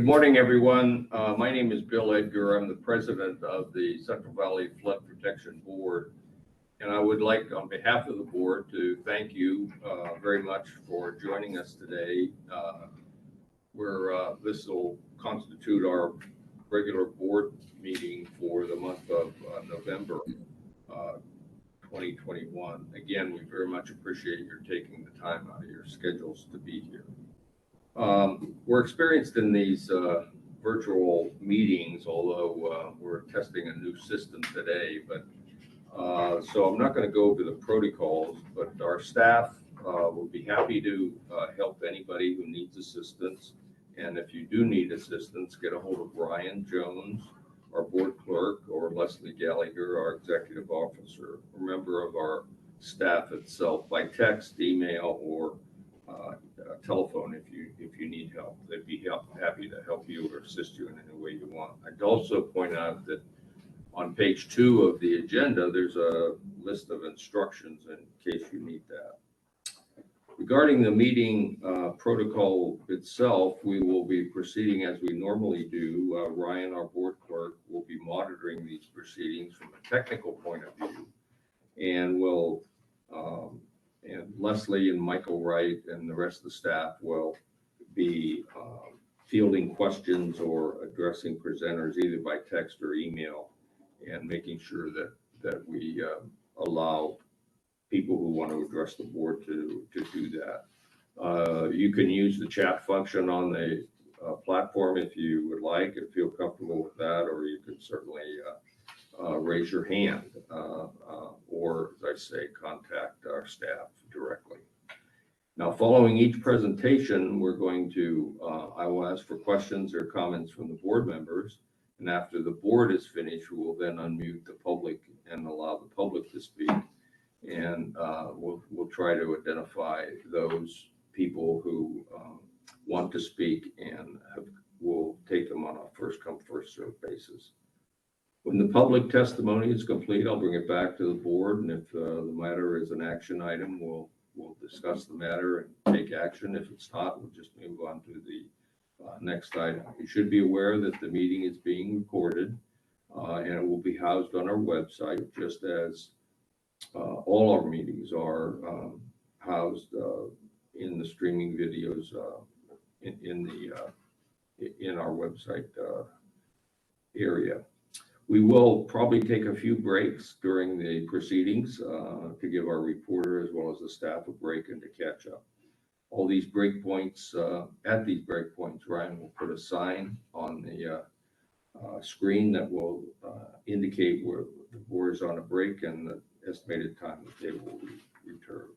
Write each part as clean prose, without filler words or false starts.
Good morning, everyone. My name is Bill Edgar. I'm the president of the Central Valley Flood Protection Board. And I would like, on behalf of the board, to thank you very much for joining us today. This will constitute our regular board meeting for the month of November 2021. Again, we very much appreciate your taking the time out of your schedules to be here. We're experienced in these virtual meetings, although we're testing a new system today. But so I'm not going to go over the protocols, but our staff will be happy to help anybody who needs assistance. And if you do need assistance, get a hold of Ryan Jones, our board clerk, or Leslie Gallagher, our executive officer, a member of our staff itself, by text, email, or telephone if you need help. They'd be happy to help you or assist you in any way you want. I'd also point out that on page 2 of the agenda, there's a list of instructions in case you need that. Regarding the meeting protocol itself, we will be proceeding as we normally do. Ryan, our board clerk, will be monitoring these proceedings from a technical point of view, and and Leslie and Michael Wright and the rest of the staff will be fielding questions or addressing presenters either by text or email, and making sure that we allow people who want to address the board to do that. You can use the chat function on the platform if you would like and feel comfortable with that, or you can certainly raise your hand or, as I say, contact our staff directly. Now, following each presentation, I will ask for questions or comments from the board members. And after the board is finished, we will then unmute the public and allow the public to speak. And we'll try to identify those people who want to speak, and we'll take them on a first come, first served basis. When the public testimony is complete, I'll bring it back to the board, and if the matter is an action item, we'll discuss the matter and take action. If it's not, we'll just move on to the next item. You should be aware that the meeting is being recorded, and it will be housed on our website, just as all our meetings are housed in the streaming videos in our website area. We will probably take a few breaks during the proceedings to give our reporter as well as the staff a break and to catch up. All these break points, at these break points, Ryan will put a sign on the screen that will indicate where the board is on a break and the estimated time that they will return.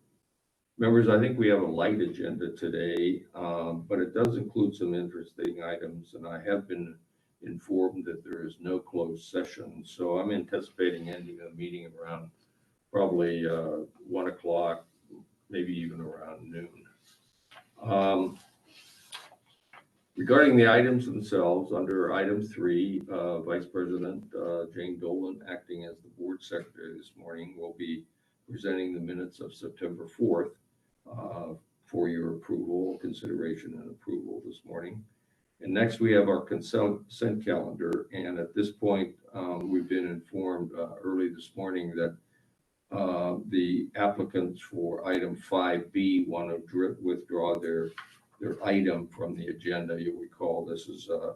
Members, I think we have a light agenda today, but it does include some interesting items, and I have been informed that there is no closed session. So I'm anticipating ending the meeting around probably 1 o'clock, maybe even around noon. Regarding the items themselves, under item 3, Vice President Jane Dolan, acting as the board secretary this morning, will be presenting the minutes of September 4th for your approval, consideration, and approval this morning. And next we have our consent calendar. And at this point, we've been informed early this morning that the applicants for item 5B want to withdraw their item from the agenda. You'll recall this is a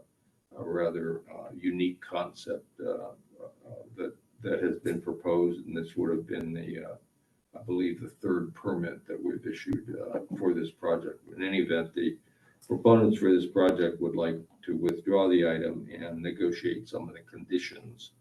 rather unique concept that has been proposed, and this would have been I believe the third permit that we've issued for this project. In any event, the proponents for this project would like to withdraw the item and negotiate some of the conditions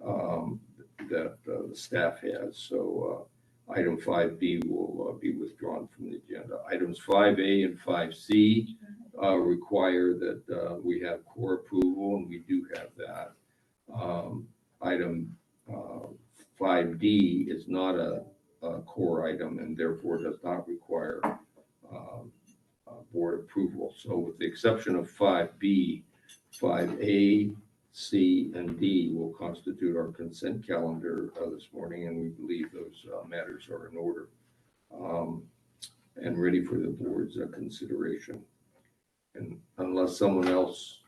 that the staff has. So item 5B will be withdrawn from the agenda. Items 5A and 5C require that we have core approval, and we do have that. Item 5D is not a core item and therefore does not require board approval. So with the exception of 5B, 5A, C, and D will constitute our consent calendar this morning, and we believe those matters are in order and ready for the board's consideration. And unless someone else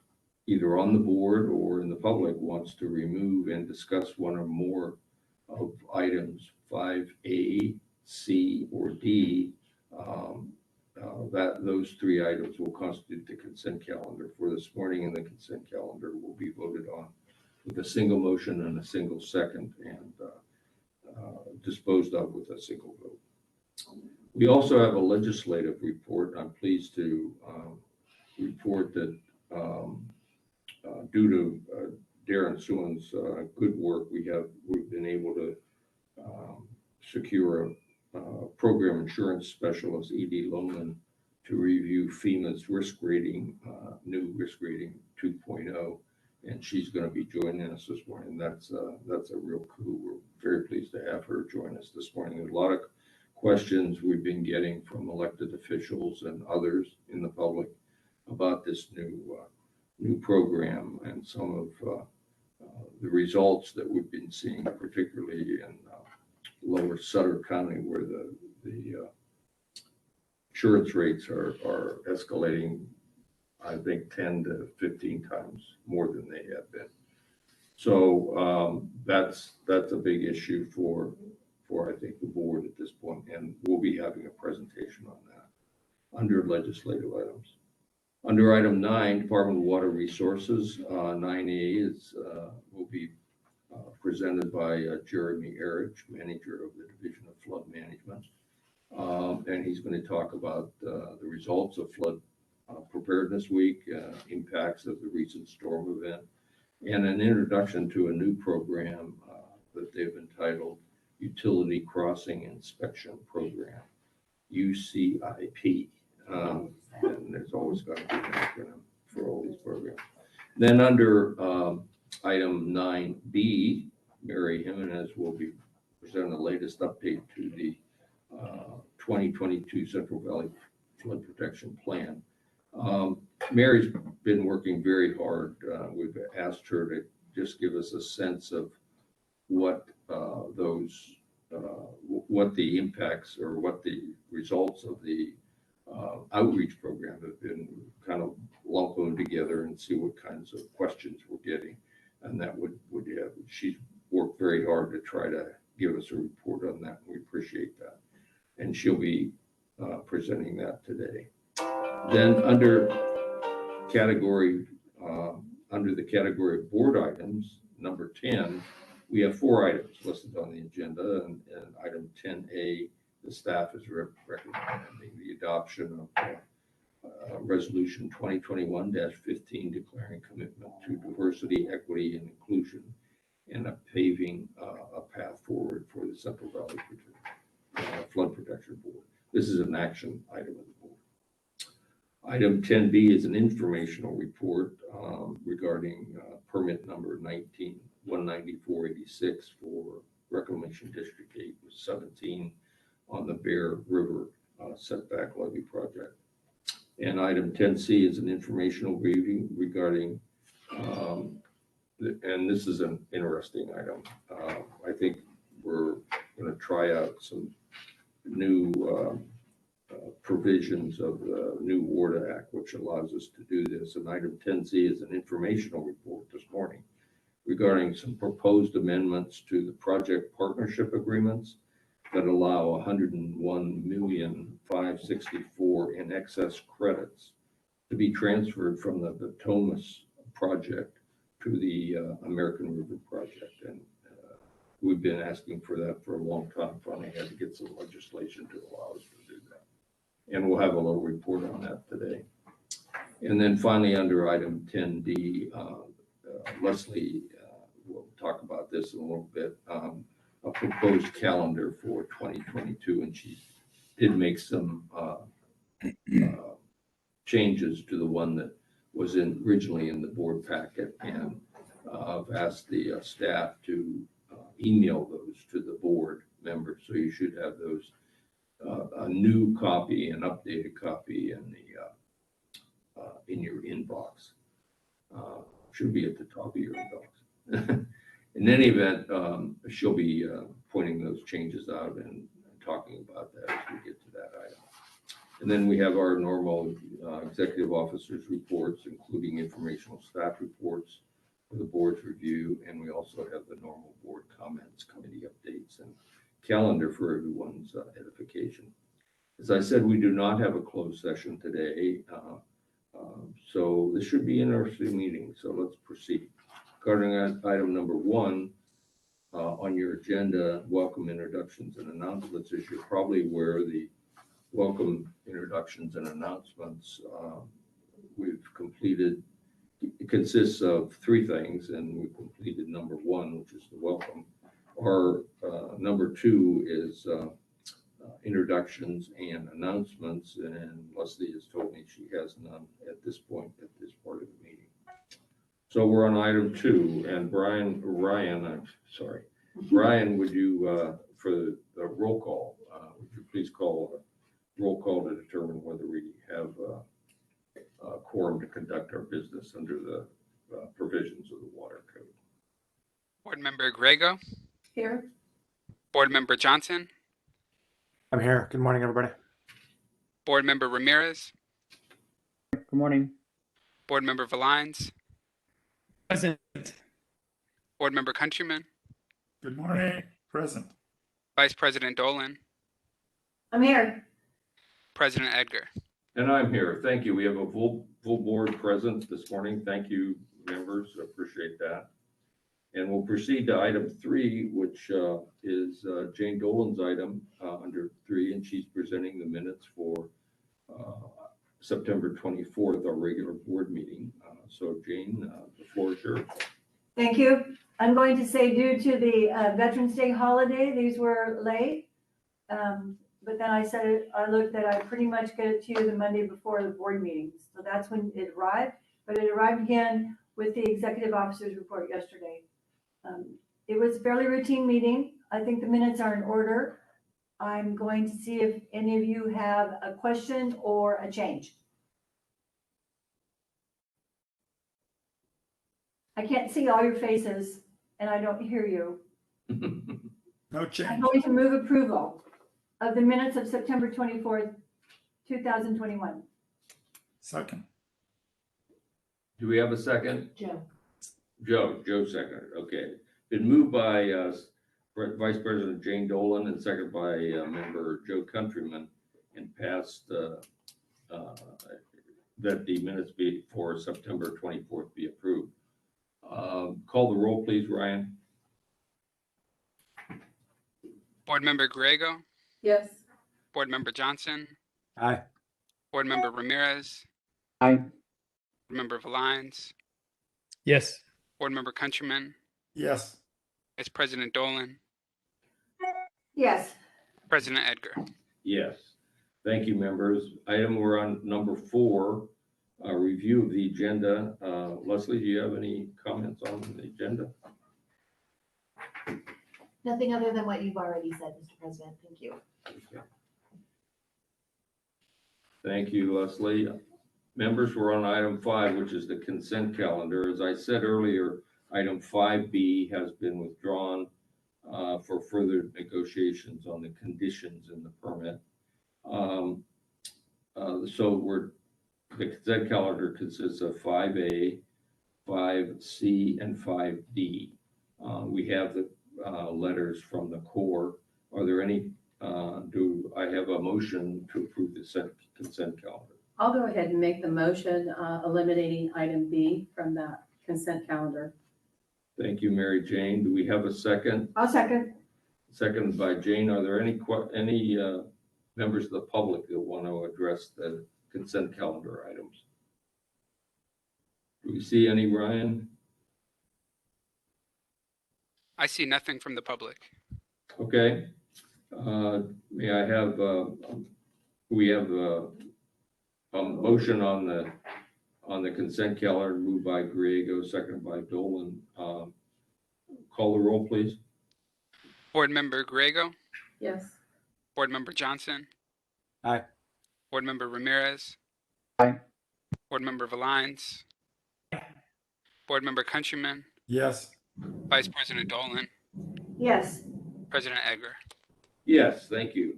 either on the board or in the public wants to remove and discuss one or more of items 5A, C, or D, that those three items will constitute the consent calendar for this morning, and the consent calendar will be voted on with a single motion and a single second, and disposed of with a single vote. We also have a legislative report. I'm pleased to report that due to Darren Sewin's good work, we've been able to secure a program insurance specialist, E.D. Lohman, to review FEMA's risk rating, new risk rating 2.0, and she's going to be joining us this morning. That's a real coup. We're very pleased to have her join us this morning. There's a lot of questions we've been getting from elected officials and others in the public about this new program and some of the results that we've been seeing, particularly in lower Sutter County, where the insurance rates are escalating, I think 10 to 15 times more than they have been. So that's a big issue for I think the board at this point, and we'll be having a presentation on that under legislative items. Under item 9, Department of Water Resources, 9A will be presented by Jeremy Erich, manager of the Division of Flood Management, and he's going to talk about the results of Flood Preparedness Week, impacts of the recent storm event, and an introduction to a new program that they've entitled Utility Crossing Inspection Program, UCIP. And there's always got to be an acronym for all these programs. Then under item 9B, Mary Jimenez will be presenting the latest update to the 2022 Central Valley Flood Protection Plan. Mary's been working very hard. We've asked her to just give us a sense of what what the impacts or what the results of the outreach program have been, kind of lump them together and see what kinds of questions we're getting. And that would have, she's worked very hard to try to give us a report on that. We appreciate that. And she'll be presenting that today. Then under the category of board items, number 10, we have 4 items listed on the agenda, and item 10A, the staff is recommending the adoption of Resolution 2021-15 declaring commitment to diversity, equity, and inclusion, and paving a path forward for the Central Valley Flood Protection Board. This is an action item of the board. Item 10B is an informational report regarding permit number 19486 for Reclamation District 8 with 17 on the Bear River setback levy project. And item 10C is an informational briefing regarding, and this is an interesting item. I think we're going to try out some new provisions of the new WARDA Act, which allows us to do this. And item 10C is an informational report this morning regarding some proposed amendments to the project partnership agreements that allow 101,564,000 in excess credits to be transferred from the Thomas project to the American River project. And we've been asking for that for a long time. Finally had to get some legislation to allow us to do that. And we'll have a little report on that today. And then finally, under item 10D, Leslie will talk about this in a little bit, a proposed calendar for 2022, and she did make some changes to the one that was originally in the board packet, and I've asked the staff to email those to the board members, so you should have those, a new copy, an updated copy in your inbox. Should be at the top of your inbox. In any event, she'll be pointing those changes out and talking about that as we get to that item. And then we have our normal executive officers reports, including informational staff reports for the board's review. And we also have the normal board comments, committee updates, and calendar for everyone's edification. As I said, we do not have a closed session today. So this should be an interesting meeting. So let's proceed. Regarding item number 1 on your agenda, welcome introductions and announcements. As you're probably aware, the welcome introductions and announcements we've completed. It consists of 3 things, and we completed number 1, which is the welcome. Our number 2 is introductions and announcements, and Leslie has told me she has none at this point, at this part of the meeting. So we're on item 2, and Brian, would you, for the roll call, would you please call a roll call to determine whether we have a quorum to conduct our business under the provisions of the Water Code? Board Member Grego. Here. Board Member Johnson. I'm here. Good morning, everybody. Board Member Ramirez. Good morning. Board Member Valines. Present. Board Member Countryman. Good morning. Present. Vice President Dolan. I'm here. President Edgar. And I'm here. Thank you. We have a full board present this morning. Thank you, members. I appreciate that. And we'll proceed to item 3, which is Jane Dolan's item under 3, and she's presenting the minutes for September 24th, our regular board meeting. So Jane, the floor is yours. Thank you. I'm going to say due to the Veterans Day holiday, these were late. But then I said, I looked that I pretty much get it to you the Monday before the board meetings. So that's when it arrived. But it arrived again with the executive officer's report yesterday. It was a fairly routine meeting. I think the minutes are in order. I'm going to see if any of you have a question or a change. I can't see all your faces and I don't hear you. No change. I'm going to move approval of the minutes of September 24th, 2021. Second. Do we have a second? Joe seconded. Okay. Been moved by Vice President Jane Dolan and seconded by member Joe Countryman, and passed that the minutes for September 24th be approved. Call the roll, please, Ryan. Board Member Grego. Yes. Board Member Johnson. Aye. Board Member Ramirez. Aye. Board Member Valines. Yes. Board Member Countryman. Yes. Vice President Dolan. Yes. President Edgar. Yes. Thank you, members. We're on number 4, review of the agenda. Leslie, do you have any comments on the agenda? Nothing other than what you've already said, Mr. President. Thank you. Okay. Thank you, Leslie. Members, we're on item 5, which is the consent calendar. As I said earlier, item 5B has been withdrawn for further negotiations on the conditions in the permit. So the consent calendar consists of 5A, 5C, and 5D. We have the letters from the Corps. Are there any, do I have a motion to approve the consent calendar? I'll go ahead and make the motion eliminating item B from the consent calendar. Thank you, Mary Jane. Do we have a second? I'll second. Second by Jane. Are there any members of the public that want to address the consent calendar items? Do we see any, Ryan? I see nothing from the public. Okay. May I have, we have a motion on the consent calendar moved by Griego, seconded by Dolan. Call the roll, please. Board Member Grego. Yes. Board Member Johnson. Aye. Board Member Ramirez. Aye. Board Member Valines. Board Member Countryman. Yes. Vice President Dolan. Yes. President Edgar. Yes, thank you.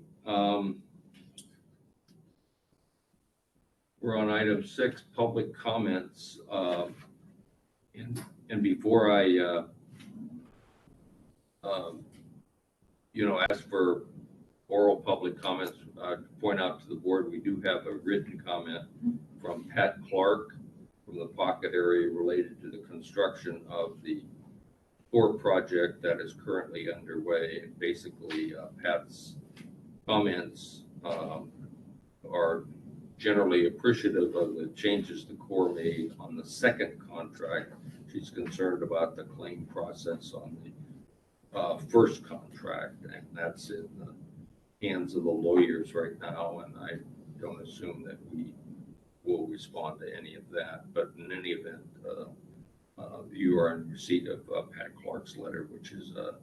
We're on item 6, public comments. And before I, ask for oral public comments, point out to the board, we do have a written comment from Pat Clark from the Pocket area related to the construction of the port project that is currently underway. And basically, Pat's comments are generally appreciative of the changes the Corps made on the second contract. She's concerned about the claim process on the first contract, and that's in the hands of the lawyers right now, and I don't assume that we will respond to any of that. But in any event, you are in receipt of Pat Clark's letter, which is a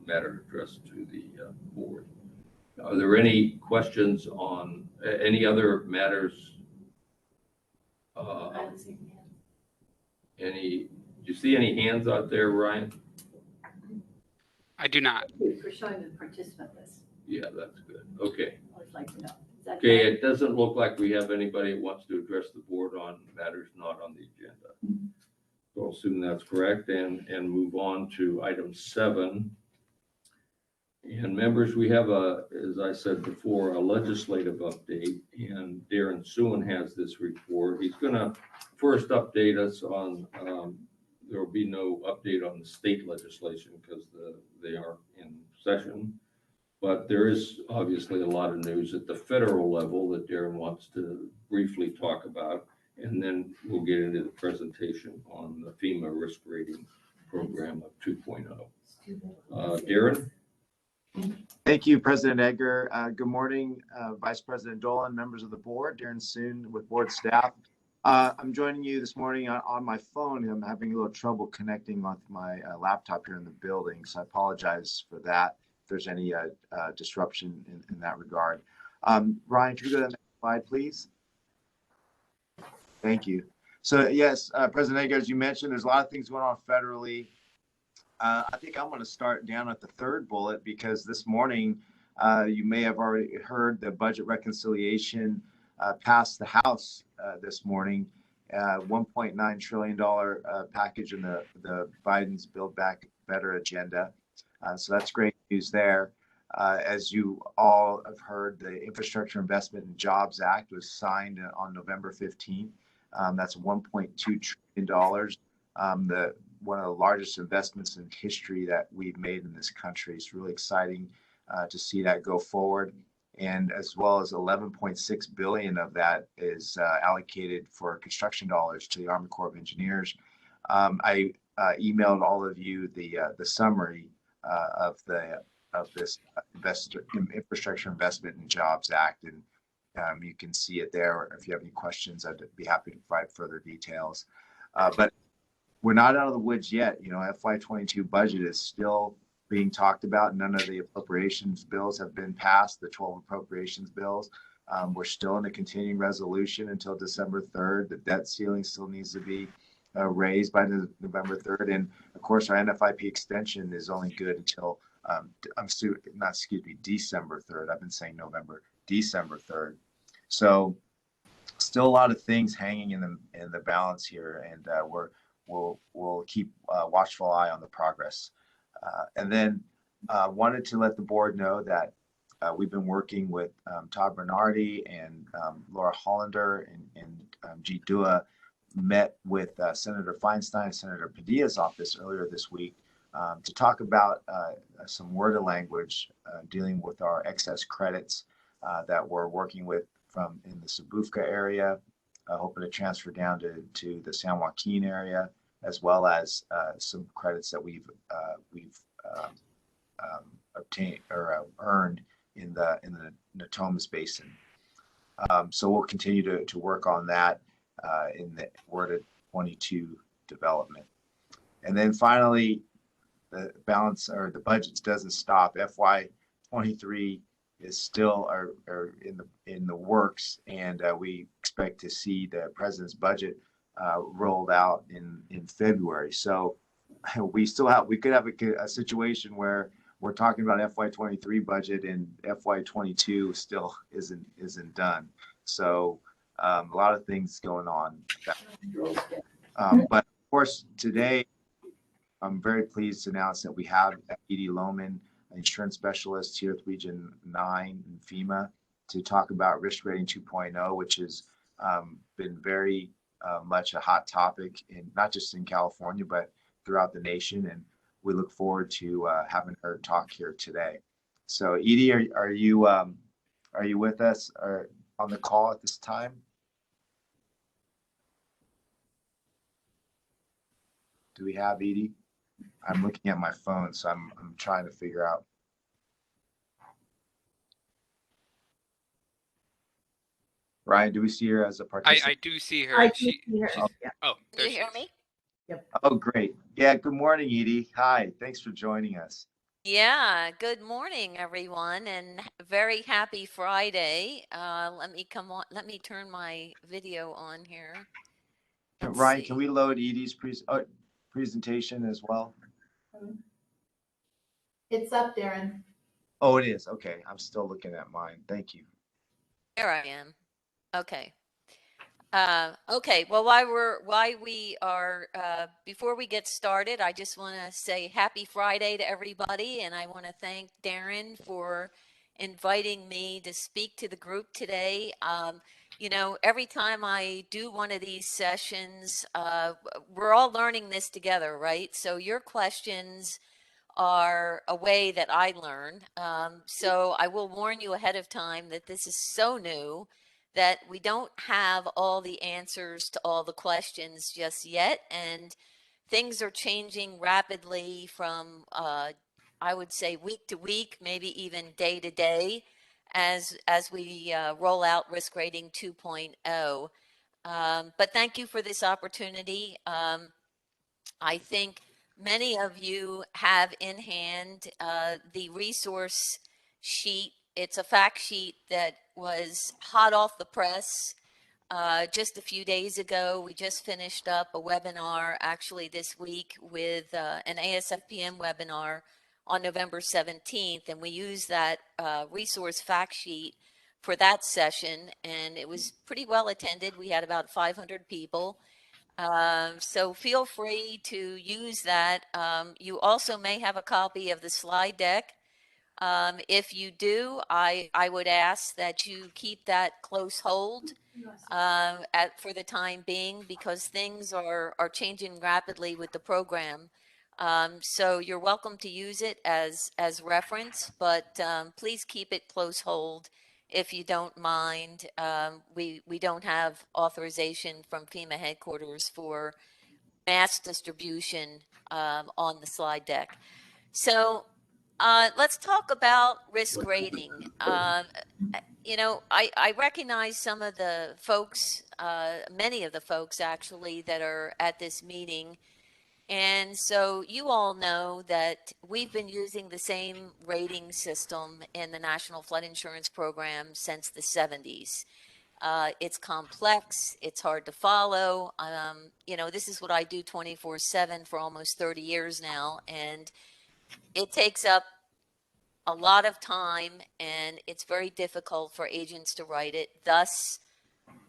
matter addressed to the board. Are there any questions on any other matters? Do you see any hands out there, Ryan? I do not. For showing the participant list. Yeah, that's good. Okay. I would like to know. Is that Okay, correct? it doesn't look like we have anybody who wants to address the board on matters not on the agenda. So I'll assume that's correct and move on to item 7. And members, we have as I said before, a legislative update, and Darren Suen has this report. He's gonna first update us on, there will be no update on the state legislation because they aren't in session. But there is obviously a lot of news at the federal level that Darren wants to briefly talk about. And then we'll get into the presentation on the FEMA risk rating program of 2.0. Darren? Thank you, President Edgar. Good morning, Vice President Dolan, members of the board, Darren Soon with board staff. I'm joining you this morning on my phone. I'm having a little trouble connecting with my laptop here in the building, so I apologize for that if there's any disruption in that regard. Ryan, can you go to the next slide, please? Thank you. So yes, President Edgar, as you mentioned, there's a lot of things going on federally. I think I'm going to start down at the third bullet because this morning you may have already heard the budget reconciliation passed the House this morning, $1.9 trillion package in the Biden's Build Back Better agenda. So that's great news there. As you all have heard, the Infrastructure Investment and Jobs Act was signed on November 15th. That's $1.2 trillion. One of the largest investments in history that we've made in this country. It's really exciting to see that go forward. And as well as 11.6 billion of that is allocated for construction dollars to the Army Corps of Engineers. I emailed all of you the summary of this Infrastructure Investment and Jobs Act, and you can see it there. If you have any questions, I'd be happy to provide further details. But we're not out of the woods yet. You know, FY22 budget is still being talked about. None of the appropriations bills have been passed, the 12 appropriations bills. We're still in a continuing resolution until December 3rd. The debt ceiling still needs to be raised by November 3rd. And of course, our NFIP extension is only good until, December 3rd. I've been saying November, December 3rd. So still a lot of things hanging in the balance here. And we'll keep a watchful eye on the progress. And then wanted to let the board know that we've been working with Todd Bernardi and Laura Hollander and G. Dua met with Senator Feinstein, Senator Padilla's office earlier this week to talk about some word of language dealing with our excess credits that we're working with from in the Sabufka area, hoping to transfer down to the San Joaquin area, as well as some credits that we've obtained or earned in the Natomas Basin. So we'll continue to work on that in the Word 22 development. And then finally, the balance or the budgets doesn't stop. FY23 is still in the works, and we expect to see the president's budget rolled out in February. So we could have a situation where we're talking about FY23 budget and FY22 still isn't done. So A lot of things going on. But of course, today, I'm very pleased to announce that we have Edie Lohman, an insurance specialist here at Region 9 in FEMA, to talk about risk rating 2.0, which has been very much a hot topic in not just in California, but throughout the nation. And we look forward to having her talk here today. So Edie, are you with us or on the call at this time? Do we have Edie? I'm looking at my phone, so I'm trying to figure out. Ryan, do we see her as a participant? I do see I her. can see her. She's, Yeah. oh, Do there you she hear is. me? Oh, great. Yeah, good morning, Edie. Hi, thanks for joining us. Yeah, good morning, everyone, and very happy Friday. Let me come on, let me turn my video on here. Let's Ryan, see. can we load Edie's presentation as well? It's up, Darren. Oh, it is. Okay, I'm still looking at mine. Thank you. There I am. Okay. Okay, well, before we get started, I just want to say happy Friday to everybody, and I want to thank Darren for inviting me to speak to the group today. You know, every time I do one of these sessions, we're all learning this together, right? So your questions are a way that I learn. So I will warn you ahead of time that this is so new that we don't have all the answers to all the questions just yet. And things are changing rapidly from, I would say, week to week, maybe even day to day, as we roll out Risk Rating 2.0. But thank you for this opportunity. I think many of you have in hand the resource sheet. It's a fact sheet that was hot off the press just a few days ago. We just finished up a webinar actually this week with an ASFPM webinar on November 17th, and we used that resource fact sheet for that session, and it was pretty well attended. We had about 500 people. So feel free to use that. You also may have a copy of the slide deck. If you do, I would ask that you keep that close hold for the time being, because things are changing rapidly with the program. So you're welcome to use it as reference, but please keep it close hold if you don't mind. We don't have authorization from FEMA headquarters for mass distribution on the slide deck. So let's talk about risk rating. You know, I recognize some of the folks, many of the folks actually, that are at this meeting. And so you all know that we've been using the same rating system in the National Flood Insurance Program since the 70s. It's complex. It's hard to follow. You know, this is what I do 24/7 for almost 30 years now. And it takes up a lot of time, and it's very difficult for agents to write it. Thus,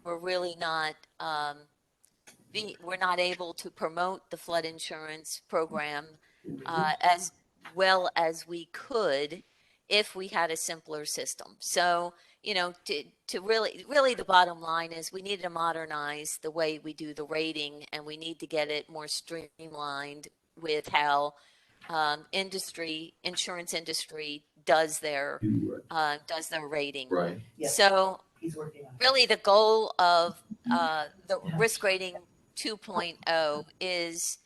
we're really not we're not able to promote the flood insurance program as well as we could if we had a simpler system. So, you know, to really the bottom line is we need to modernize the way we do the rating, and we need to get it more streamlined with how insurance industry does their rating. Right. So really the goal of the risk rating 2.0 is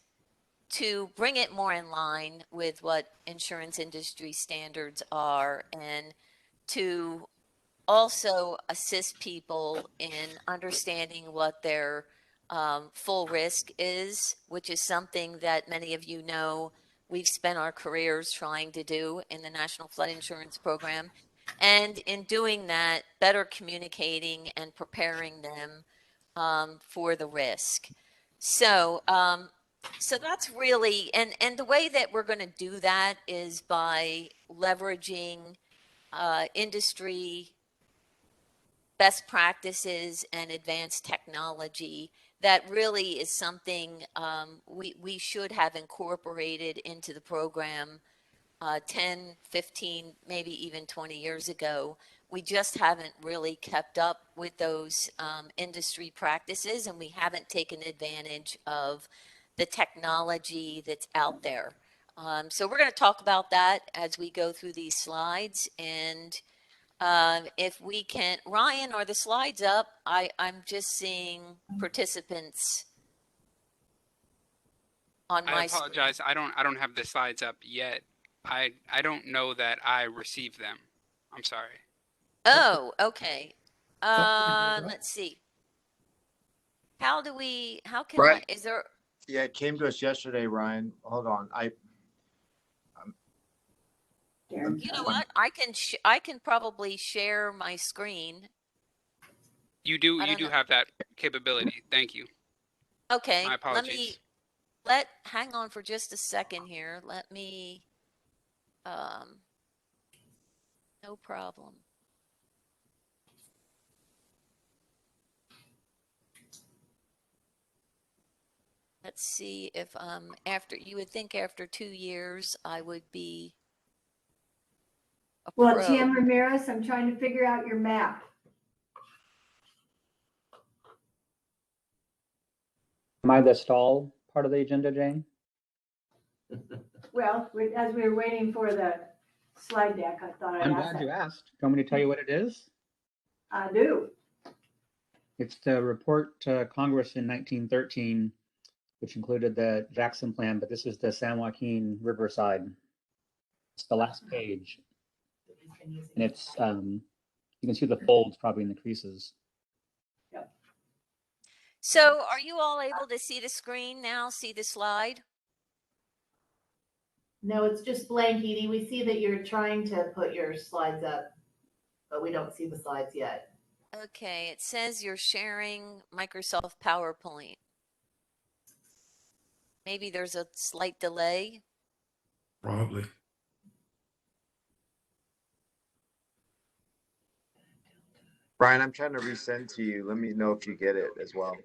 to bring it more in line with what insurance industry standards are, and to also assist people in understanding what their full risk is, which is something that many of you know we've spent our careers trying to do in the National Flood Insurance Program. And in doing that, better communicating and preparing them for the risk. So, so that's really, and the way that we're going to do that is by leveraging industry best practices and advanced technology that really is something we should have incorporated into the program 10, 15, maybe even 20 years ago. We just haven't really kept up with those industry practices, and we haven't taken advantage of the technology that's out there. So we're going to talk about that as we go through these slides. And if we can, Ryan, are the slides up? I'm just seeing participants on I my screen. apologize. I don't have the slides up yet. I don't know that I received them. I'm sorry. Oh, okay. Something Let's see. How can Right. is there, Yeah, it came to us yesterday, Ryan. Hold on. you know what? I can probably share my screen. You I do don't know. have that capability. Thank you. Okay, My apologies. hang on for just a second here. Let me, no problem. Let's see if you would think after 2 years I would be a Well, pro. Tim Ramirez, I'm trying to figure out your map. Am I the stall part of the agenda, Jane? Well, as we were waiting for the slide deck, I thought I'd I'm ask glad you that. asked. Do you want me to tell you what it is? I do. It's the report to Congress in 1913, which included the Jackson Plan, but this is the San Joaquin Riverside. It's the last page. And it's, you can see the folds probably in the creases. So are you all able to see the screen now? See the slide? No, it's just blank, Edie. We see that you're trying to put your slides up, but we don't see the slides yet. Okay, it says you're sharing Microsoft PowerPoint. Maybe there's a slight delay. Probably. Brian, I'm trying to resend to you. Let me know if you get it as well.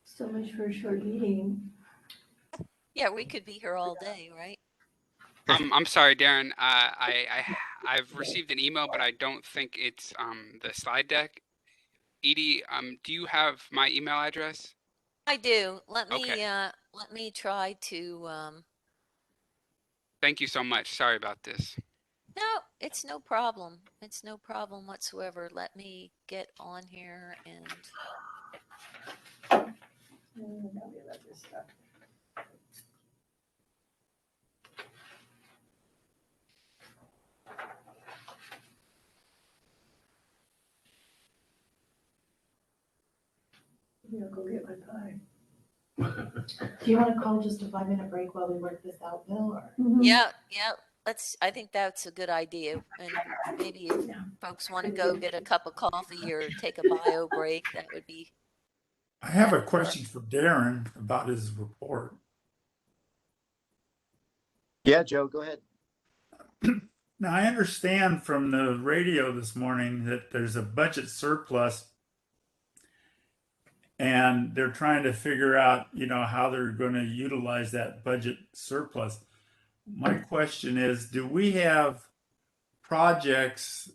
So much for a short meeting. Yeah, we could be here all day, right? I'm sorry, Darren. I've received an email, but I don't think it's the slide deck. Edie, do you have my email address? I do. Let Okay. me try to Thank you so much. Sorry about this. no, it's no problem. It's no problem whatsoever. Let me get on here and Go get my pie. Do you want to call just a 5-minute break while we work this out, Bill? Or? yeah. I think that's a good idea. And maybe if folks want to go get a cup of coffee or take a bio break, that would be. I have a question for Darren about his report. Yeah, Joe, go ahead. Now, I understand from the radio this morning that there's a budget surplus and they're trying to figure out, how they're going to utilize that budget surplus. My question is, do we have projects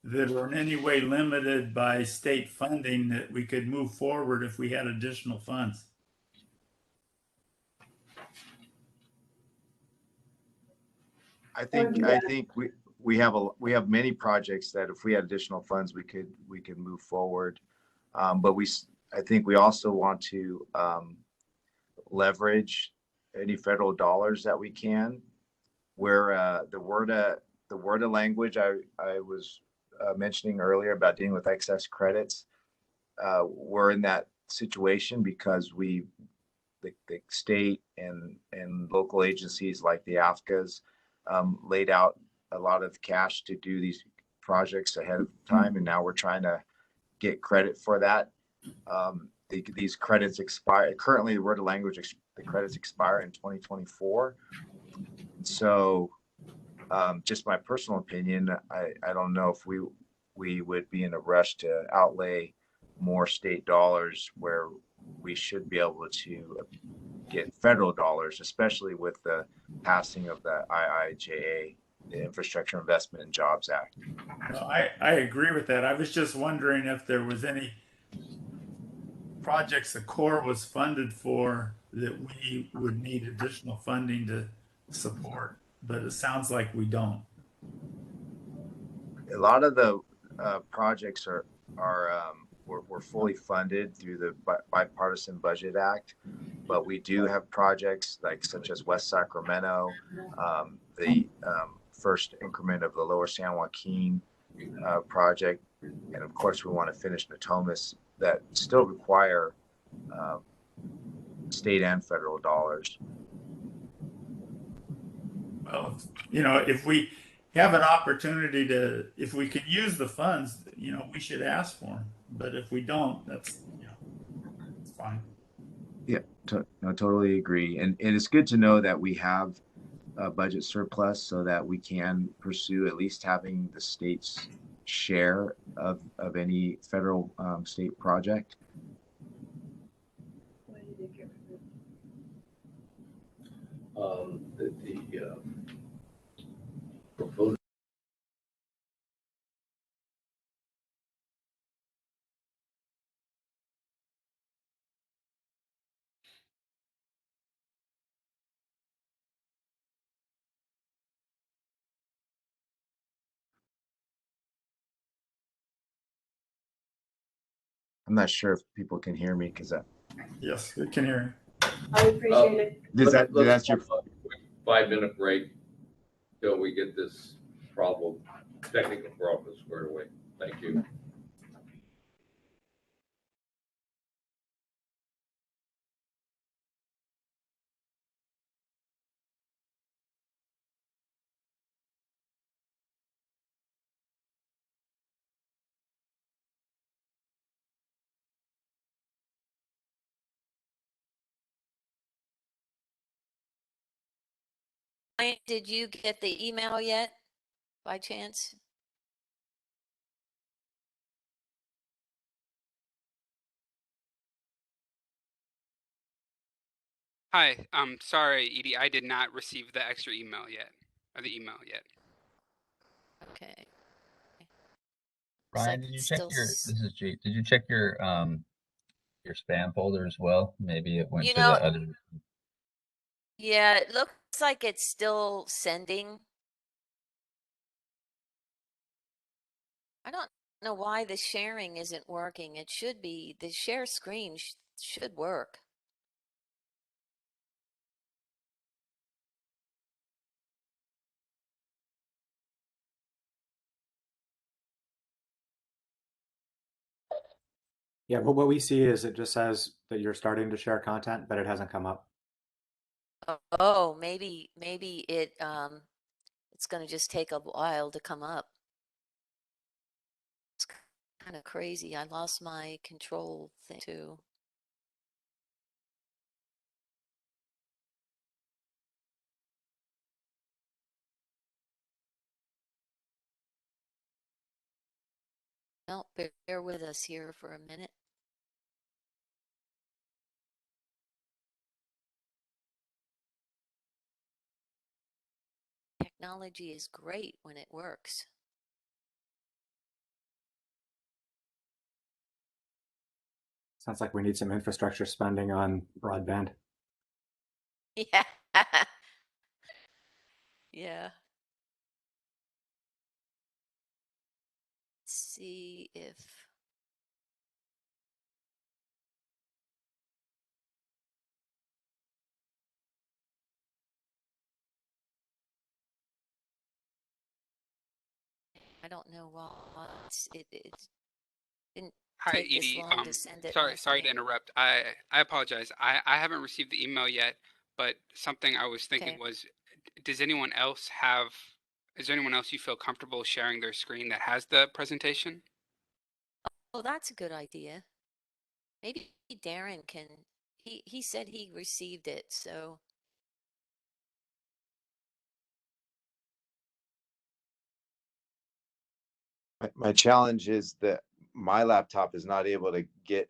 that are in any way limited by state funding that we could move forward if we had additional funds? I think we have many projects that if we had additional funds, we could move forward. But I think we also want to leverage any federal dollars that we can. Where the WRDA language I was mentioning earlier about dealing with excess credits, we're in that situation because the state and local agencies like the AFCAs laid out a lot of cash to do these projects ahead of time, and now we're trying to get credit for that. These credits expire currently. The WRDA language, the credits expire in 2024. So just my personal opinion, I don't know if we would be in a rush to outlay more state dollars where we should be able to get federal dollars, especially with the passing of the IIJA, the Infrastructure Investment and Jobs Act. No, I agree with that. I was just wondering if there was any projects the Corps was funded for that we would need additional funding to support, but it sounds like we don't. A lot of the projects were fully funded through the Bipartisan Budget Act, but we do have projects like such as West Sacramento, the first increment of the Lower San Joaquin project, and of course we want to finish Natomas that still require state and federal dollars. Well, if we have an opportunity to, if we can use the funds, we should ask for them. But if we don't, that's, it's fine. Yeah, totally agree. And it's good to know that we have a budget surplus so that we can pursue at least having the state's share of any federal state project. The proposed I'm not sure if people can hear me because Yes, we can hear I appreciate it. that's your 5-minute break till we get this technical problem squared away. Thank you. Ryan, did you get the email yet by chance? Hi, sorry, Edie, I did not receive the extra email yet, or the email yet. Okay. Ryan, did you check this is Jake, did you check your spam folder as well? Maybe it went to the other. Yeah, it looks like it's still sending. I don't know why the sharing isn't working. It should be, the share screen should work. Yeah, but what we see is it just says that you're starting to share content, but it hasn't come up. Oh, maybe it's going to just take a while to come up. It's kind of crazy. I lost my control thing too. Well, bear with us here for a minute. Technology is great when it works. Sounds like we need some infrastructure spending on broadband. Yeah. Yeah. Let's see if I don't know why it didn't Hi, take this Edie. long to send it. Sorry to interrupt. I apologize. I haven't received the email yet, but something I was thinking was, is there anyone else you feel comfortable sharing their screen that has the presentation? Oh, that's a good idea. Maybe Darren can, he said he received it, so My challenge is that my laptop is not able to get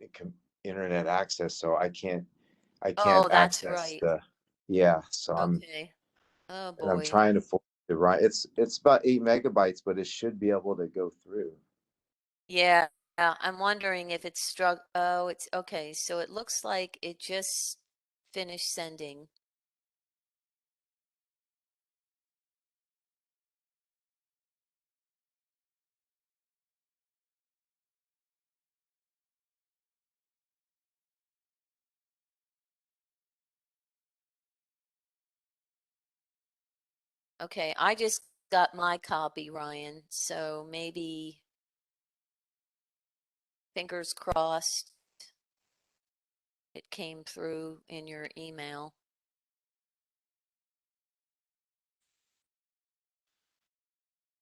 internet access, so I can't Oh, that's access right. yeah, so Okay. Oh, I'm boy. trying to force it right. It's about 8 MB, but it should be able to go through. Yeah, I'm wondering if it's oh, it's okay. So it looks like it just finished sending. Okay, I just got my copy, Ryan. So maybe fingers crossed it came through in your email.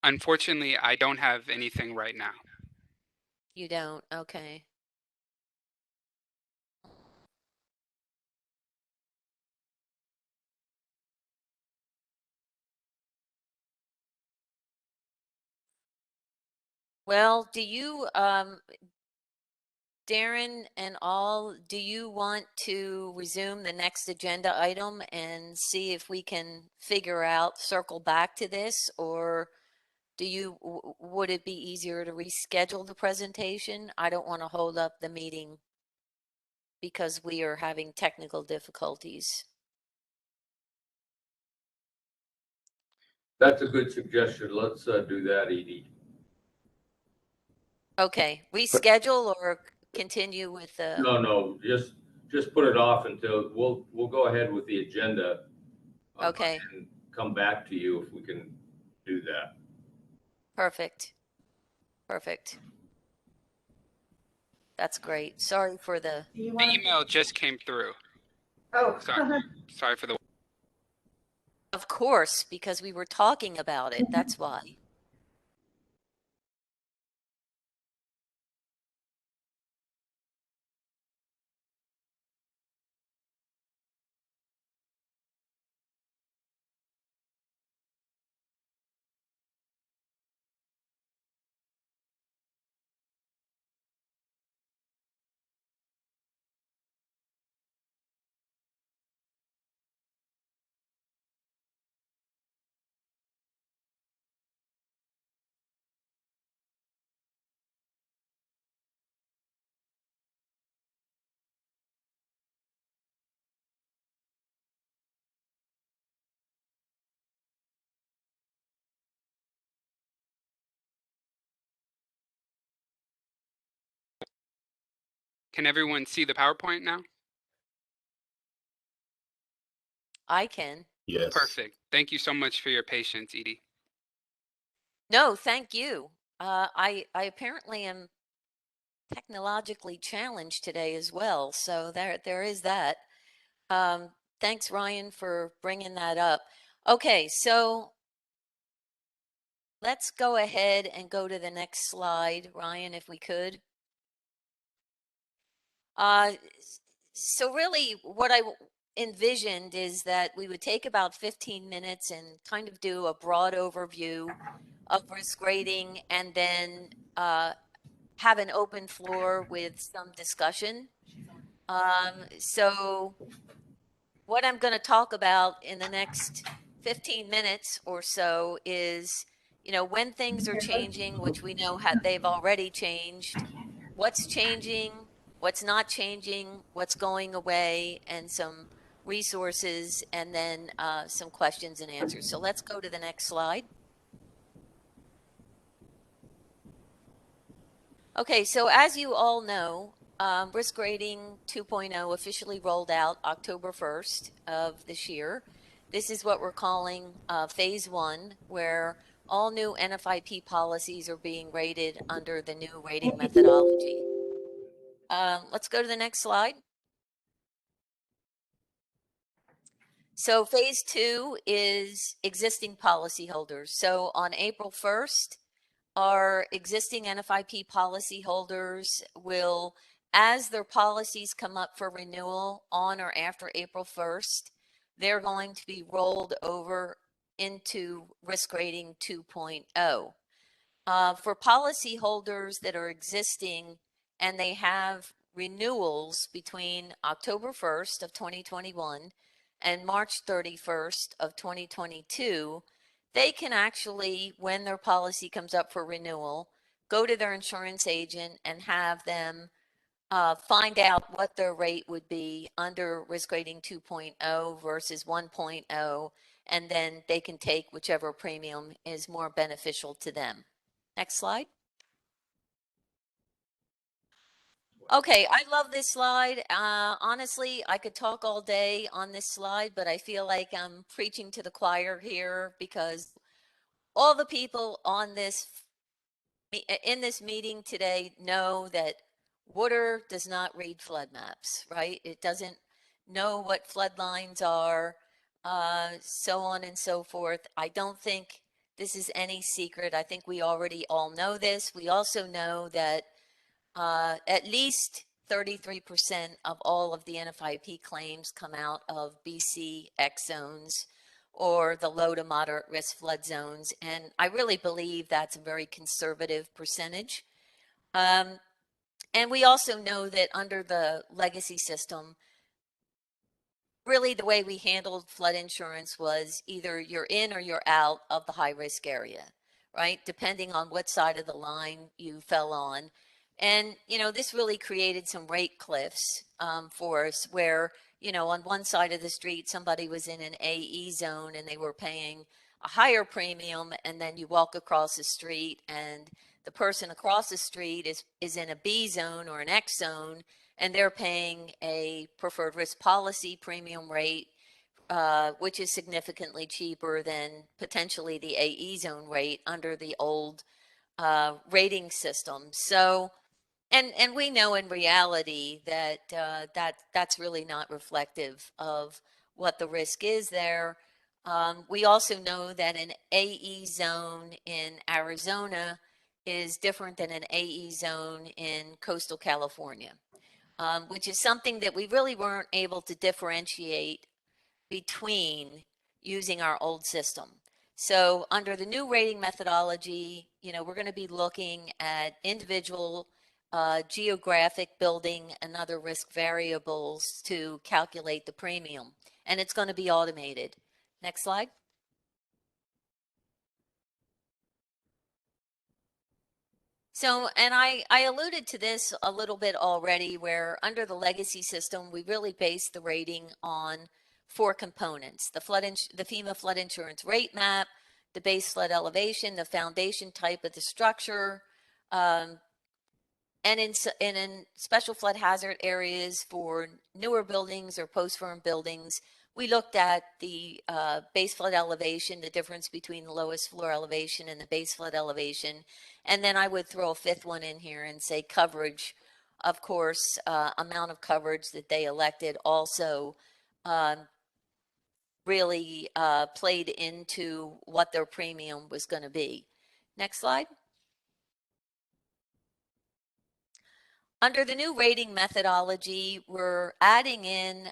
Unfortunately, I don't have anything right now. You don't? Okay. Well, do you, Darren and all, do you want to resume the next agenda item and see if we can figure out, circle back to this, or do you, would it be easier to reschedule the presentation? I don't want to hold up the meeting because we are having technical difficulties. That's a good suggestion. Let's do that, Edie. Okay, reschedule or continue with the, No, just put it off until, we'll go ahead with the agenda. okay, And come back to you if we can do that. perfect. Perfect. That's great. Sorry for the, Do you The want? email just came through. Oh. Sorry for the. of course, because we were talking about it. That's why. Can everyone see the PowerPoint now? I can. Yes. Perfect. Thank you so much for your patience, Edie. No, thank you. I apparently am technologically challenged today as well. So there is that. Thanks, Ryan, for bringing that up. Okay, so let's go ahead and go to the next slide, Ryan, if we could. So really what I envisioned is that we would take about 15 minutes and kind of do a broad overview of risk rating and then have an open floor with some discussion. So what I'm going to talk about in the next 15 minutes or so is, when things are changing, which we know they've already changed, what's changing, what's not changing, what's going away, and some resources, and then some questions and answers. So let's go to the next slide. Okay, so as you all know, Risk Rating 2.0 officially rolled out October 1st of this year. This is what we're calling Phase 1, where all new NFIP policies are being rated under the new rating methodology. Let's go to the next slide. So Phase 2 is existing policyholders. So on April 1st, our existing NFIP policyholders will, as their policies come up for renewal on or after April 1st, they're going to be rolled over into Risk Rating 2.0. For policyholders that are existing and they have renewals between October 1st of 2021 and March 31st of 2022, they can actually, when their policy comes up for renewal, go to their insurance agent and have them find out what their rate would be under risk rating 2.0 versus 1.0, and then they can take whichever premium is more beneficial to them. Next slide. Okay, I love this slide. Honestly, I could talk all day on this slide, but I feel like I'm preaching to the choir here because all the people on this in this meeting today know that water does not read flood maps, right? It doesn't know what flood lines are, so on and so forth. I don't think this is any secret. I think we already all know this. We also know that at least 33% of all of the NFIP claims come out of BC X zones or the low to moderate risk flood zones. And I really believe that's a very conservative percentage. And we also know that under the legacy system, really the way we handled flood insurance was either you're in or you're out of the high risk area, right? Depending on what side of the line you fell on. And, you know, this really created some rate cliffs for us where, you know, on one side of the street, somebody was in an AE zone and they were paying a higher premium. And then you walk across the street and the person across the street is in a B zone or an X zone, and they're paying a preferred risk policy premium rate, which is significantly cheaper than potentially the AE zone rate under the old rating system. So, and we know in reality that that's really not reflective of what the risk is there. We also know that an AE zone in Arizona is different than an AE zone in coastal California, which is something that we really weren't able to differentiate between using our old system. So under the new rating methodology, you know, we're going to be looking at individual geographic, building, and other risk variables to calculate the premium. And it's going to be automated. Next slide. So, and I alluded to this a little bit already, where under the legacy system, we really base the rating on 4 components: the FEMA flood insurance rate map, the base flood elevation, the foundation type of the structure, and in special flood hazard areas for newer buildings or post-firm buildings, we looked at the base flood elevation, the difference between the lowest floor elevation and the base flood elevation. And then I would throw a 5th one in here and say coverage. Of course, amount of coverage that they elected also really played into what their premium was going to be. Next slide. Under the new rating methodology, we're adding in,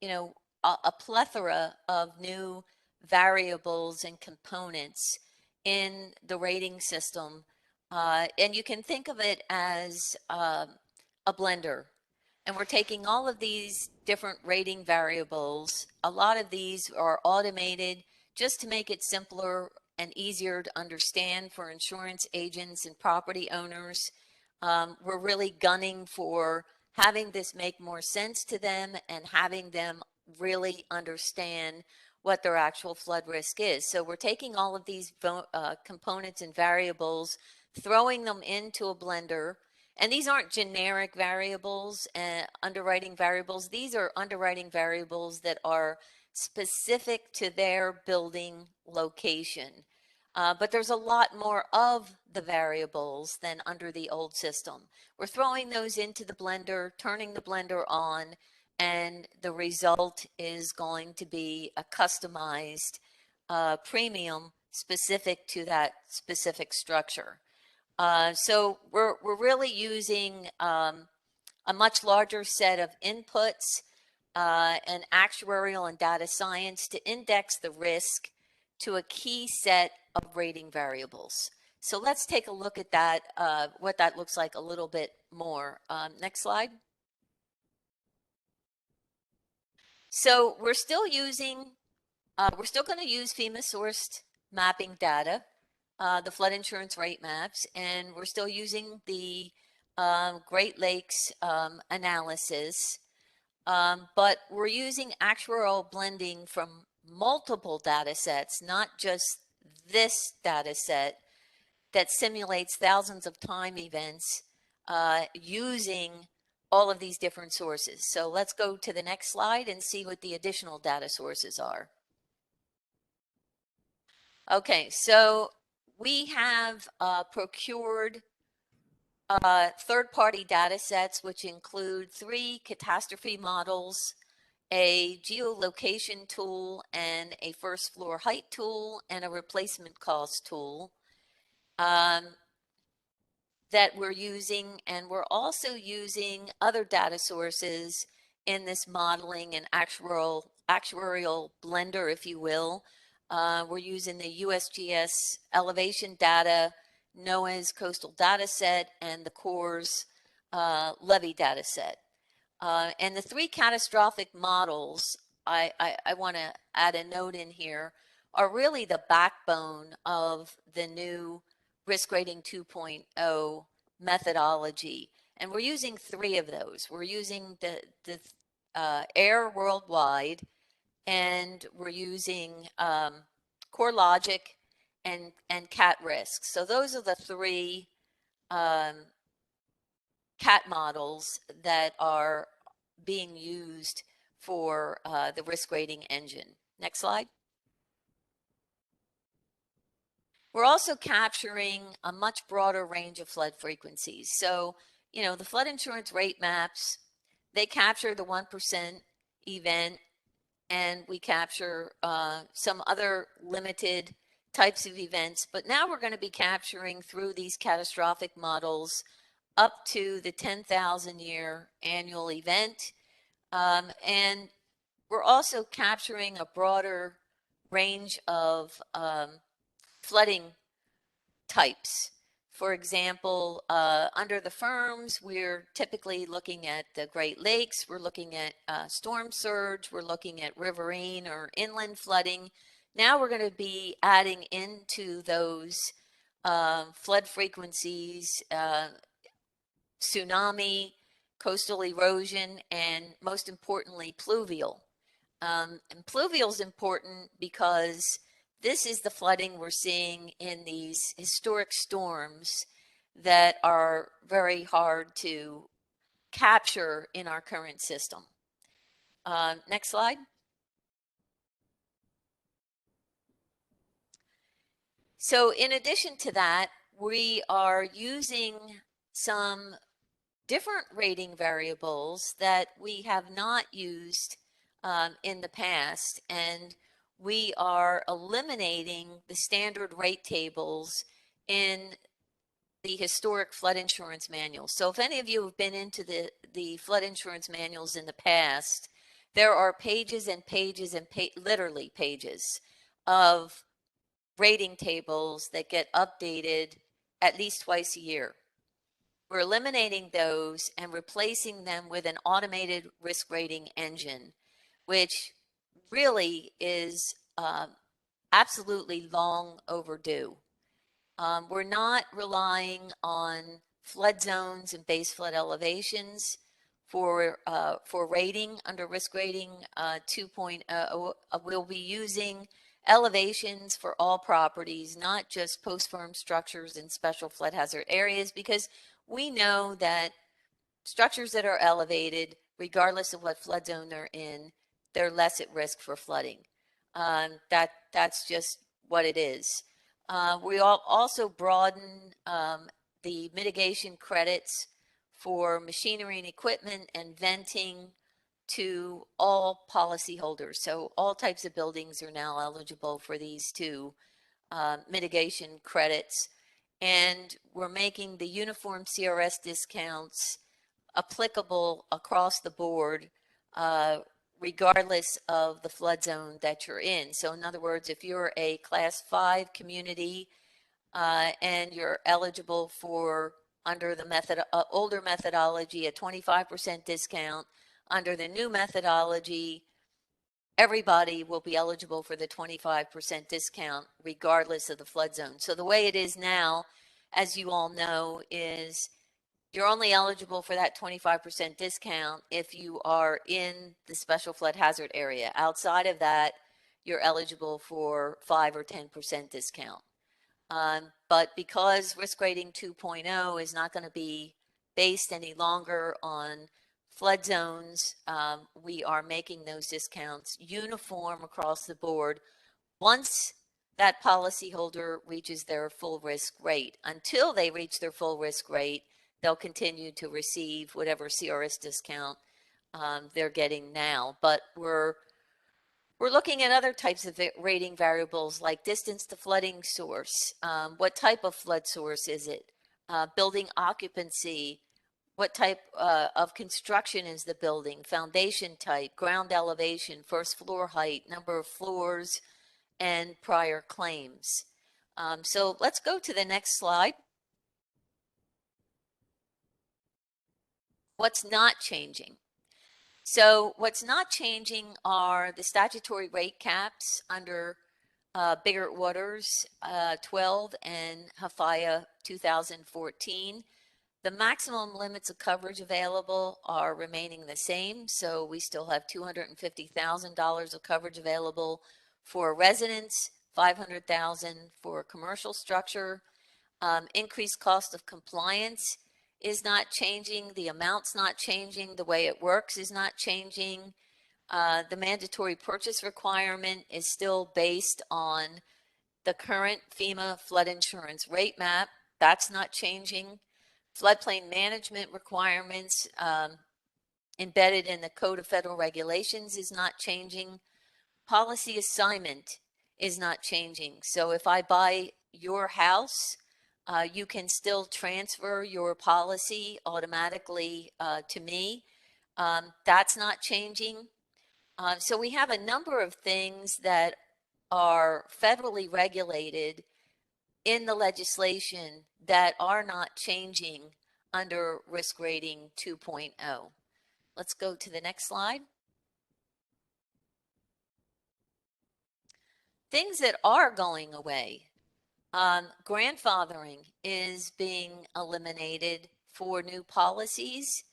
you know, a plethora of new variables and components in the rating system. And you can think of it as a blender. And we're taking all of these different rating variables. A lot of these are automated just to make it simpler and easier to understand for insurance agents and property owners. We're really gunning for having this make more sense to them and having them really understand what their actual flood risk is. So we're taking all of these components and variables, throwing them into a blender. And these aren't generic variables and underwriting variables. These are underwriting variables that are specific to their building location. But there's a lot more of the variables than under the old system. We're throwing those into the blender, turning the blender on, and the result is going to be a customized premium specific to that specific structure. So we're really using a much larger set of inputs and actuarial and data science to index the risk to a key set of rating variables. So let's take a look at that, what that looks like a little bit more. Next slide. So we're still going to use FEMA sourced mapping data, the flood insurance rate maps, and we're still using the Great Lakes analysis, but we're using actuarial blending from multiple data sets, not just this data set that simulates thousands of time events using all of these different sources. So let's go to the next slide and see what the additional data sources are. Okay, so we have procured third-party data sets, which include 3 catastrophe models, a geolocation tool, and a first floor height tool, and a replacement cost tool. That we're using, and we're also using other data sources in this modeling and actuarial blender, if you will. We're using the USGS elevation data, NOAA's coastal data set, and the Corps' levee data set. And the 3 catastrophic models, I want to add a note in here, are really the backbone of the new Risk Rating 2.0 methodology. And we're using 3 of those. We're using the AIR worldwide, and we're using CoreLogic and CAT risk. So those are the 3 CAT models that are being used for the risk rating engine. Next slide. We're also capturing a much broader range of flood frequencies. So, you know, the flood insurance rate maps, they capture the 1% event, and we capture some other limited types of events. But now we're going to be capturing through these catastrophic models up to the 10,000 year annual event. And we're also capturing a broader range of flooding types. For example, under the firms, we're typically looking at the Great Lakes, we're looking at storm surge, we're looking at riverine or inland flooding. Now we're going to be adding into those flood frequencies, tsunami, coastal erosion, and most importantly, pluvial. And pluvial is important because this is the flooding we're seeing in these historic storms that are very hard to capture in our current system. Next slide. So in addition to that, we are using some different rating variables that we have not used in the past, and we are eliminating the standard rate tables in the historic flood insurance manuals. So if any of you have been into the flood insurance manuals in the past, there are pages and pages and literally pages of rating tables that get updated at least twice a year. We're eliminating those and replacing them with an automated risk rating engine, which really is absolutely long overdue. We're not relying on flood zones and base flood elevations for rating under risk rating 2.0. We'll be using elevations for all properties, not just post-firm structures in special flood hazard areas, because we know that structures that are elevated, regardless of what flood zone they're in, they're less at risk for flooding. That's just what it is. We also broaden the mitigation credits for machinery and equipment and venting to all policyholders. So all types of buildings are now eligible for these 2 mitigation credits. And we're making the uniform CRS discounts applicable across the board, regardless of the flood zone that you're in. So in other words, if you're a class 5 community and you're eligible for, under the older methodology, a 25% discount. Under the new methodology, everybody will be eligible for the 25% discount regardless of the flood zone. So the way it is now, as you all know, is you're only eligible for that 25% discount if you are in the special flood hazard area. Outside of that, you're eligible for 5 or 10% discount. But because risk rating 2.0 is not going to be based any longer on flood zones, we are making those discounts uniform across the board once that policyholder reaches their full risk rate. Until they reach their full risk rate, they'll continue to receive whatever CRS discount they're getting now. But we're looking at other types of rating variables like distance to flooding source. What type of flood source is it? Building occupancy. What type of construction is the building? Foundation type, ground elevation, first floor height, number of floors, and prior claims. So let's go to the next slide. What's not changing? So what's not changing are the statutory rate caps under Biggert Waters 12 and Hafaya 2014. The maximum limits of coverage available are remaining the same. So we still have $250,000 of coverage available for residents, $500,000 for a commercial structure. Increased cost of compliance is not changing. The amount's not changing. The way it works is not changing. The mandatory purchase requirement is still based on the current FEMA flood insurance rate map. That's not changing. Floodplain management requirements embedded in the Code of Federal Regulations is not changing. Policy assignment is not changing. So if I buy your house, you can still transfer your policy automatically to me. That's not changing. So we have a number of things that are federally regulated in the legislation that are not changing under risk rating 2.0. Let's go to the next slide. Things that are going away. Grandfathering is being eliminated for new policies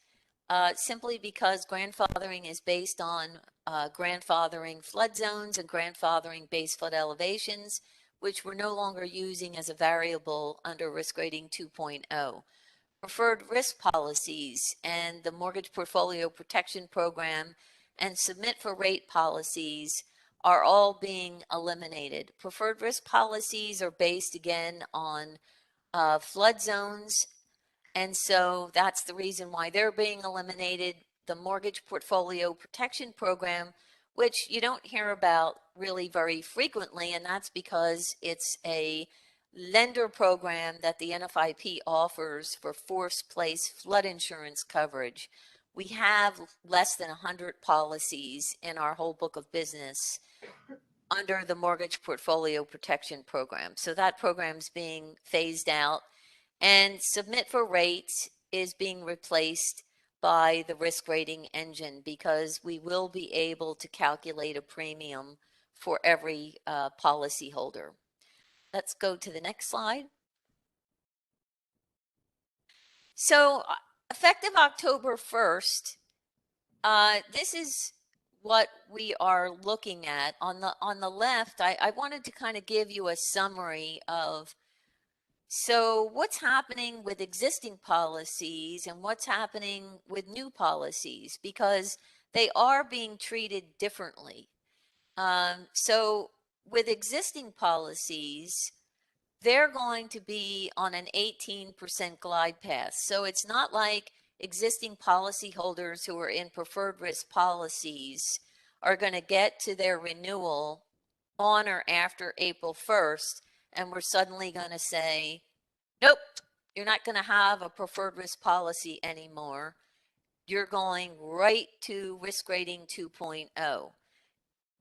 simply because grandfathering is based on grandfathering flood zones and grandfathering base flood elevations, which we're no longer using as a variable under risk rating 2.0. Preferred risk policies and the mortgage portfolio protection program and submit for rate policies are all being eliminated. Preferred risk policies are based again on flood zones, and so that's the reason why they're being eliminated. The mortgage portfolio protection program, which you don't hear about really very frequently, and that's because it's a lender program that the NFIP offers for forced place flood insurance coverage. We have less than 100 policies in our whole book of business under the mortgage portfolio protection program. So that program's being phased out, and submit for rates is being replaced by the risk rating engine because we will be able to calculate a premium for every policyholder. Let's go to the next slide. So effective October 1st, this is what we are looking at. On the left, I wanted to kind of give you a summary of so what's happening with existing policies and what's happening with new policies, because they are being treated differently. So with existing policies, they're going to be on an 18% glide path. So it's not like existing policyholders who are in preferred risk policies are going to get to their renewal on or after April 1st, and we're suddenly going to say, nope, you're not going to have a preferred risk policy anymore. You're going right to risk rating 2.0.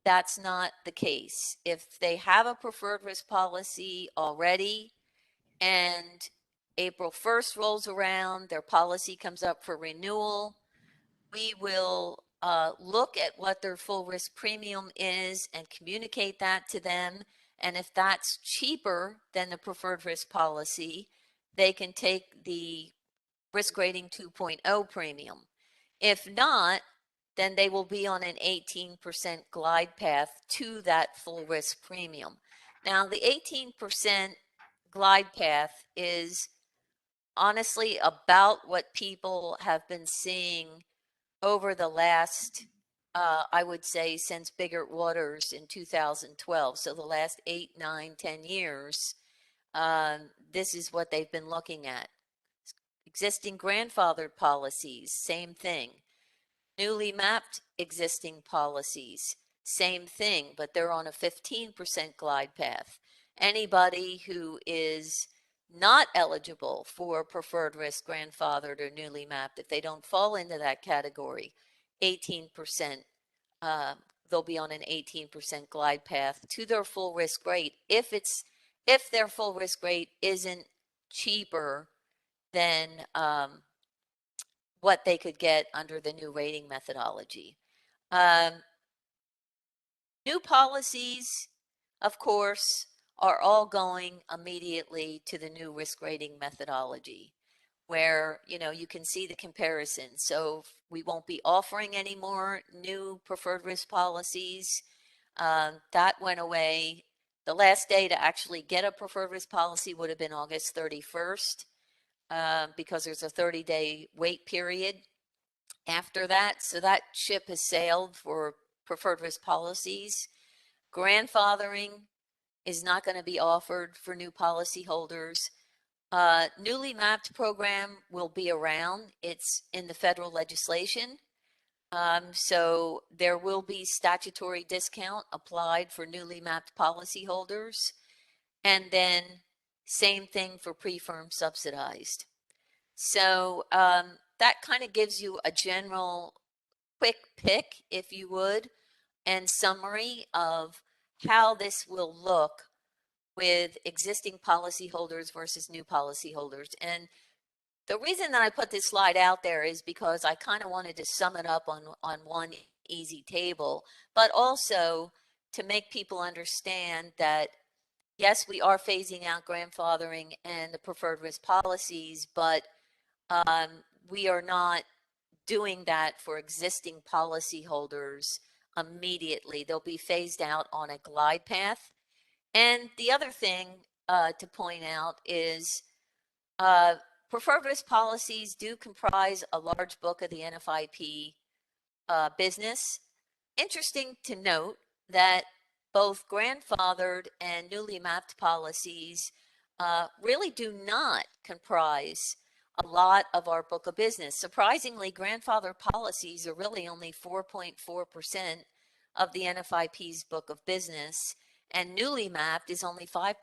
That's not the case. If they have a preferred risk policy already and April 1st rolls around, their policy comes up for renewal. We will look at what their full risk premium is and communicate that to them. And if that's cheaper than the preferred risk policy, they can take the risk rating 2.0 premium. If not, then they will be on an 18% glide path to that full risk premium. Now, the 18% glide path is honestly about what people have been seeing over the last, I would say, since Bigger Waters in 2012. So the last 8, 9, 10 years, this is what they've been looking at. Existing grandfathered policies, same thing. Newly mapped existing policies, same thing, but they're on a 15% glide path. Anybody who is not eligible for preferred risk grandfathered or newly mapped, if they don't fall into that category, 18%, they'll be on an 18% glide path to their full risk rate if their full risk rate isn't cheaper than what they could get under the new rating methodology. New policies, of course, are all going immediately to the new risk rating methodology, where you can see the comparison. So we won't be offering any more new preferred risk policies. That went away. The last day to actually get a preferred risk policy would have been August 31st. Because there's a 30-day wait period after that. So that ship has sailed for preferred risk policies. Grandfathering is not going to be offered for new policyholders. Newly mapped program will be around. It's in the federal legislation. So there will be statutory discount applied for newly mapped policyholders. And then same thing for pre-firm subsidized. So that kind of gives you a general quick pick, if you would, and summary of how this will look with existing policyholders versus new policyholders. And the reason that I put this slide out there is because I kind of wanted to sum it up on one easy table, but also to make people understand that yes, we are phasing out grandfathering and the preferred risk policies, but we are not doing that for existing policyholders immediately. They'll be phased out on a glide path. And the other thing to point out is preferred risk policies do comprise a large book of the NFIP business. Interesting to note that both grandfathered and newly mapped policies really do not comprise a lot of our book of business. Surprisingly, grandfathered policies are really only 4.4% of the NFIP's book of business, and newly mapped is only 5%.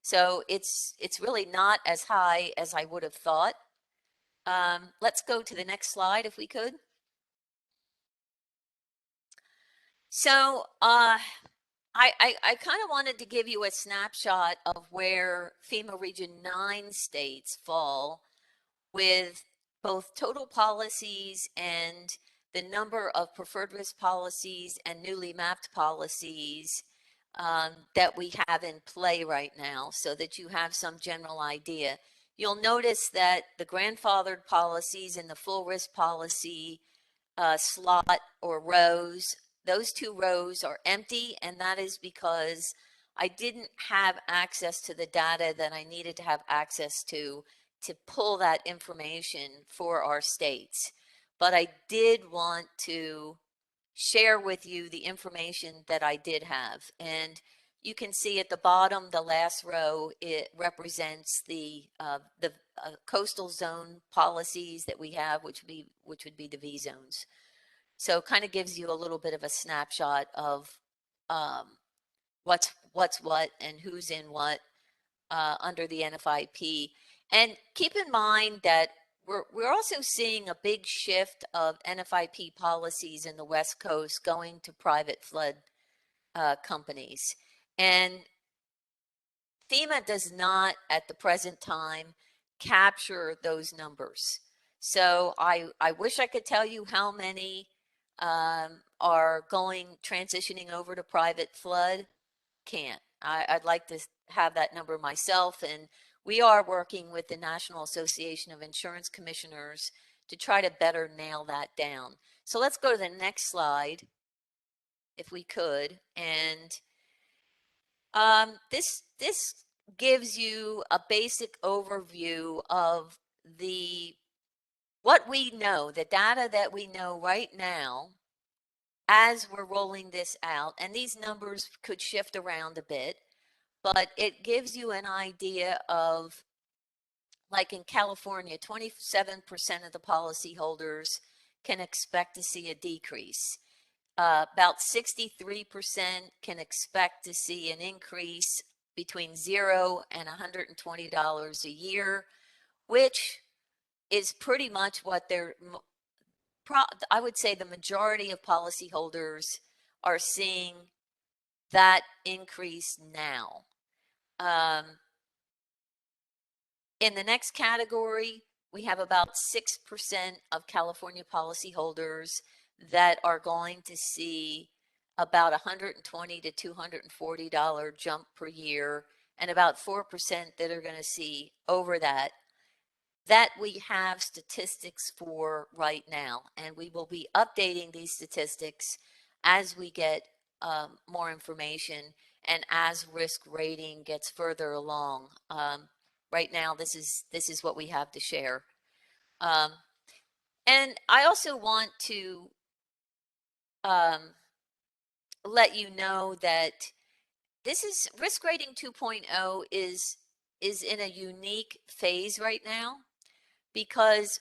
So it's really not as high as I would have thought. Let's go to the next slide if we could. So I kind of wanted to give you a snapshot of where FEMA Region 9 states fall with both total policies and the number of preferred risk policies and newly mapped policies that we have in play right now, so that you have some general idea. You'll notice that the grandfathered policies and the full risk policy slot or rows, those two rows are empty, and that is because I didn't have access to the data that I needed to have access to pull that information for our states. But I did want to share with you the information that I did have. And you can see at the bottom, the last row, it represents the coastal zone policies that we have, which would be the V zones. So it kind of gives you a little bit of a snapshot of what's what and who's in what under the NFIP. And keep in mind that we're also seeing a big shift of NFIP policies in the West Coast going to private flood companies. And FEMA does not at the present time capture those numbers. So I wish I could tell you how many are transitioning over to private flood. Can't. I'd like to have that number myself, and we are working with the National Association of Insurance Commissioners to try to better nail that down. So let's go to the next slide, if we could. And this gives you a basic overview of what we know, the data that we know right now as we're rolling this out. And these numbers could shift around a bit, but it gives you an idea of, like in California, 27% of the policyholders can expect to see a decrease. About 63% can expect to see an increase between $0 and $120 a year, which is pretty much what I would say the majority of policyholders are seeing that increase now. In the next category, we have about 6% of California policyholders that are going to see about $120 to $240 jump per year, and about 4% that are going to see over that. That we have statistics for right now, and we will be updating these statistics as we get more information and as risk rating gets further along. Right now, this is what we have to share. And I also want to let you know that this is risk rating 2.0 is in a unique phase right now, because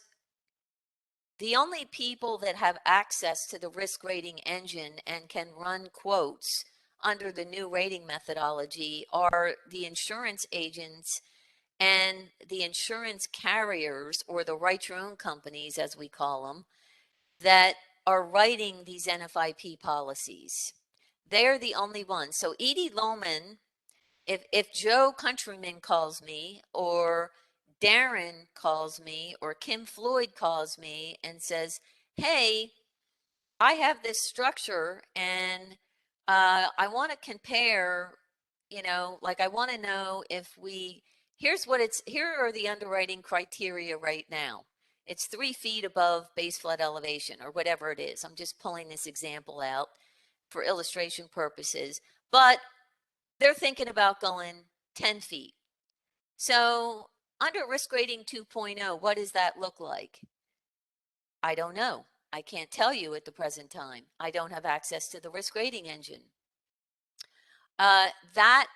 the only people that have access to the risk rating engine and can run quotes under the new rating methodology are the insurance agents and the insurance carriers, or the write your own companies, as we call them, that are writing these NFIP policies. They're the only ones. So Edie Lohman, if Joe Countryman calls me, or Darren calls me, or Kim Floyd calls me and says, hey, I have this structure and I want to compare, like I want to know if here are the underwriting criteria right now. It's 3 feet above base flood elevation, or whatever it is. I'm just pulling this example out for illustration purposes, but they're thinking about going 10 feet. So under risk rating 2.0, what does that look like? I don't know. I can't tell you at the present time. I don't have access to the risk rating engine. That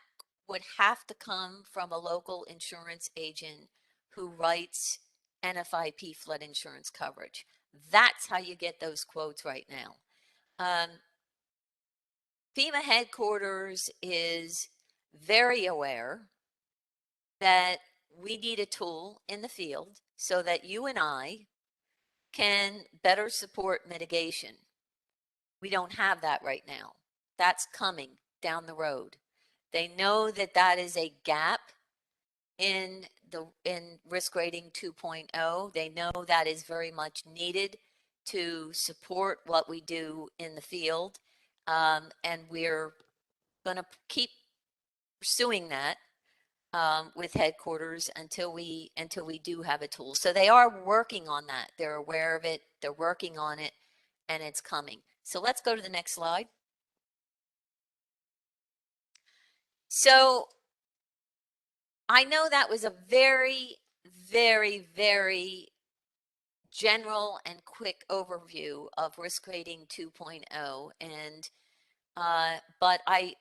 would have to come from a local insurance agent who writes NFIP flood insurance coverage. That's how you get those quotes right now. FEMA headquarters is very aware that we need a tool in the field so that you and I can better support mitigation. We don't have that right now. That's coming down the road. They know that that is a gap in risk rating 2.0. They know that is very much needed to support what we do in the field. And we're going to keep pursuing that with headquarters until we do have a tool. So they are working on that. They're aware of it. They're working on it, and it's coming. So let's go to the next slide. So I know that was a very, very, very general and quick overview of risk rating 2.0, and but I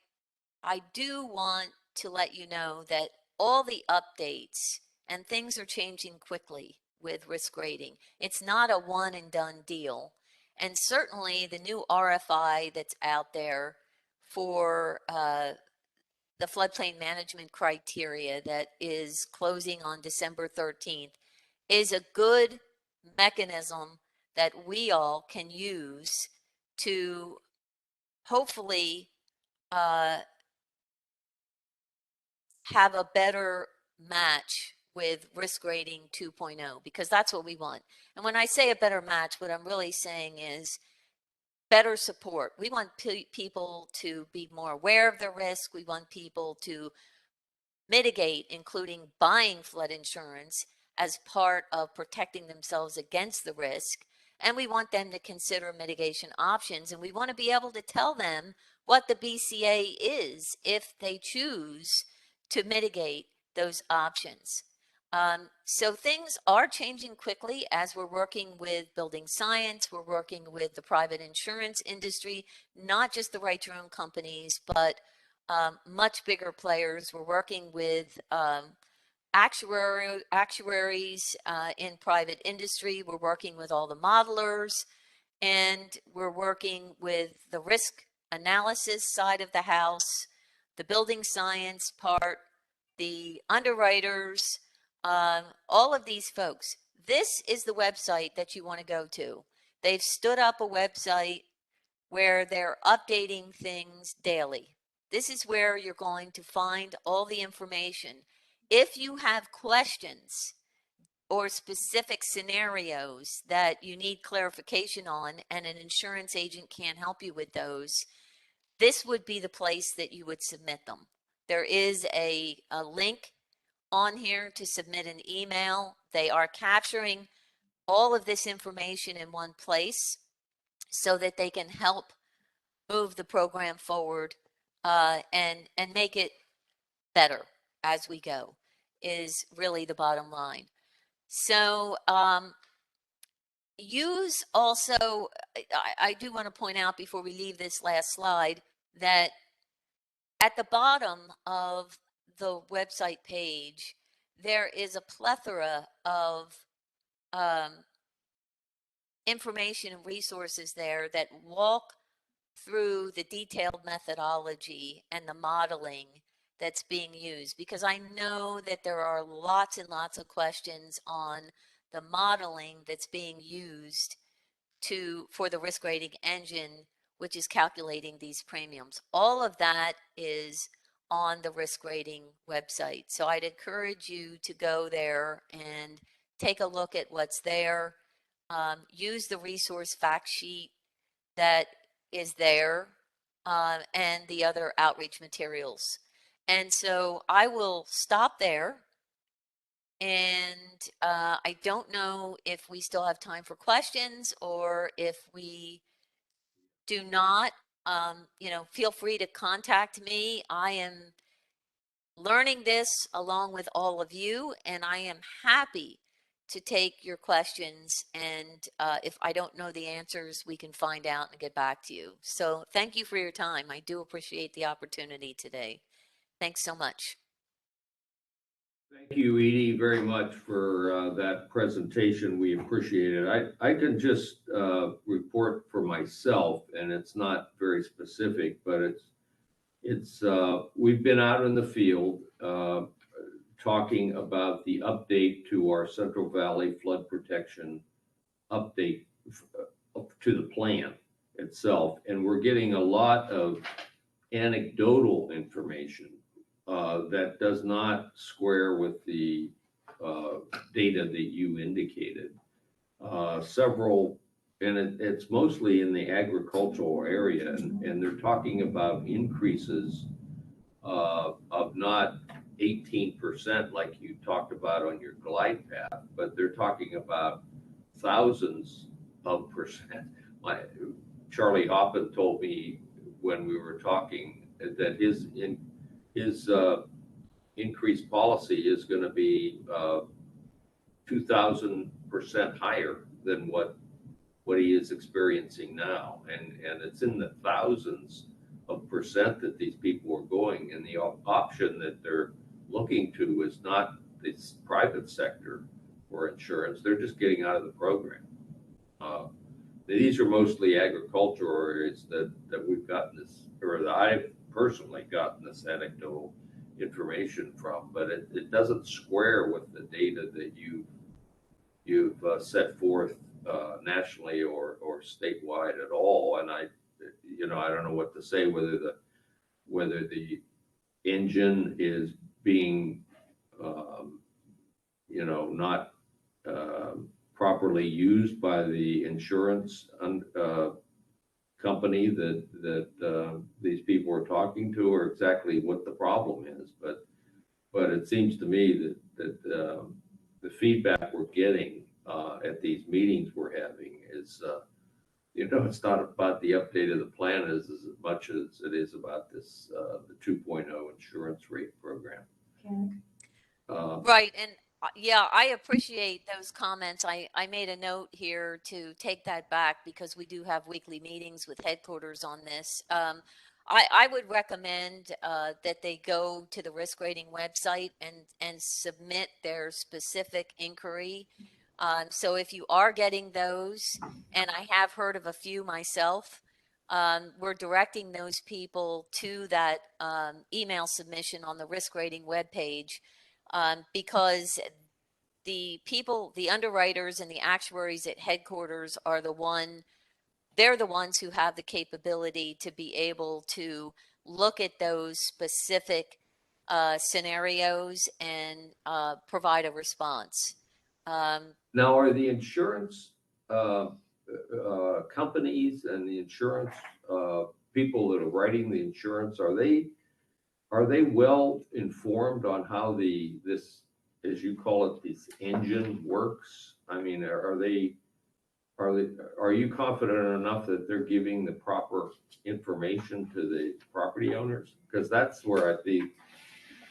do want to let you know that all the updates and things are changing quickly with risk rating. It's not a one and done deal. And certainly the new RFI that's out there for the floodplain management criteria that is closing on December 13th is a good mechanism that we all can use to hopefully have a better match with risk rating 2.0, because that's what we want. And when I say a better match, what I'm really saying is better support. We want people to be more aware of their risk. We want people to mitigate, including buying flood insurance as part of protecting themselves against the risk. And we want them to consider mitigation options. And we want to be able to tell them what the BCA is if they choose to mitigate those options. So things are changing quickly as we're working with building science, we're working with the private insurance industry, not just the right to own companies, but much bigger players. We're working with actuaries in private industry. We're working with all the modelers, and we're working with the risk analysis side of the house, the building science part, the underwriters, all of these folks. This is the website that you want to go to. They've stood up a website where they're updating things daily. This is where you're going to find all the information. If you have questions or specific scenarios that you need clarification on and an insurance agent can't help you with those, this would be the place that you would submit them. There is a link on here to submit an email. They are capturing all of this information in one place so that they can help move the program forward and make it better as we go, is really the bottom line. So use also, I do want to point out before we leave this last slide that at the bottom of the website page, there is a plethora of information and resources there that walk through the detailed methodology and the modeling that's being used, because I know that there are lots and lots of questions on the modeling that's being used for the risk rating engine, which is calculating these premiums. All of that is on the risk rating website. So I'd encourage you to go there and take a look at what's there. Use the resource fact sheet that is there and the other outreach materials. And so I will stop there. And I don't know if we still have time for questions, or if we do not, feel free to contact me. I am learning this along with all of you, and I am happy to take your questions. And if I don't know the answers, we can find out and get back to you. So thank you for your time. I do appreciate the opportunity today. Thanks so much. Thank you, Edie, very much for that presentation. We appreciate it. I can just report for myself, and it's not very specific, but it's we've been out in the field talking about the update to our Central Valley flood protection update to the plan itself, and we're getting a lot of anecdotal information that does not square with the data that you indicated. It's mostly in the agricultural area, and they're talking about increases of not 18% like you talked about on your glide path, but they're talking about thousands of percent. Charlie Hoppen told me when we were talking that his increased policy is going to be 2,000% higher than what he is experiencing now, and it's in the thousands of percent that these people are going, and the option that they're looking to is not this private sector for insurance. They're just getting out of the program. These are mostly agricultural areas that we've gotten this, or that I've personally gotten this anecdotal information from, but it doesn't square with the data that you've set forth nationally or statewide at all. And I don't know what to say, whether the engine is being, not properly used by the insurance company that these people are talking to, or exactly what the problem is. But it seems to me that the feedback we're getting at these meetings we're having is, it's not about the update of the plan as much as it is about this, the 2.0 insurance rate program. Right. And yeah, I appreciate those comments. I made a note here to take that back because we do have weekly meetings with headquarters on this. I would recommend that they go to the risk rating website and submit their specific inquiry. So if you are getting those, and I have heard of a few myself, we're directing those people to that email submission on the risk rating webpage. Because the people, the underwriters and the actuaries at headquarters are they're the ones who have the capability to be able to look at those specific scenarios and provide a response. Now, are the insurance companies and the insurance people that are writing the insurance, are they well informed on how this, as you call it, this engine works? I mean, are you confident enough that they're giving the proper information to the property owners? Because that's where I think,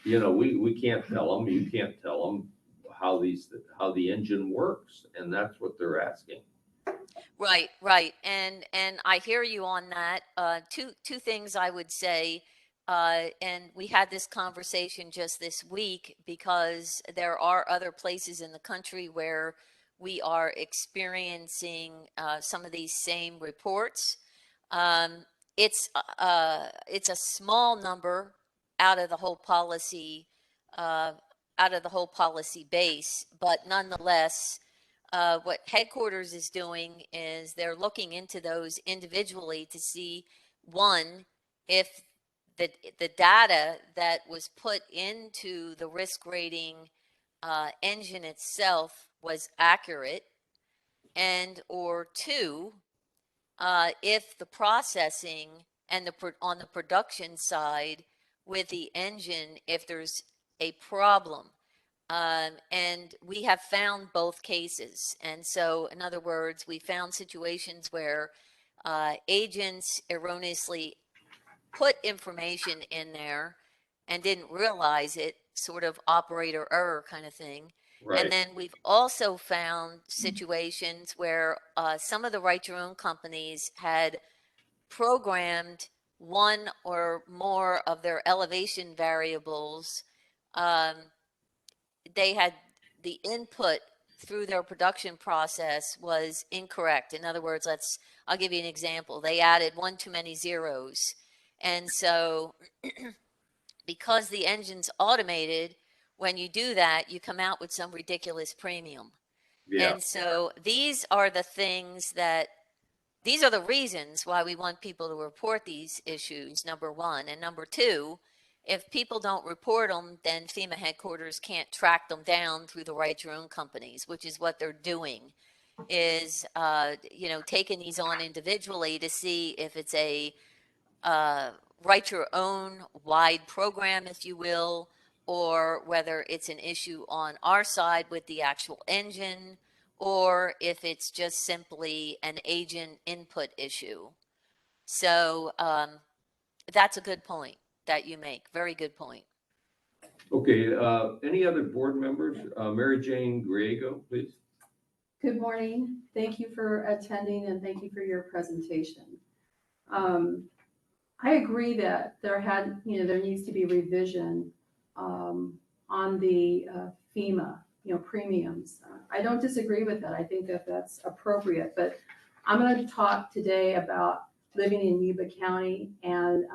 we can't tell them, you can't tell them how the engine works, and that's what they're asking. Right. And I hear you on that. Two things I would say. And we had this conversation just this week because there are other places in the country where we are experiencing some of these same reports. It's a small number out of the whole policy base, but nonetheless, what headquarters is doing is they're looking into those individually to see, one, if the data that was put into the risk rating engine itself was accurate, and or two, if the processing and on the production side with the engine, if there's a problem. And we have found both cases. And so, in other words, we found situations where agents erroneously put information in there and didn't realize it, sort of operator error kind of thing. Right. And then we've also found situations where some of the write your own companies had programmed one or more of their elevation variables. They had the input through their production process was incorrect. In other words, I'll give you an example. They added one too many zeros. And so because the engine's automated, when you do that, you come out with some ridiculous premium. Yeah. And so these are the reasons why we want people to report these issues, number one. And number two, if people don't report them, then FEMA headquarters can't track them down through the write your own companies, which is what they're doing, is taking these on individually to see if it's a write your own wide program, if you will, or whether it's an issue on our side with the actual engine, or if it's just simply an agent input issue. So that's a good point that you make. Very good point. Okay, any other board members? Mary Jane Griego, please. Good morning. Thank you for attending and thank you for your presentation. I agree that there needs to be revision on the FEMA, premiums. I don't disagree with that. I think that that's appropriate, but I'm going to talk today about living in Yuba County, and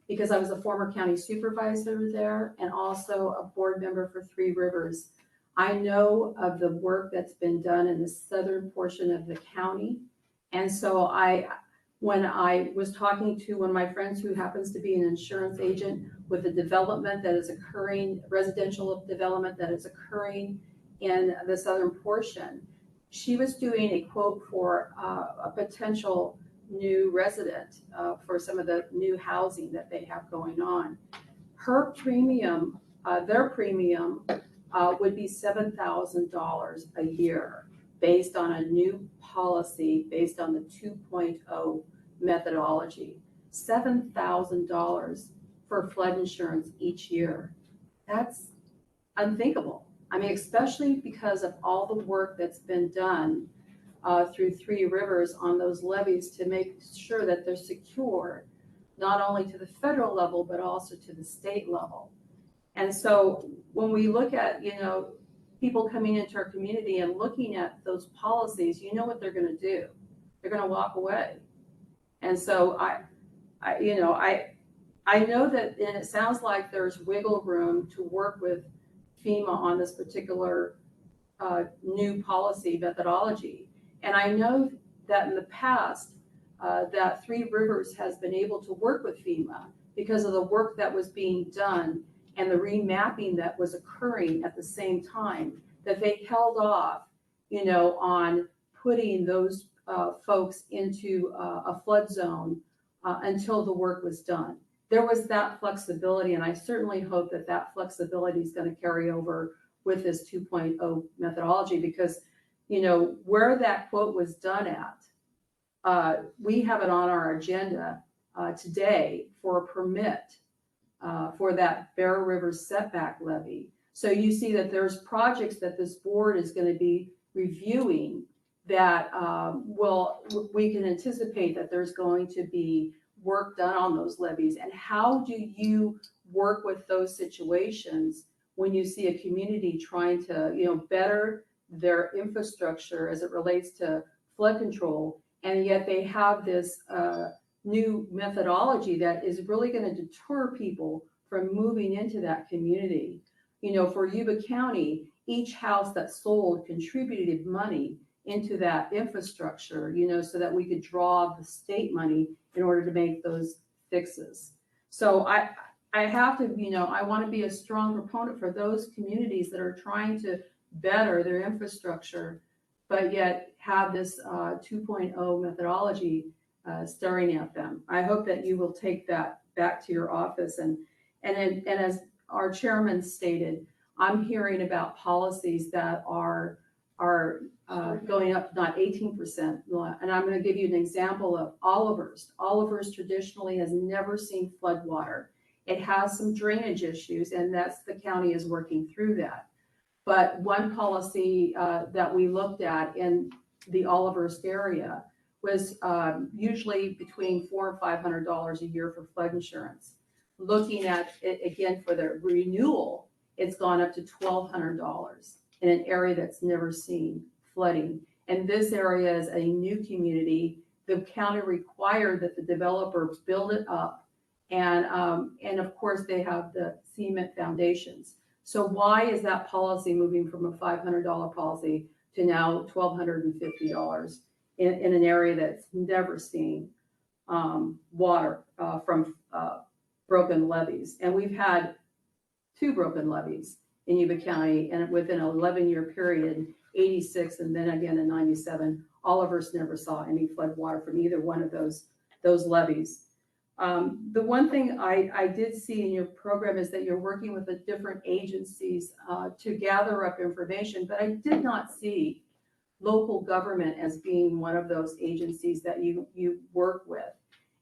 because I was a former county supervisor there and also a board member for Three Rivers, I know of the work that's been done in the southern portion of the county. And so when I was talking to one of my friends who happens to be an insurance agent with a development that is occurring, residential development that is occurring in the southern portion. She was doing a quote for a potential new resident for some of the new housing that they have going on. Her premium, their premium would be $7,000 a year based on a new policy based on the 2.0 methodology. $7,000 for flood insurance each year. That's unthinkable. I mean, especially because of all the work that's been done through Three Rivers on those levees to make sure that they're secure, not only to the federal level, but also to the state level. And so when we look at, you know, people coming into our community and looking at those policies, you know what they're going to do. They're going to walk away. And so I know that, and it sounds like there's wiggle room to work with FEMA on this particular new policy methodology. And I know that in the past, that Three Rivers has been able to work with FEMA because of the work that was being done and the remapping that was occurring at the same time, that they held off, you know, on putting those folks into a flood zone until the work was done. There was that flexibility, and I certainly hope that that flexibility is going to carry over with this 2.0 methodology, because, you know, where that quote was done at, we have it on our agenda today for a permit for that Bear River setback levy. So you see that there's projects that this board is going to be reviewing that we can anticipate that there's going to be work done on those levees. And how do you work with those situations when you see a community trying to, you know, better their infrastructure as it relates to flood control, and yet they have this new methodology that is really going to deter people from moving into that community. You know, for Yuba County, each house that sold contributed money into that infrastructure, you know, so that we could draw the state money in order to make those fixes. So I have to, you know, I want to be a strong proponent for those communities that are trying to better their infrastructure, but yet have this 2.0 methodology staring at them. I hope that you will take that back to your office. And as our chairman stated, I'm hearing about policies that are going up not 18%. And I'm going to give you an example of Olivehurst. Olivehurst traditionally has never seen flood water. It has some drainage issues, and the county is working through that. But one policy that we looked at in the Olivehurst area was usually between $400 and $500 a year for flood insurance. Looking at it again for the renewal, it's gone up to $1,200 in an area that's never seen flooding. And this area is a new community. The county required that the developer build it up, and of course they have the cement foundations. So why is that policy moving from a $500 policy to now $1,250 in an area that's never seen water from broken levees? And we've had 2 broken levees in Yuba County, and within an 11-year period, 86 and then again in 97, Olivehurst never saw any flood water from either one of those levees. The one thing I did see in your program is that you're working with the different agencies to gather up information, but I did not see local government as being one of those agencies that you work with.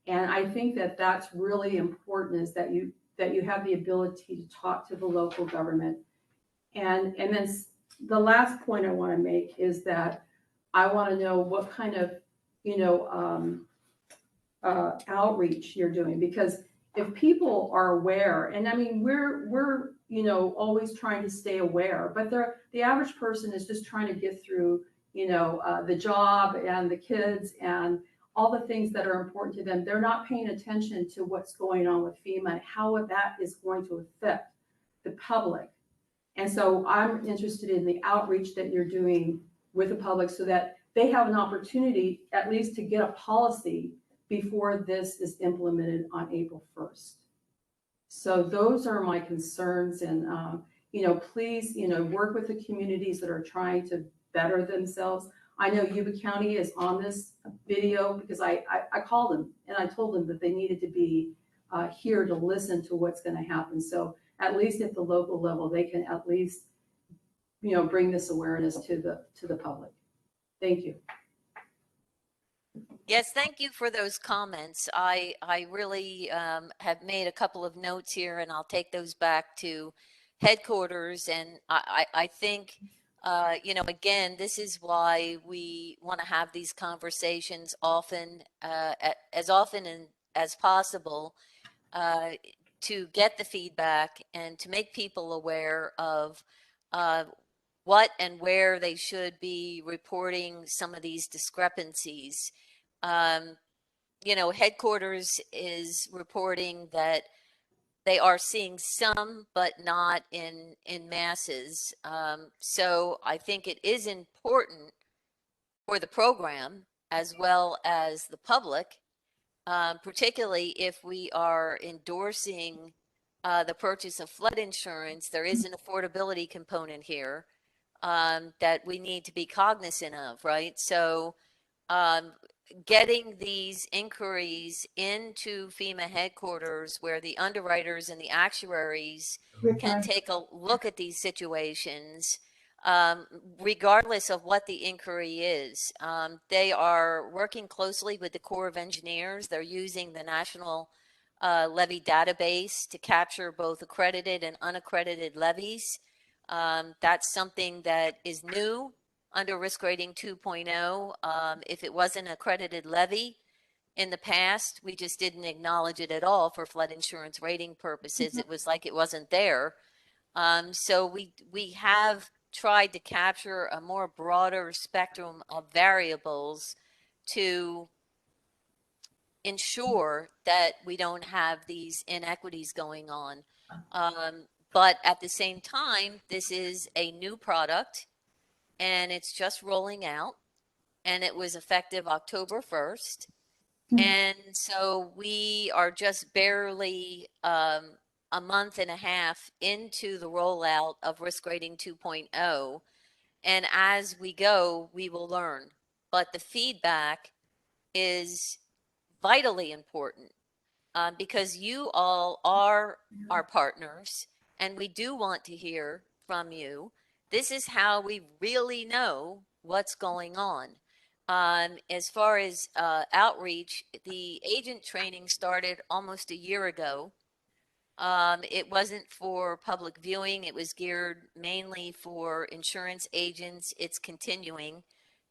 And I think that that's really important, is that you have the ability to talk to the local government. And then the last point I want to make is that I want to know what kind of, you know, outreach you're doing, because if people are aware, and I mean, we're, you know, always trying to stay aware, but the average person is just trying to get through, you know, the job and the kids and all the things that are important to them. They're not paying attention to what's going on with FEMA and how that is going to affect the public. And so I'm interested in the outreach that you're doing with the public so that they have an opportunity at least to get a policy before this is implemented on April 1st. So those are my concerns, and, please, work with the communities that are trying to better themselves. I know Yuba County is on this video because I called them and I told them that they needed to be here to listen to what's going to happen. So at least at the local level, they can at least, bring this awareness to the public. Thank you. Yes, thank you for those comments. I really have made a couple of notes here, and I'll take those back to headquarters. And I think, again, this is why we want to have these conversations often, as often as possible, to get the feedback and to make people aware of what and where they should be reporting some of these discrepancies. Headquarters is reporting that they are seeing some, but not in masses. So I think it is important for the program as well as the public, particularly if we are endorsing the purchase of flood insurance. There is an affordability component here that we need to be cognizant of, right? So getting these inquiries into FEMA headquarters where the underwriters and the actuaries can take a look at these situations, regardless of what the inquiry is. They are working closely with the Corps of Engineers. They're using the National Levy Database to capture both accredited and unaccredited levies. That's something that is new under risk rating 2.0. If it wasn't an accredited levy in the past, we just didn't acknowledge it at all for flood insurance rating purposes. It was like it wasn't there. So we have tried to capture a more broader spectrum of variables to ensure that we don't have these inequities going on. But at the same time, this is a new product and it's just rolling out, and it was effective October 1st. And so we are just barely a month and a half into the rollout of risk rating 2.0. And as we go, we will learn. But the feedback is vitally important because you all are our partners, and we do want to hear from you. This is how we really know what's going on. As far as outreach, the agent training started almost a year ago. It wasn't for public viewing. It was geared mainly for insurance agents. It's continuing.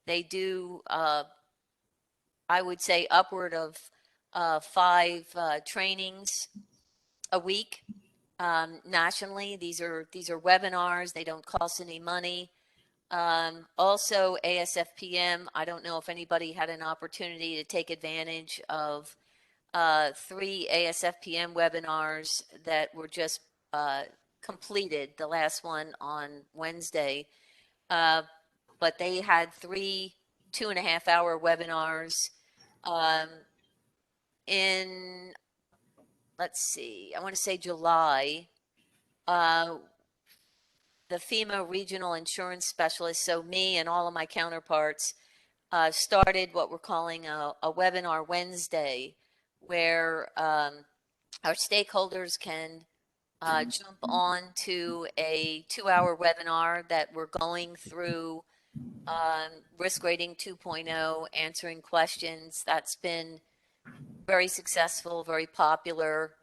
They do, I would say, upward of 5 trainings a week. Nationally, these are webinars. They don't cost any money. Also, ASFPM, I don't know if anybody had an opportunity to take advantage of 3 ASFPM webinars that were just completed, the last one on Wednesday. But they had 3 2.5-hour webinars in, let's see, I want to say July. The FEMA regional insurance specialist, so me and all of my counterparts, started what we're calling a webinar Wednesday, where our stakeholders can jump on to a 2-hour webinar that we're going through risk rating 2.0, answering questions. That's been very successful, very popular.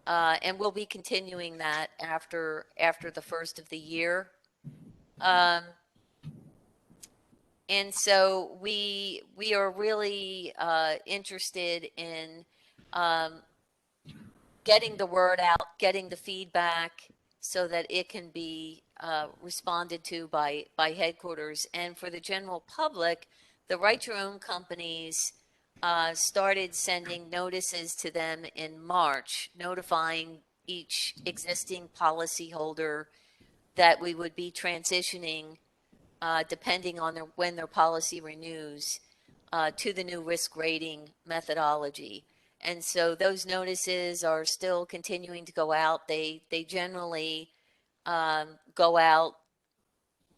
And we'll be continuing that after the first of the year. And so we are really interested in getting the word out, getting the feedback so that it can be responded to by headquarters. And for the general public, the Write Your Own companies started sending notices to them in March, notifying each existing policyholder that we would be transitioning depending on when their policy renews. to the new risk rating methodology. And so those notices are still continuing to go out. They generally go out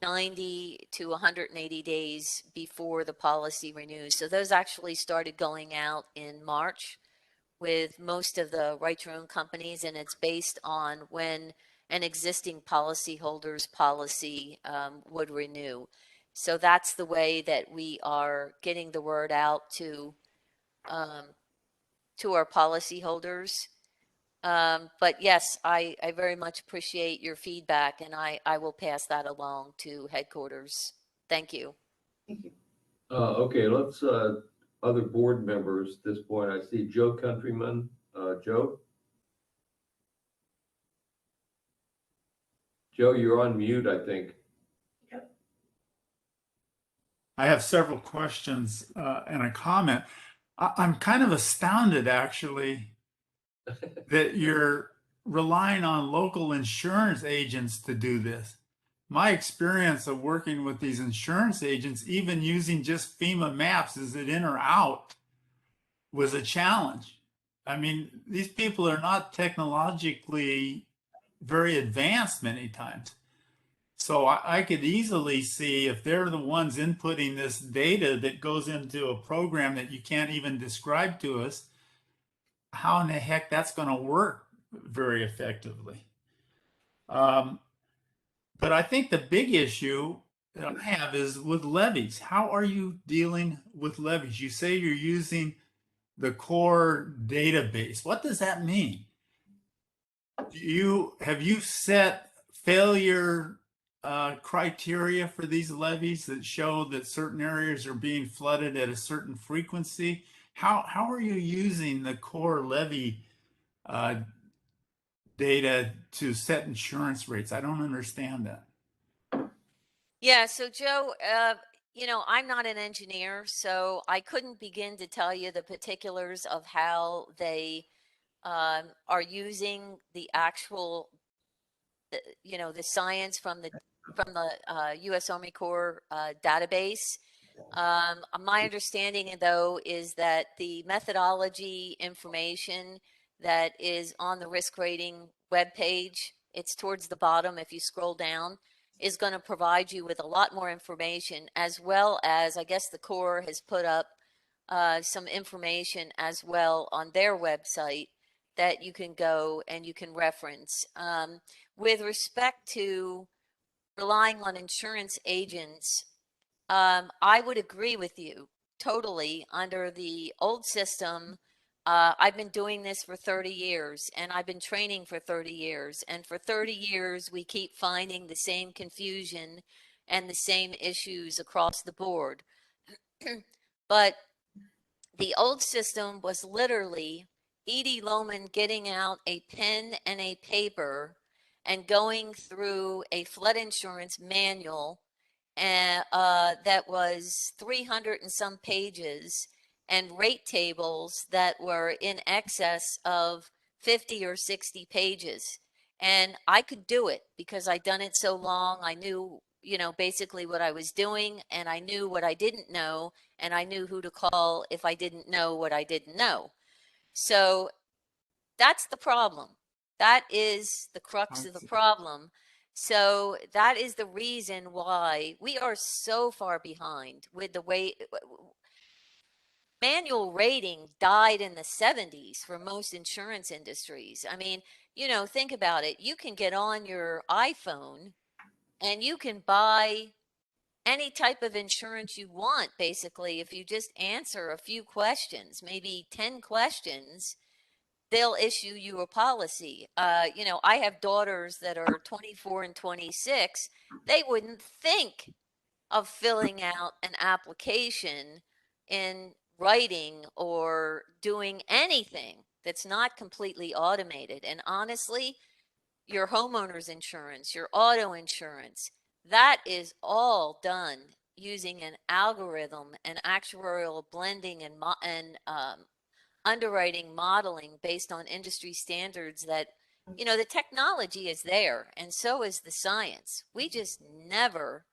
90 to 180 days before the policy renews. So those actually started going out in March with most of the Write Your Own companies, and it's based on when an existing policyholder's policy would renew. So that's the way that we are getting the word out to our policyholders. But yes, I very much appreciate your feedback, and I will pass that along to headquarters. Thank you. Thank you. Okay, let's, other board members at this point. I see Joe Countryman. Joe? Joe, you're on mute, I think. I have several questions and a comment. I'm kind of astounded, actually, that you're relying on local insurance agents to do this. My experience of working with these insurance agents, even using just FEMA maps, is it in or out, was a challenge. I mean, these people are not technologically very advanced many times. So I could easily see if they're the ones inputting this data that goes into a program that you can't even describe to us, how in the heck that's going to work very effectively. But I think the big issue that I have is with levies. How are you dealing with levies? You say you're using the core database. What does that mean? Have you set failure criteria for these levees that show that certain areas are being flooded at a certain frequency? How are you using the core levy data to set insurance rates? I don't understand that. Yeah, so Joe, I'm not an engineer, so I couldn't begin to tell you the particulars of how they are using the actual, the science from the U.S. Army Corps database. My understanding, though, is that the methodology information that is on the risk rating webpage, it's towards the bottom if you scroll down, is going to provide you with a lot more information, as well as, I guess the Corps has put up some information as well on their website that you can go and you can reference. With respect to relying on insurance agents, I would agree with you totally. Under the old system, I've been doing this for 30 years and I've been training for 30 years. And for 30 years, we keep finding the same confusion and the same issues across the board. But the old system was literally Edie Lohman getting out a pen and a paper and going through a flood insurance manual that was 300 and some pages and rate tables that were in excess of 50 or 60 pages. And I could do it because I'd done it so long. I knew, basically what I was doing, and I knew what I didn't know, and I knew who to call if I didn't know what I didn't know. So that's the problem. That is the crux of the problem. So that is the reason why we are so far behind with the way manual rating died in the 70s for most insurance industries. I mean, think about it. You can get on your iPhone and you can buy any type of insurance you want, basically, if you just answer a few questions, maybe 10 questions, they'll issue you a policy. I have daughters that are 24 and 26. They wouldn't think of filling out an application in writing or doing anything that's not completely automated. And honestly, your homeowner's insurance, your auto insurance, that is all done using an algorithm and actuarial blending and underwriting modeling based on industry standards that, the technology is there and so is the science. We just never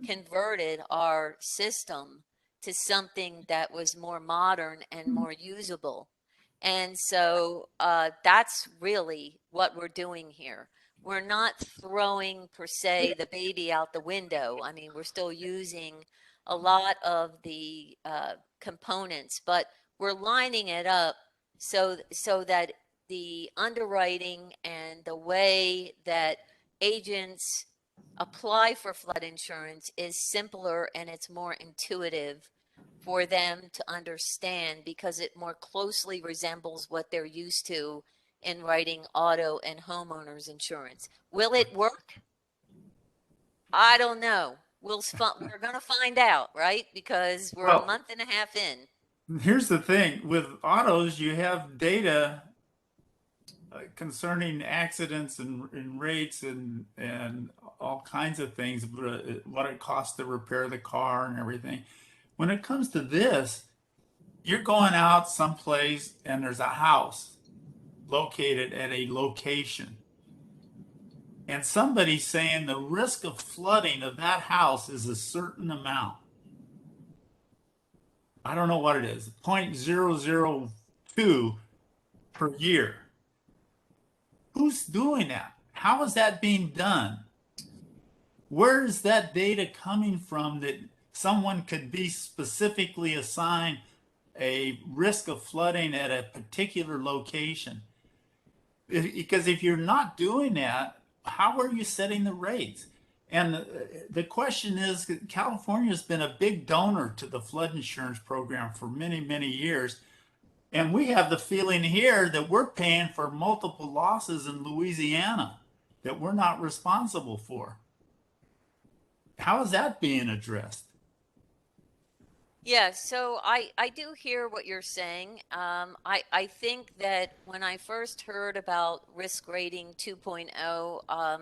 converted our system to something that was more modern and more usable. And so that's really what we're doing here. We're not throwing, per se, the baby out the window. I mean, we're still using a lot of the components, but we're lining it up so that the underwriting and the way that agents apply for flood insurance is simpler and it's more intuitive for them to understand because it more closely resembles what they're used to in writing auto and homeowners insurance. Will it work? I don't know. We're going to find out, right? Because we're a month and a half in. Here's the thing with autos, you have data concerning accidents and rates and all kinds of things, what it costs to repair the car and everything. When it comes to this, you're going out someplace and there's a house located at a location. And somebody's saying the risk of flooding of that house is a certain amount. I don't know what it is, 0.002 per year. Who's doing that? How is that being done? Where is that data coming from that someone could be specifically assigned a risk of flooding at a particular location? Because if you're not doing that, how are you setting the rates? And the question is, California has been a big donor to the flood insurance program for many, many years. And we have the feeling here that we're paying for multiple losses in Louisiana that we're not responsible for. How is that being addressed? Yeah, so I do hear what you're saying. I think that when I first heard about risk rating 2.0,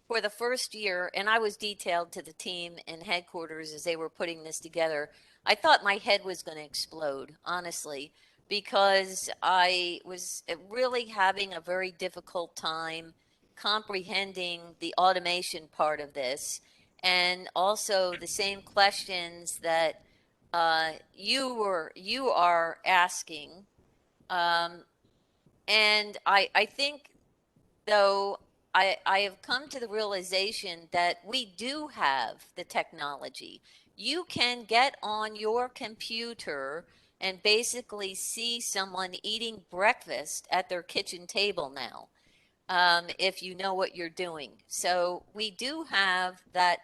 for the first year, and I was detailed to the team in headquarters as they were putting this together, I thought my head was going to explode, honestly, because I was really having a very difficult time comprehending the automation part of this, and also the same questions that you are asking. And I think, though, I have come to the realization that we do have the technology. You can get on your computer and basically see someone eating breakfast at their kitchen table now, if you know what you're doing. So we do have that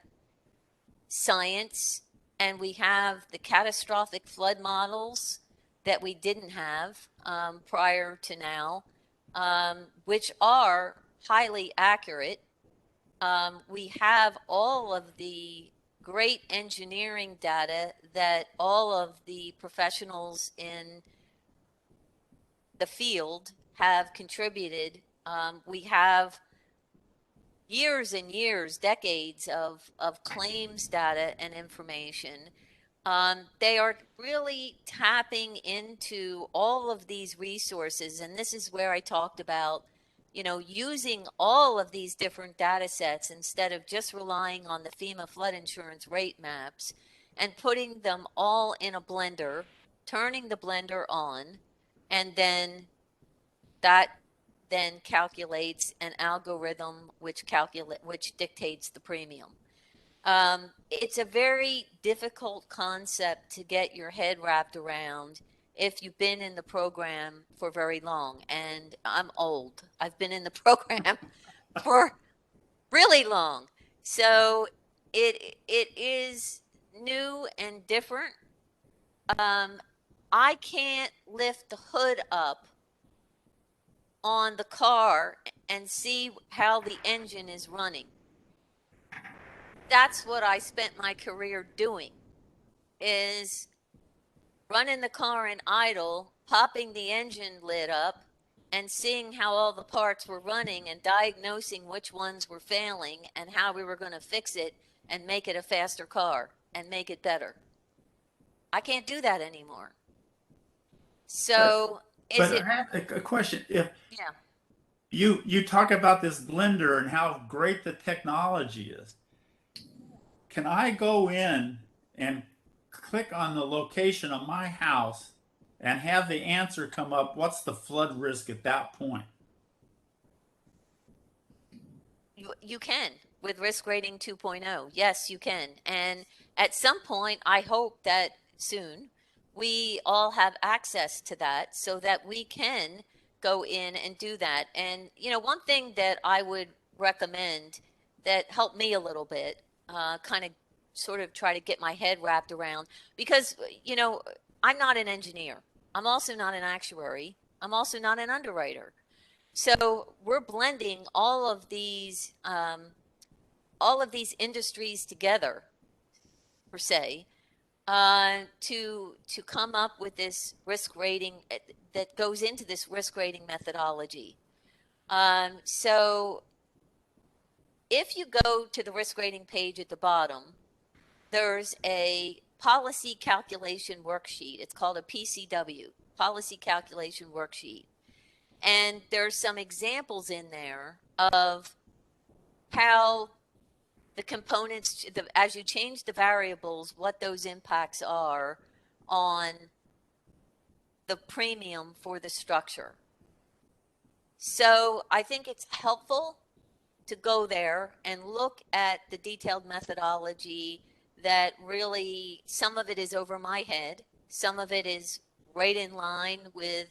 science, and we have the catastrophic flood models that we didn't have prior to now, which are highly accurate. We have all of the great engineering data that all of the professionals in the field have contributed. We have years and years, decades of claims data and information. They are really tapping into all of these resources. And this is where I talked about, using all of these different data sets instead of just relying on the FEMA flood insurance rate maps and putting them all in a blender, turning the blender on, and then that then calculates an algorithm which dictates the premium. It's a very difficult concept to get your head wrapped around if you've been in the program for very long. And I'm old. I've been in the program for really long. So it is new and different. I can't lift the hood up on the car and see how the engine is running. That's what I spent my career doing, is running the car in idle, popping the engine lid up, and seeing how all the parts were running and diagnosing which ones were failing and how we were going to fix it and make it a faster car and make it better. I can't do that anymore. So But I have a question. If yeah. you talk about this blender and how great the technology is, can I go in and click on the location of my house and have the answer come up, what's the flood risk at that point? You can with risk rating 2.0. Yes, you can. And at some point, I hope that soon we all have access to that so that we can go in and do that. And, you know, one thing that I would recommend that helped me a little bit, kind of sort of try to get my head wrapped around, because, you know, I'm not an engineer. I'm also not an actuary. I'm also not an underwriter. So we're blending all of these industries together, per se, to come up with this risk rating that goes into this risk rating methodology. So if you go to the risk rating page at the bottom, there's a policy calculation worksheet. It's called a PCW, policy calculation worksheet. And there's some examples in there of how the components, as you change the variables, what those impacts are on the premium for the structure. So I think it's helpful to go there and look at the detailed methodology that really, some of it is over my head, some of it is right in line with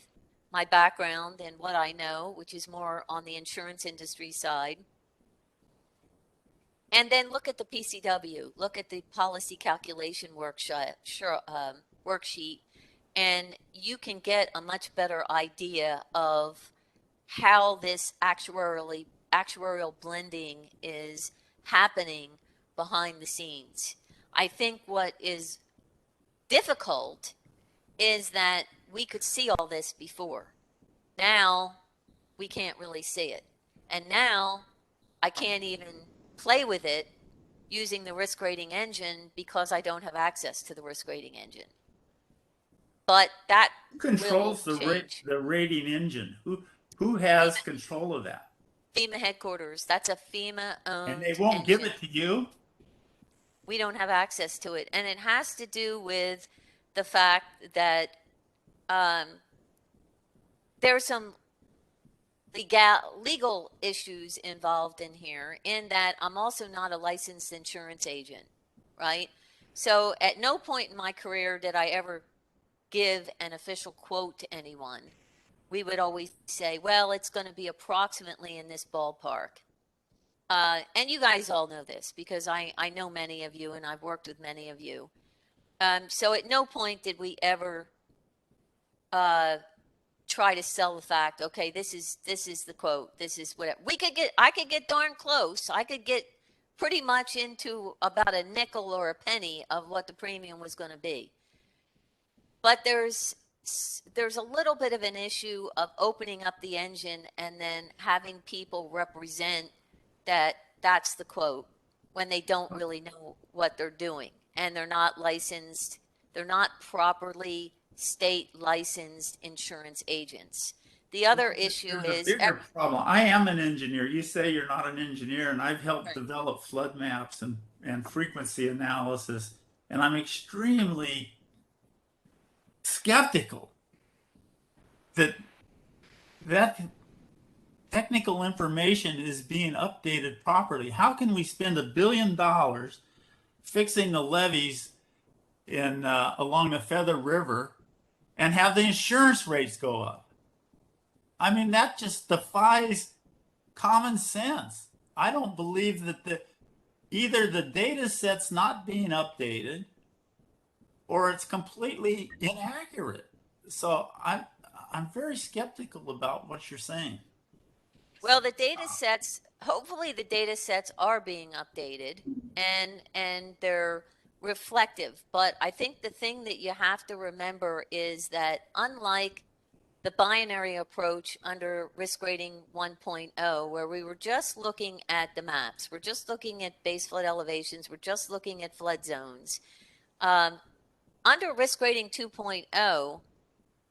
my background and what I know, which is more on the insurance industry side. And then look at the PCW, look at the policy calculation worksheet, and you can get a much better idea of how this actuarial blending is happening behind the scenes. I think what is difficult is that we could see all this before. Now we can't really see it. And now I can't even play with it using the risk rating engine because I don't have access to the risk rating engine. But that Who controls will change. the rating engine? Who has control of that? FEMA headquarters. That's a FEMA owned And they won't engine. give it to you? We don't have access to it. And it has to do with the fact that there's some legal issues involved in here, in that I'm also not a licensed insurance agent, right? So at no point in my career did I ever give an official quote to anyone. We would always say, well, it's going to be approximately in this ballpark. And you guys all know this because I know many of you and I've worked with many of you. So at no point did we ever try to sell the fact, okay, this is the quote, this is what I could get darn close. I could get pretty much into about a nickel or a penny of what the premium was going to be. But there's a little bit of an issue of opening up the engine and then having people represent that that's the quote when they don't really know what they're doing and they're not licensed, they're not properly state licensed insurance agents. The other issue is a bigger problem. I am an engineer. You say you're not an engineer, and I've helped develop flood maps and frequency analysis, and I'm extremely skeptical that technical information is being updated properly. How can we spend $1 billion fixing the levees in along the Feather River and have the insurance rates go up? I mean, that just defies common sense. I don't believe that either the data set's not being updated or it's completely inaccurate. So I'm very skeptical about what you're saying. Well, the data sets, hopefully the data sets are being updated and they're reflective. But I think the thing that you have to remember is that unlike the binary approach under risk rating 1.0, where we were just looking at the maps, we're just looking at base flood elevations, we're just looking at flood zones. Under risk rating 2.0,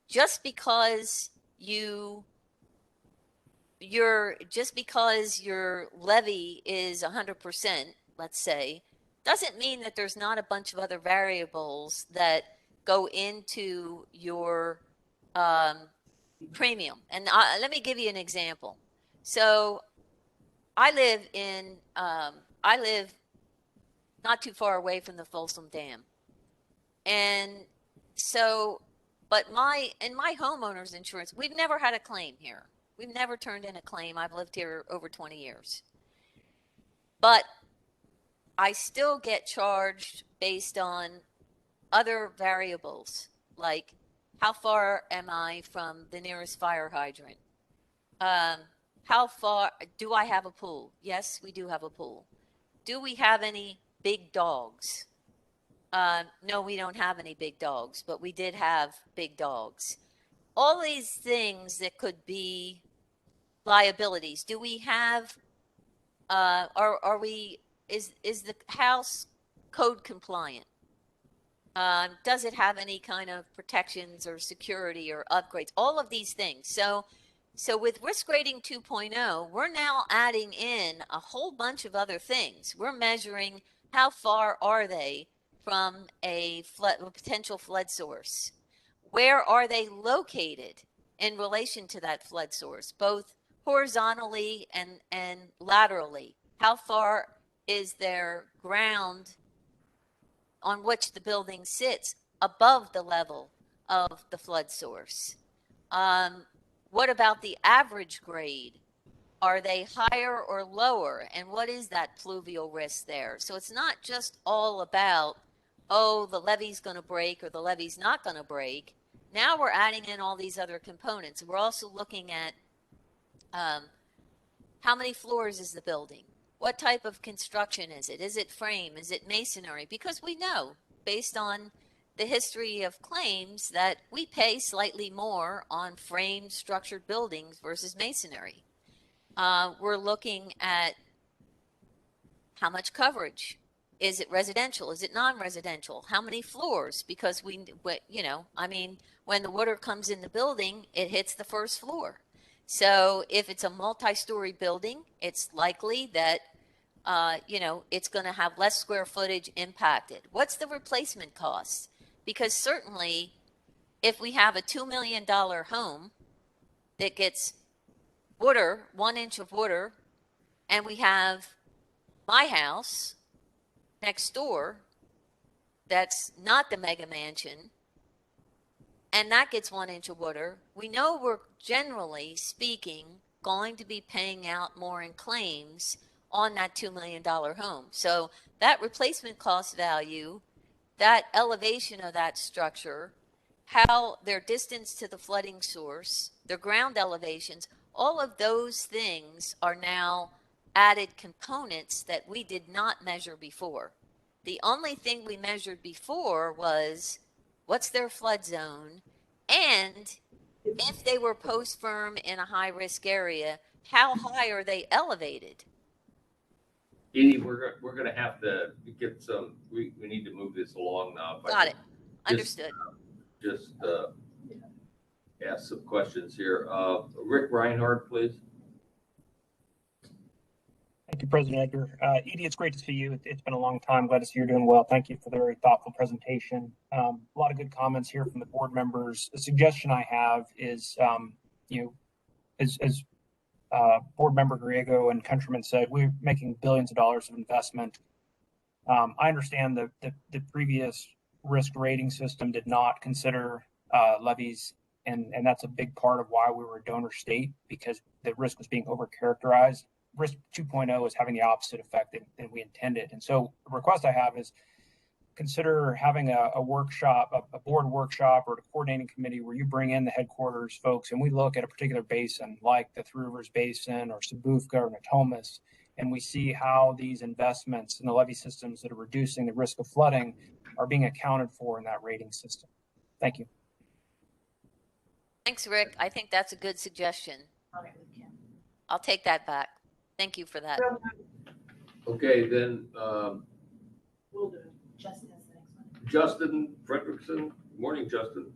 just because your levy is 100%, let's say, doesn't mean that there's not a bunch of other variables that go into your premium. And let me give you an example. So I live not too far away from the Folsom Dam. And so, but my homeowner's insurance, we've never had a claim here. We've never turned in a claim. I've lived here over 20 years. But I still get charged based on other variables, like how far am I from the nearest fire hydrant? How far do I have a pool? Yes, we do have a pool. Do we have any big dogs? No, we don't have any big dogs, but we did have big dogs. All these things that could be liabilities. Do we have, are we, is the house code compliant? Does it have any kind of protections or security or upgrades? All of these things. So with risk rating 2.0, we're now adding in a whole bunch of other things. We're measuring how far are they from a potential flood source. Where are they located in relation to that flood source, both horizontally and laterally? How far is their ground on which the building sits above the level of the flood source? What about the average grade? Are they higher or lower? And what is that pluvial risk there? So it's not just all about, oh, the levee's going to break or the levee's not going to break. Now we're adding in all these other components. We're also looking at how many floors is the building? What type of construction is it? Is it frame? Is it masonry? Because we know, based on the history of claims, that we pay slightly more on frame structured buildings versus masonry. We're looking at how much coverage. Is it residential? Is it non-residential? How many floors? Because when the water comes in the building, it hits the first floor. So if it's a multi-story building, it's likely that it's going to have less square footage impacted. What's the replacement cost? Because certainly if we have a $2 million home that gets water, 1 inch of water, and we have my house next door that's not the mega mansion, and that gets 1 inch of water, we know we're generally speaking going to be paying out more in claims on that $2 million home. So that replacement cost value, that elevation of that structure, how their distance to the flooding source, their ground elevations, all of those things are now added components that we did not measure before. The only thing we measured before was what's their flood zone, and if they were post-firm in a high-risk area, how high are they elevated? Edie, we're going to have to get some, we need to move this along now. Got it. Understood. Just ask some questions here. Rick Reinhardt, please. Thank you, President Edgar. Edie, it's great to see you. It's been a long time. Glad to see you're doing well. Thank you for the very thoughtful presentation. A lot of good comments here from the board members. The suggestion I have is, as board member Griego and Countryman said, we're making billions of dollars of investment. I understand the previous risk rating system did not consider levies, and that's a big part of why we were a donor state, because the risk was being overcharacterized. Risk 2.0 is having the opposite effect than we intended. And so the request I have is consider having a workshop, a board workshop or a coordinating committee where you bring in the headquarters folks and we look at a particular basin like the Three Rivers Basin or Sabufka or Natomas, and we see how these investments in the levee systems that are reducing the risk of flooding are being accounted for in that rating system. Thank you. Thanks, Rick. I think that's a good suggestion. I'll take that back. Thank you for that. Okay, then We'll do it. Justin is the next one. Justin Fredrickson. Good morning, Justin.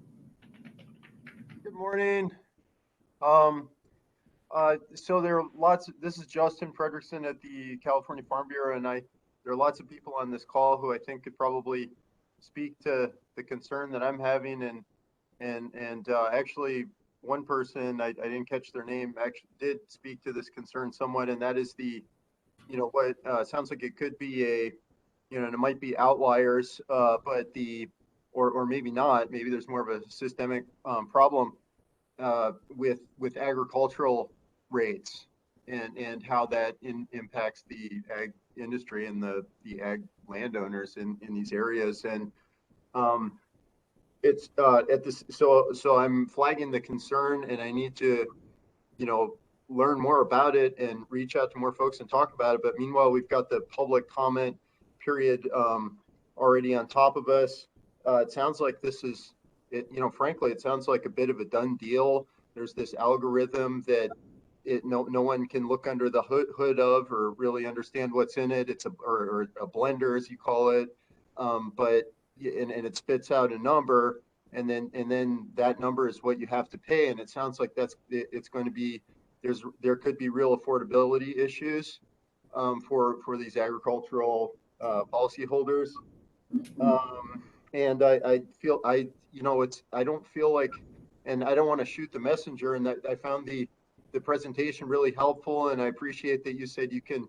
Good morning. So there are lots. This is Justin Fredrickson at the California Farm Bureau, and there are lots of people on this call who I think could probably speak to the concern that I'm having, and actually one person, I didn't catch their name, actually did speak to this concern somewhat, and that is the, what sounds like it could be and it might be outliers, but or maybe not, maybe there's more of a systemic problem with agricultural rates and how that impacts the ag industry and the ag landowners in these areas. And it's at this, so I'm flagging the concern, and I need to, learn more about it and reach out to more folks and talk about it. But meanwhile, we've got the public comment period already on top of us. It sounds like this is, frankly, it sounds like a bit of a done deal. There's this algorithm that no one can look under the hood of or really understand what's in it. It's a blender, as you call it, but it spits out a number, and then that number is what you have to pay. And it sounds like it's going to be, there could be real affordability issues for these agricultural policyholders. And I feel I don't feel like, and I don't want to shoot the messenger, and that I found the presentation really helpful, and I appreciate that you said you can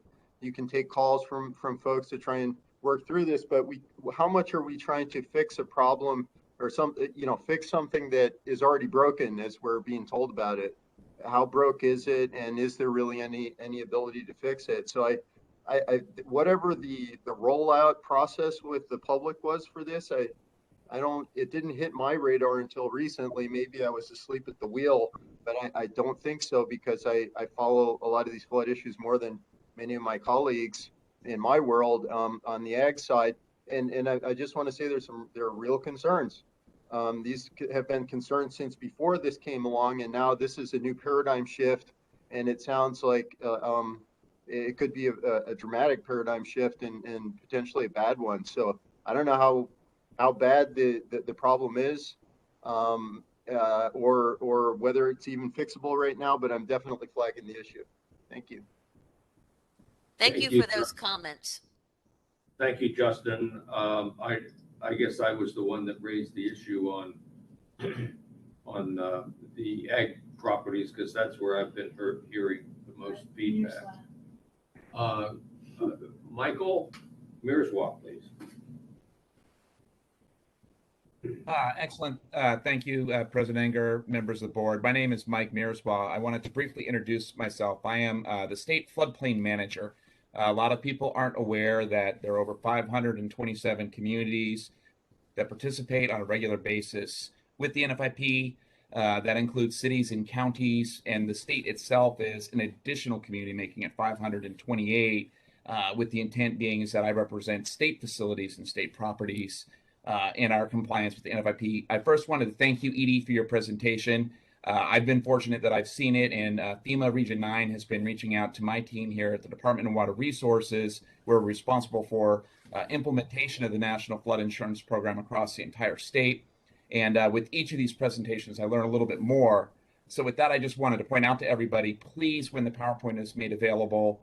take calls from folks to try and work through this. But how much are we trying to fix a problem or fix something that is already broken as we're being told about it? How broke is it, and is there really any ability to fix it? So I whatever the rollout process with the public was for this, it didn't hit my radar until recently. Maybe I was asleep at the wheel, but I don't think so, because I follow a lot of these flood issues more than many of my colleagues in my world on the ag side. And I just want to say there are real concerns. These have been concerns since before this came along, and now this is a new paradigm shift, and it sounds like it could be a dramatic paradigm shift and potentially a bad one. So I don't know how bad the problem is, or whether it's even fixable right now, but I'm definitely flagging the issue. Thank you. Thank you for those comments. Thank you, Justin. I guess I was the one that raised the issue on the ag properties, because that's where I've been hearing the most feedback. Michael Mearswa, please. Excellent. Thank you, President Enger, members of the board. My name is Mike Mearswa. I wanted to briefly introduce myself. I am the state floodplain manager. A lot of people aren't aware that there are over 527 communities that participate on a regular basis with the NFIP. That includes cities and counties, and the state itself is an additional community, making it 528, with the intent being is that I represent state facilities and state properties in our compliance with the NFIP. I first wanted to thank you, Edie, for your presentation. I've been fortunate that I've seen it, and FEMA Region 9 has been reaching out to my team here at the Department of Water Resources. We're responsible for implementation of the National Flood Insurance Program across the entire state. And with each of these presentations, I learn a little bit more. So with that, I just wanted to point out to everybody, please, when the PowerPoint is made available,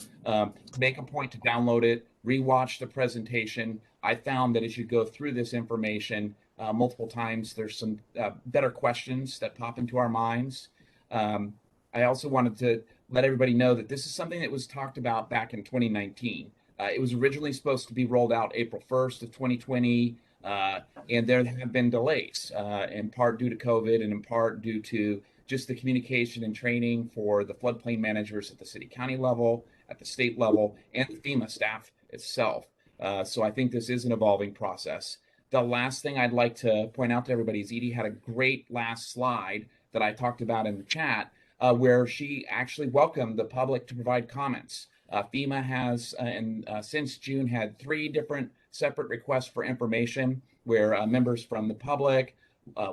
make a point to download it, rewatch the presentation. I found that as you go through this information multiple times, there's some better questions that pop into our minds. I also wanted to let everybody know that this is something that was talked about back in 2019. It was originally supposed to be rolled out April 1st of 2020, and there have been delays, in part due to COVID and in part due to just the communication and training for the floodplain managers at the city county level, at the state level, and the FEMA staff itself. So I think this is an evolving process. The last thing I'd like to point out to everybody is Edie had a great last slide that I talked about in the chat, where she actually welcomed the public to provide comments. FEMA has, since June, had 3 different separate requests for information where members from the public,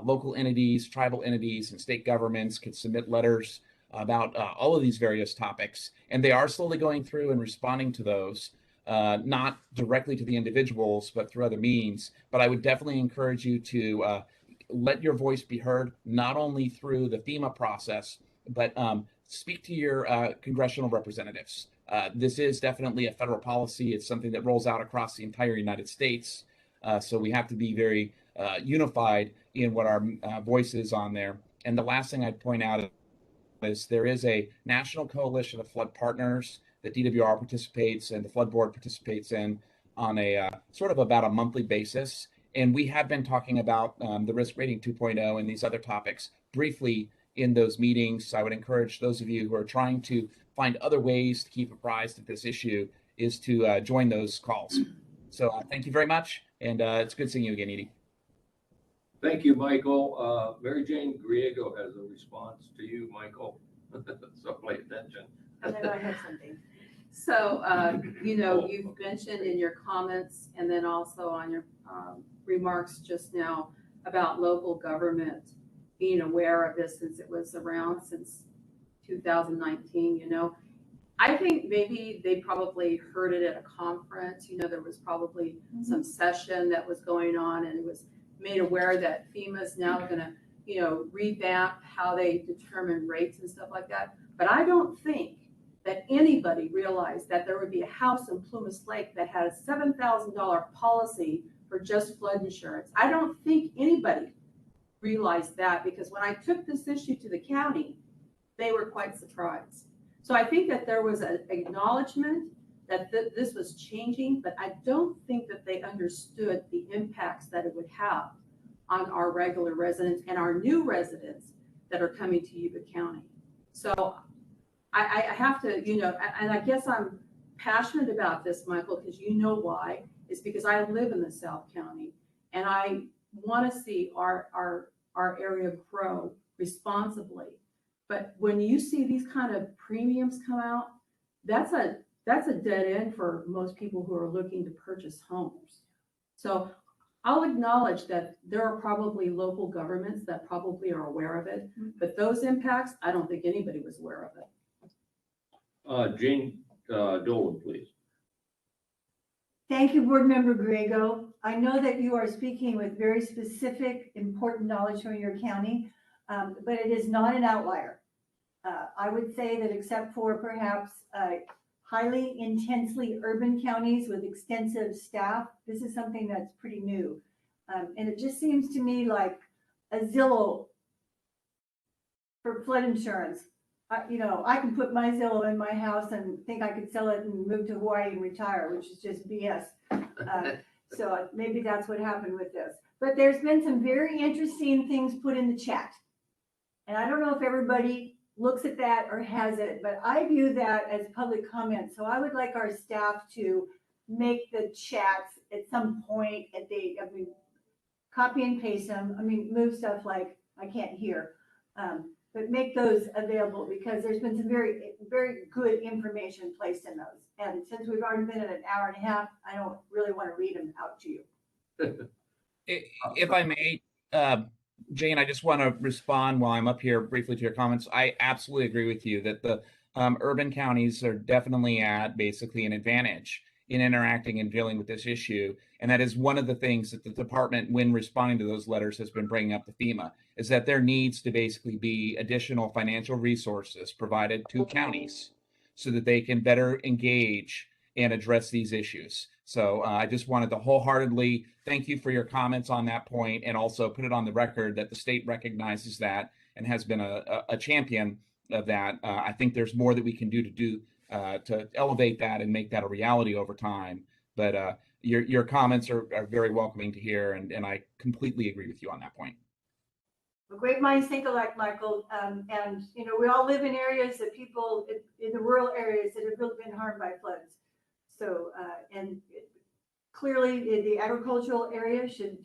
local entities, tribal entities, and state governments could submit letters about all of these various topics. And they are slowly going through and responding to those, not directly to the individuals, but through other means. But I would definitely encourage you to let your voice be heard, not only through the FEMA process, but speak to your congressional representatives. This is definitely a federal policy. It's something that rolls out across the entire United States. So we have to be very unified in what our voice is on there. And the last thing I'd point out is there is a national coalition of flood partners that DWR participates and the flood board participates in on a sort of about a monthly basis. And we have been talking about the risk rating 2.0 and these other topics briefly in those meetings. I would encourage those of you who are trying to find other ways to keep apprised of this issue is to join those calls. So thank you very much. And it's good seeing you again, Edie. Thank you, Michael. Mary Jane Griego has a response to you, Michael. So pay attention. And then I have something. So, you've mentioned in your comments and then also on your remarks just now about local government being aware of this since it was around since 2019, I think maybe they probably heard it at a conference. There was probably some session that was going on and it was made aware that FEMA's now going to, revamp how they determine rates and stuff like that. But I don't think that anybody realized that there would be a house in Plumas Lake that had a $7,000 policy for just flood insurance. I don't think anybody realized that, because when I took this issue to the county, they were quite surprised. So I think that there was an acknowledgement that this was changing, but I don't think that they understood the impacts that it would have on our regular residents and our new residents that are coming to Yuba County. So I have to, and I guess I'm passionate about this, Michael, because you know why. It's because I live in the South County and I want to see our area grow responsibly. But when you see these kind of premiums come out, that's a dead end for most people who are looking to purchase homes. So I'll acknowledge that there are probably local governments that probably are aware of it, but those impacts, I don't think anybody was aware of it. Jane Dolan, please. Thank you, Board Member Griego. I know that you are speaking with very specific, important knowledge from your county, but it is not an outlier. I would say that except for perhaps highly intensely urban counties with extensive staff, this is something that's pretty new. And it just seems to me like a Zillow for flood insurance. I can put my Zillow in my house and think I could sell it and move to Hawaii and retire, which is just BS. So maybe that's what happened with this. But there's been some very interesting things put in the chat. And I don't know if everybody looks at that or has it, but I view that as public comment. So I would like our staff to make the chats at some point copy and paste them. Move stuff like I can't hear. But make those available because there's been some very, very good information placed in those. And since we've already been at an hour and a half, I don't really want to read them out to you. If I may, Jane, I just want to respond while I'm up here briefly to your comments. I absolutely agree with you that the urban counties are definitely at basically an advantage in interacting and dealing with this issue. And that is one of the things that the department, when responding to those letters, has been bringing up to FEMA, is that there needs to basically be additional financial resources provided to counties so that they can better engage and address these issues. So I just wanted to wholeheartedly thank you for your comments on that point and also put it on the record that the state recognizes that and has been a champion of that. I think there's more that we can do to elevate that and make that a reality over time. But your comments are very welcoming to hear, and I completely agree with you on that point. Well, great minds think alike, Michael. And we all live in areas that people in the rural areas that have really been harmed by floods. So, clearly the agricultural area should,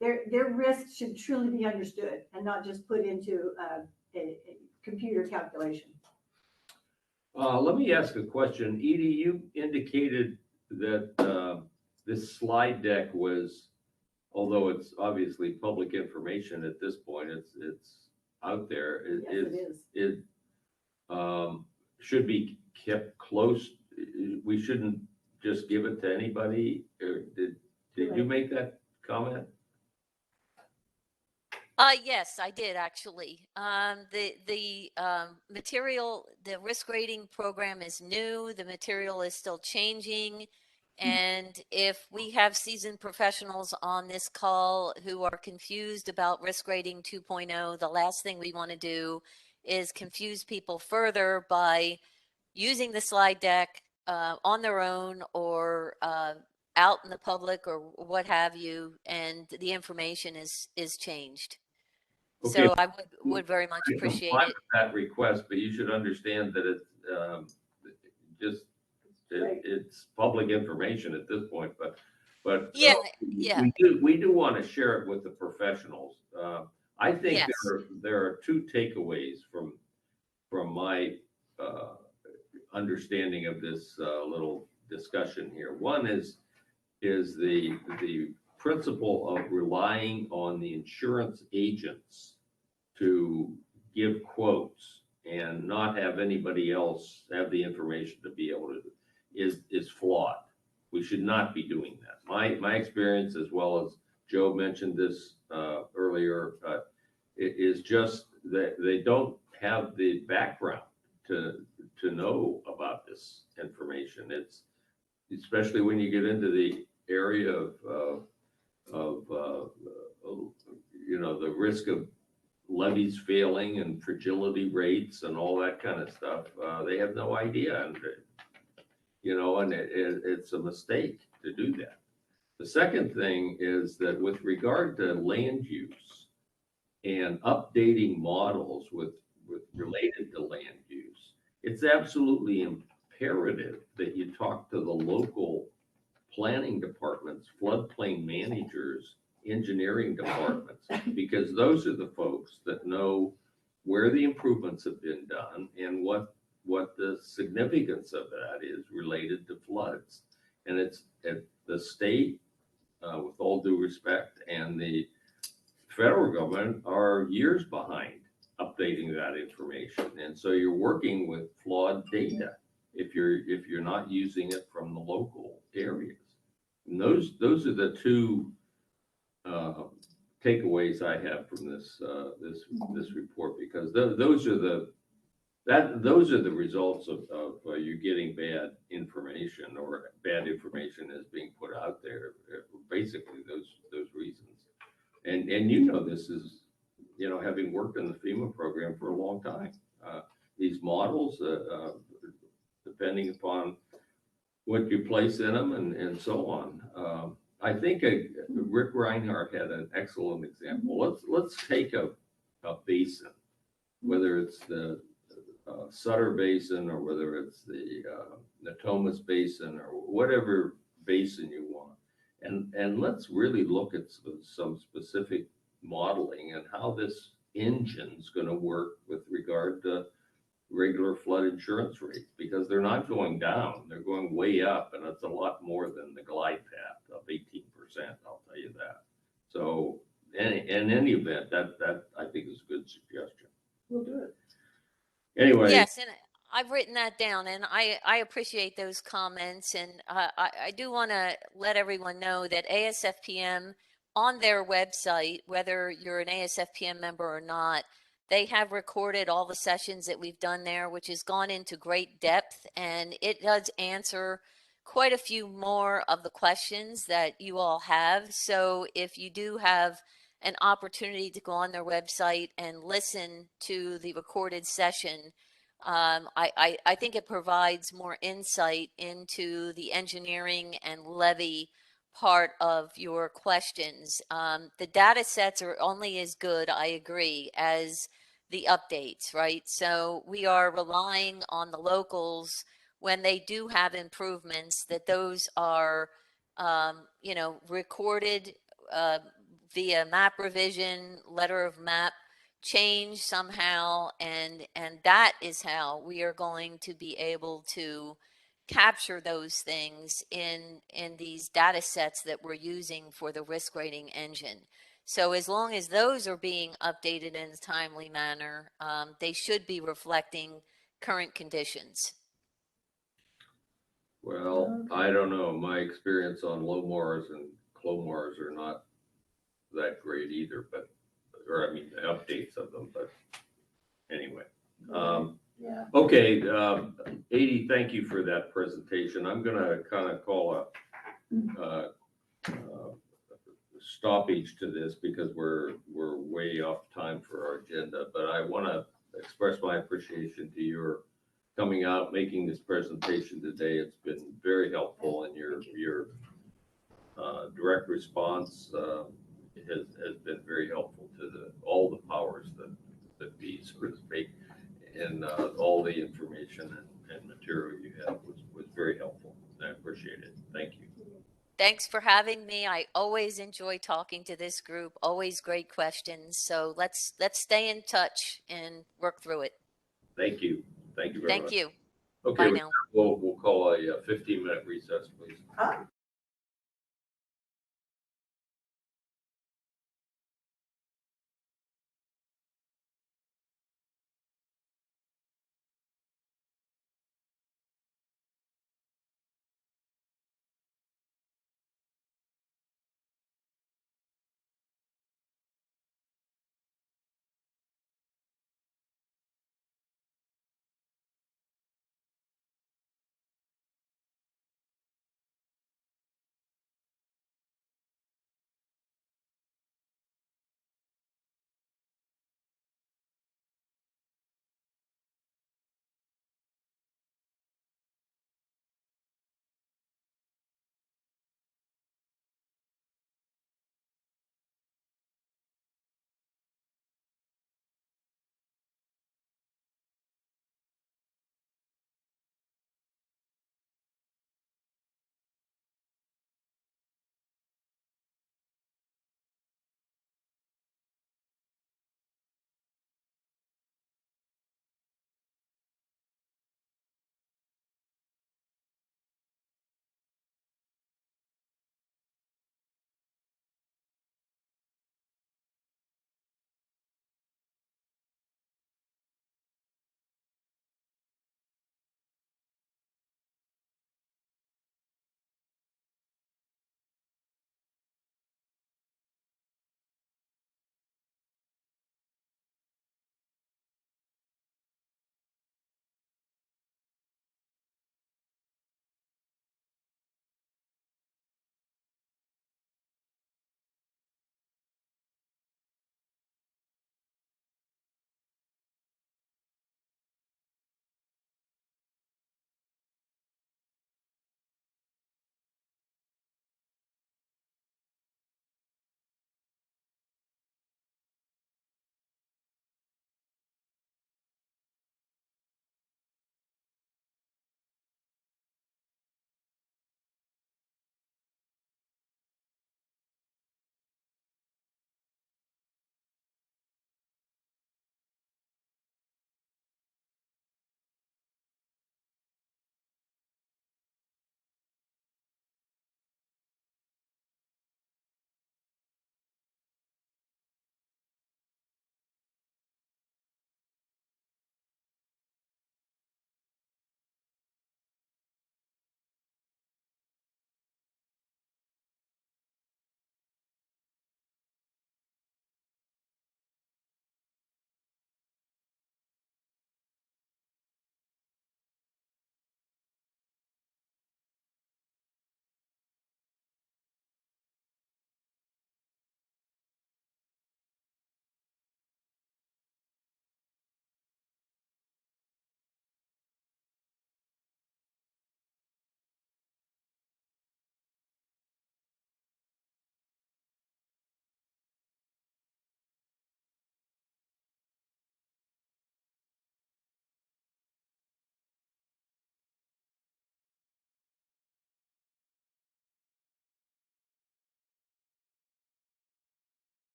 their risks should truly be understood and not just put into a computer calculation. Let me ask a question. Edie, you indicated that this slide deck was, although it's obviously public information at this point, it's out there. It should be kept close. We shouldn't just give it to anybody. Did you make that comment? Yes, I did actually. The material, the risk rating program is new. The material is still changing. And if we have seasoned professionals on this call who are confused about risk rating 2.0, the last thing we want to do is confuse people further by using the slide deck on their own or out in the public or what have you, and the information is changed. Okay. So I would very much I appreciate comply it. with that request, but you should understand that just it's public information at this point. But Yeah, yeah, we do want to share it with the professionals. I think yes. there are two takeaways from my understanding of this little discussion here. One is the principle of relying on the insurance agents to give quotes and not have anybody else have the information to be able to is flawed. We should not be doing that. My experience, as well as Joe mentioned this earlier, it is just that they don't have the background to know about this information. It's especially when you get into the area of the risk of levies failing and fragility rates and all that kind of stuff. They have no idea, and it's a mistake to do that. The second thing is that with regard to land use and updating models with related to land use, it's absolutely imperative that you talk to the local planning departments, floodplain managers, engineering departments, because those are the folks that know where the improvements have been done and what the significance of that is related to floods. And it's at the state, with all due respect, and the federal government are years behind updating that information. And so you're working with flawed data if you're not using it from the local areas. And those are the two takeaways I have from this report, because those are the results of you getting bad information, or bad information is being put out there. Basically, those reasons. And this is having worked in the FEMA program for a long time. These models, depending upon what you place in them and so on. I think Rick Reinhardt had an excellent example. Let's take a basin, whether it's the Sutter Basin or whether it's the Natomas Basin or whatever basin you want, and let's really look at some specific modeling and how this engine's going to work with regard to regular flood insurance rates, because they're not going down, they're going way up, and it's a lot more than the glide path of 18%. I'll tell you that. So in any event, that I think is a good suggestion. We'll do it. Anyway. Yes, and I've written that down, and I appreciate those comments. And I do want to let everyone know that ASFPM on their website, whether you're an ASFPM member or not, they have recorded all the sessions that we've done there, which has gone into great depth, and it does answer quite a few more of the questions that you all have. So if you do have an opportunity to go on their website and listen to the recorded session, I think it provides more insight into the engineering and levy part of your questions. The data sets are only as good, I agree, as the updates, right? So we are relying on the locals when they do have improvements, that those are, recorded via map revision, letter of map change somehow, and that is how we are going to be able to capture those things in these data sets that we're using for the risk rating engine. So as long as those are being updated in a timely manner, they should be reflecting current conditions. Well, I don't know. My experience on low Mars and clow Mars are not that great either, but or I mean, the updates of them, but anyway. Yeah. Okay, Edie, thank you for that presentation. I'm gonna kind of call a stoppage to this because we're way off time for our agenda, but I want to express my appreciation to your coming out, making this presentation today. It's been very helpful, and your direct response has been very helpful to all the powers that be, so to speak, and all the information and material you have was very helpful. I appreciate it. Thank you. Thanks for having me. I always enjoy talking to this group. Always great questions. So let's stay in touch and work through it. Thank you. Thank you very much. Thank you. Okay, Bye now. we'll call a 15-minute recess, please.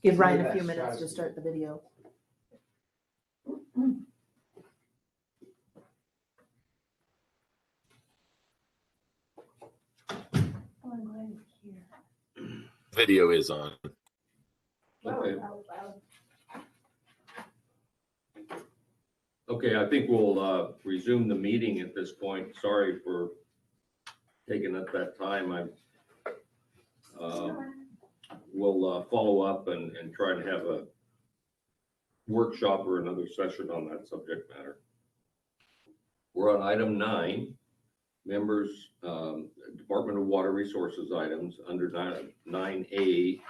Give Ryan a few minutes to start the video. Video is on. Okay. Okay, I think we'll resume the meeting at this point. Sorry for taking up that time. We'll follow up and try to have a workshop or another session on that subject matter. We're on item 9, members, Department of Water Resources items under 9A.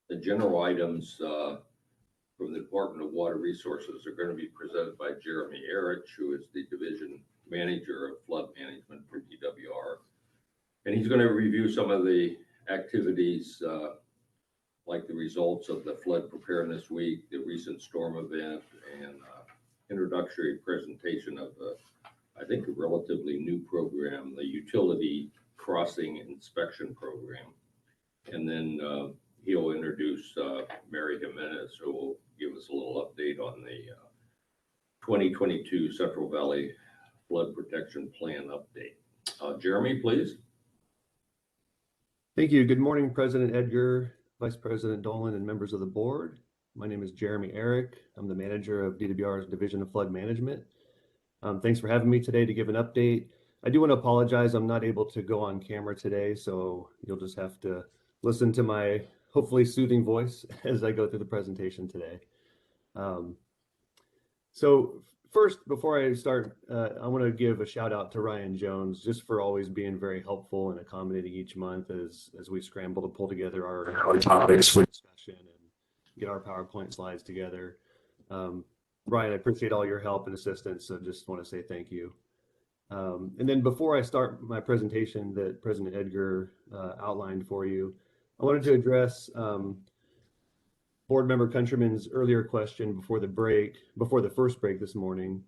The general items from the Department of Water Resources are going to be presented by Jeremy Erich, who is the Division Manager of Flood Management for DWR. And he's going to review some of the activities like the results of the Flood Preparedness Week, the recent storm event, and introductory presentation of, I think, a relatively new program, the Utility Crossing Inspection Program. And then he'll introduce Mary Jimenez, who will give us a little update on the 2022 Central Valley Flood Protection Plan update. Jeremy, please. Thank you. Good morning, President Edgar, Vice President Dolan, and members of the board. My name is Jeremy Erich. I'm the manager of DWR's Division of Flood Management. Thanks for having me today to give an update. I do want to apologize. I'm not able to go on camera today, so you'll just have to listen to my hopefully soothing voice as I go through the presentation today. So first, before I start, I want to give a shout out to Ryan Jones just for always being very helpful and accommodating each month as we scramble to pull together our topics for discussion and get our PowerPoint slides together. Ryan, I appreciate all your help and assistance, so just want to say thank you. And then before I start my presentation that President Edgar outlined for you, I wanted to address Board Member Countryman's earlier question before the first break this morning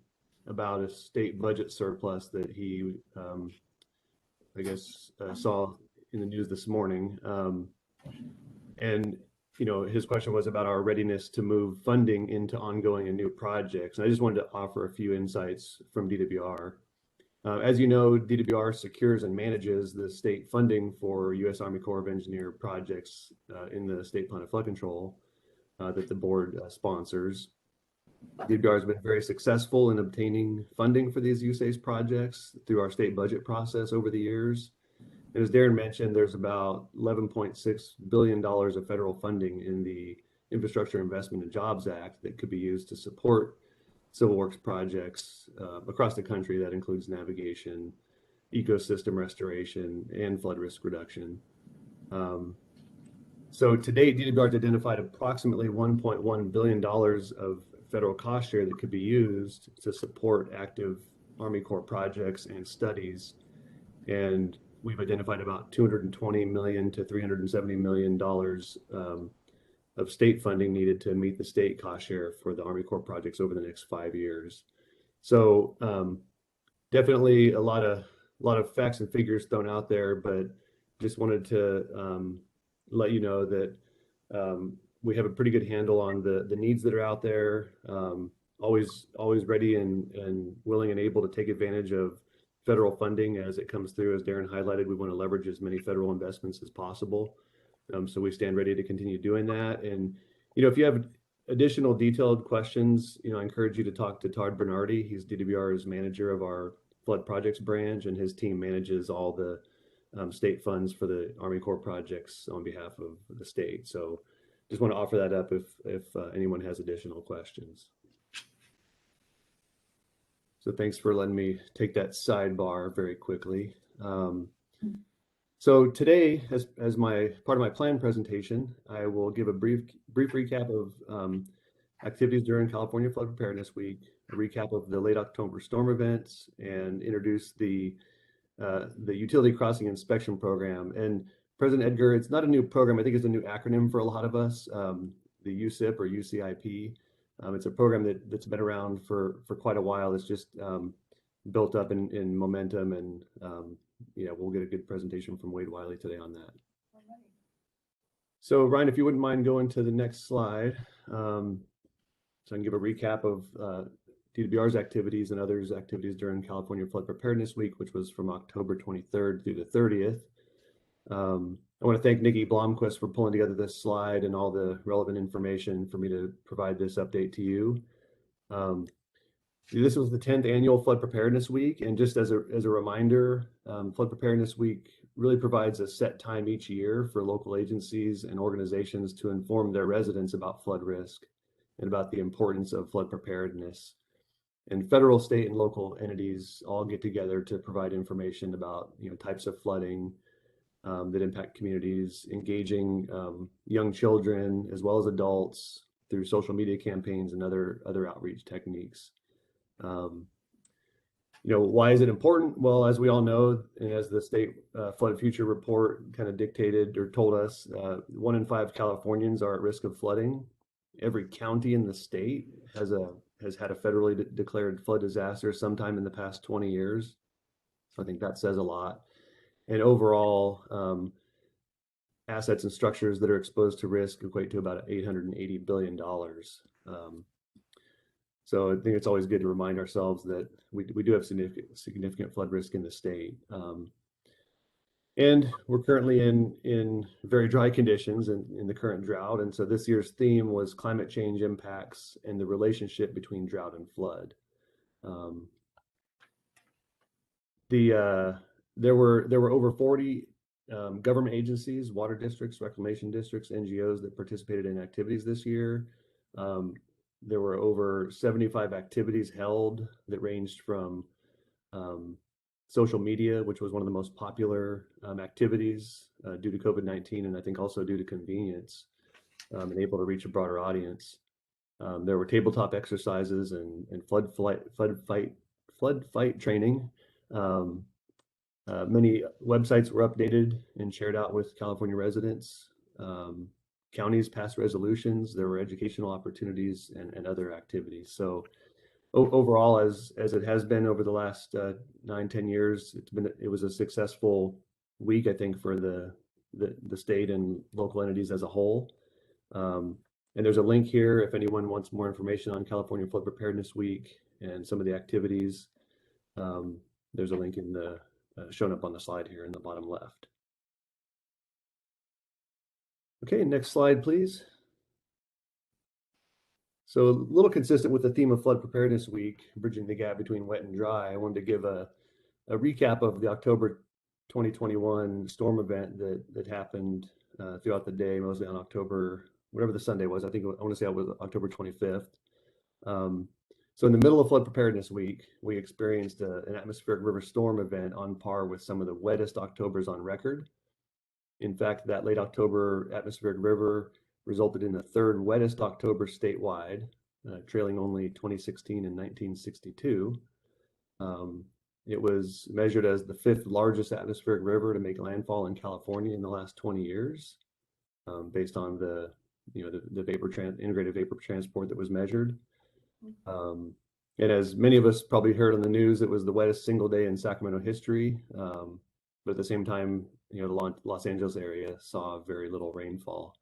about a state budget surplus that he, I guess, saw in the news this morning. And you know, his question was about our readiness to move funding into ongoing and new projects. And I just wanted to offer a few insights from DWR. As you know, DWR secures and manages the state funding for U.S. Army Corps of Engineer projects in the State Plan of Flood Control that the board sponsors. DWR has been very successful in obtaining funding for these USACE projects through our state budget process over the years. And as Darren mentioned, there's about $11.6 billion of federal funding in the Infrastructure Investment and Jobs Act that could be used to support civil works projects across the country. That includes navigation, ecosystem restoration, and flood risk reduction. So to date, DWR has identified approximately $1.1 billion of federal cost share that could be used to support active Army Corps projects and studies. And we've identified about $220 million to $370 million of state funding needed to meet the state cost share for the Army Corps projects over the next 5 years. So definitely a lot of facts and figures thrown out there, but just wanted to let you know that we have a pretty good handle on the needs that are out there. Always ready and willing and able to take advantage of federal funding as it comes through. As Darren highlighted, we want to leverage as many federal investments as possible. So we stand ready to continue doing that. And, you know, if you have additional detailed questions, you know, I encourage you to talk to Todd Bernardi. He's DWR's manager of our flood projects branch, and his team manages all the state funds for the Army Corps projects on behalf of the state. So just want to offer that up if anyone has additional questions. So thanks for letting me take that sidebar very quickly. So today, as part of my planned presentation, I will give a brief recap of activities during California Flood Preparedness Week, a recap of the late October storm events, and introduce the Utility Crossing Inspection Program. And President Edgar, it's not a new program. I think it's a new acronym for a lot of us, the USIP or UCIP. It's a program that's been around for quite a while. It's just built up in momentum, and you know, we'll get a good presentation from Wade Wiley today on that. So Ryan, if you wouldn't mind going to the next slide, so I can give a recap of DWR's activities and others' activities during California Flood Preparedness Week, which was from October 23rd through the 30th. I want to thank Nikki Blomquist for pulling together this slide and all the relevant information for me to provide this update to you. This was the 10th annual Flood Preparedness Week, and just as a reminder, Flood Preparedness Week really provides a set time each year for local agencies and organizations to inform their residents about flood risk and about the importance of flood preparedness. And federal, state, and local entities all get together to provide information about types of flooding that impact communities, engaging young children as well as adults through social media campaigns and other outreach techniques. Why is it important? Well, as we all know, and as the state flood future report kind of dictated or told us, 1 in 5 Californians are at risk of flooding. Every county in the state has had a federally declared flood disaster sometime in the past 20 years. So I think that says a lot. And overall, assets and structures that are exposed to risk equate to about $880 billion. So I think it's always good to remind ourselves that we do have significant flood risk in the state. And we're currently in very dry conditions in the current drought. And so this year's theme was climate change impacts and the relationship between drought and flood. There were over 40 government agencies, water districts, reclamation districts, NGOs that participated in activities this year. There were over 75 activities held that ranged from social media, which was one of the most popular activities due to COVID-19, and I think also due to convenience and able to reach a broader audience. There were tabletop exercises and flood fight training. Many websites were updated and shared out with California residents. Counties passed resolutions. There were educational opportunities and other activities. So overall, as it has been over the last 9-10 years, it was a successful week, I think, for the state and local entities as a whole. And there's a link here if anyone wants more information on California Flood Preparedness Week and some of the activities. There's a link in the shown up on the slide here in the bottom left. Okay, next slide, please. So a little consistent with the theme of Flood Preparedness Week, bridging the gap between wet and dry, I wanted to give a recap of the October 2021 storm event that happened throughout the day, mostly on October, whatever the Sunday was. I want to say it was October 25th. So in the middle of Flood Preparedness Week, we experienced an atmospheric river storm event on par with some of the wettest Octobers on record. In fact, that late October atmospheric river resulted in the 3rd wettest October statewide, trailing only 2016 and 1962. It was measured as the 5th largest atmospheric river to make landfall in California in the last 20 years, based on the integrated vapor transport that was measured. And as many of us probably heard on the news, it was the wettest single day in Sacramento history. But at the same time, the Los Angeles area saw very little rainfall.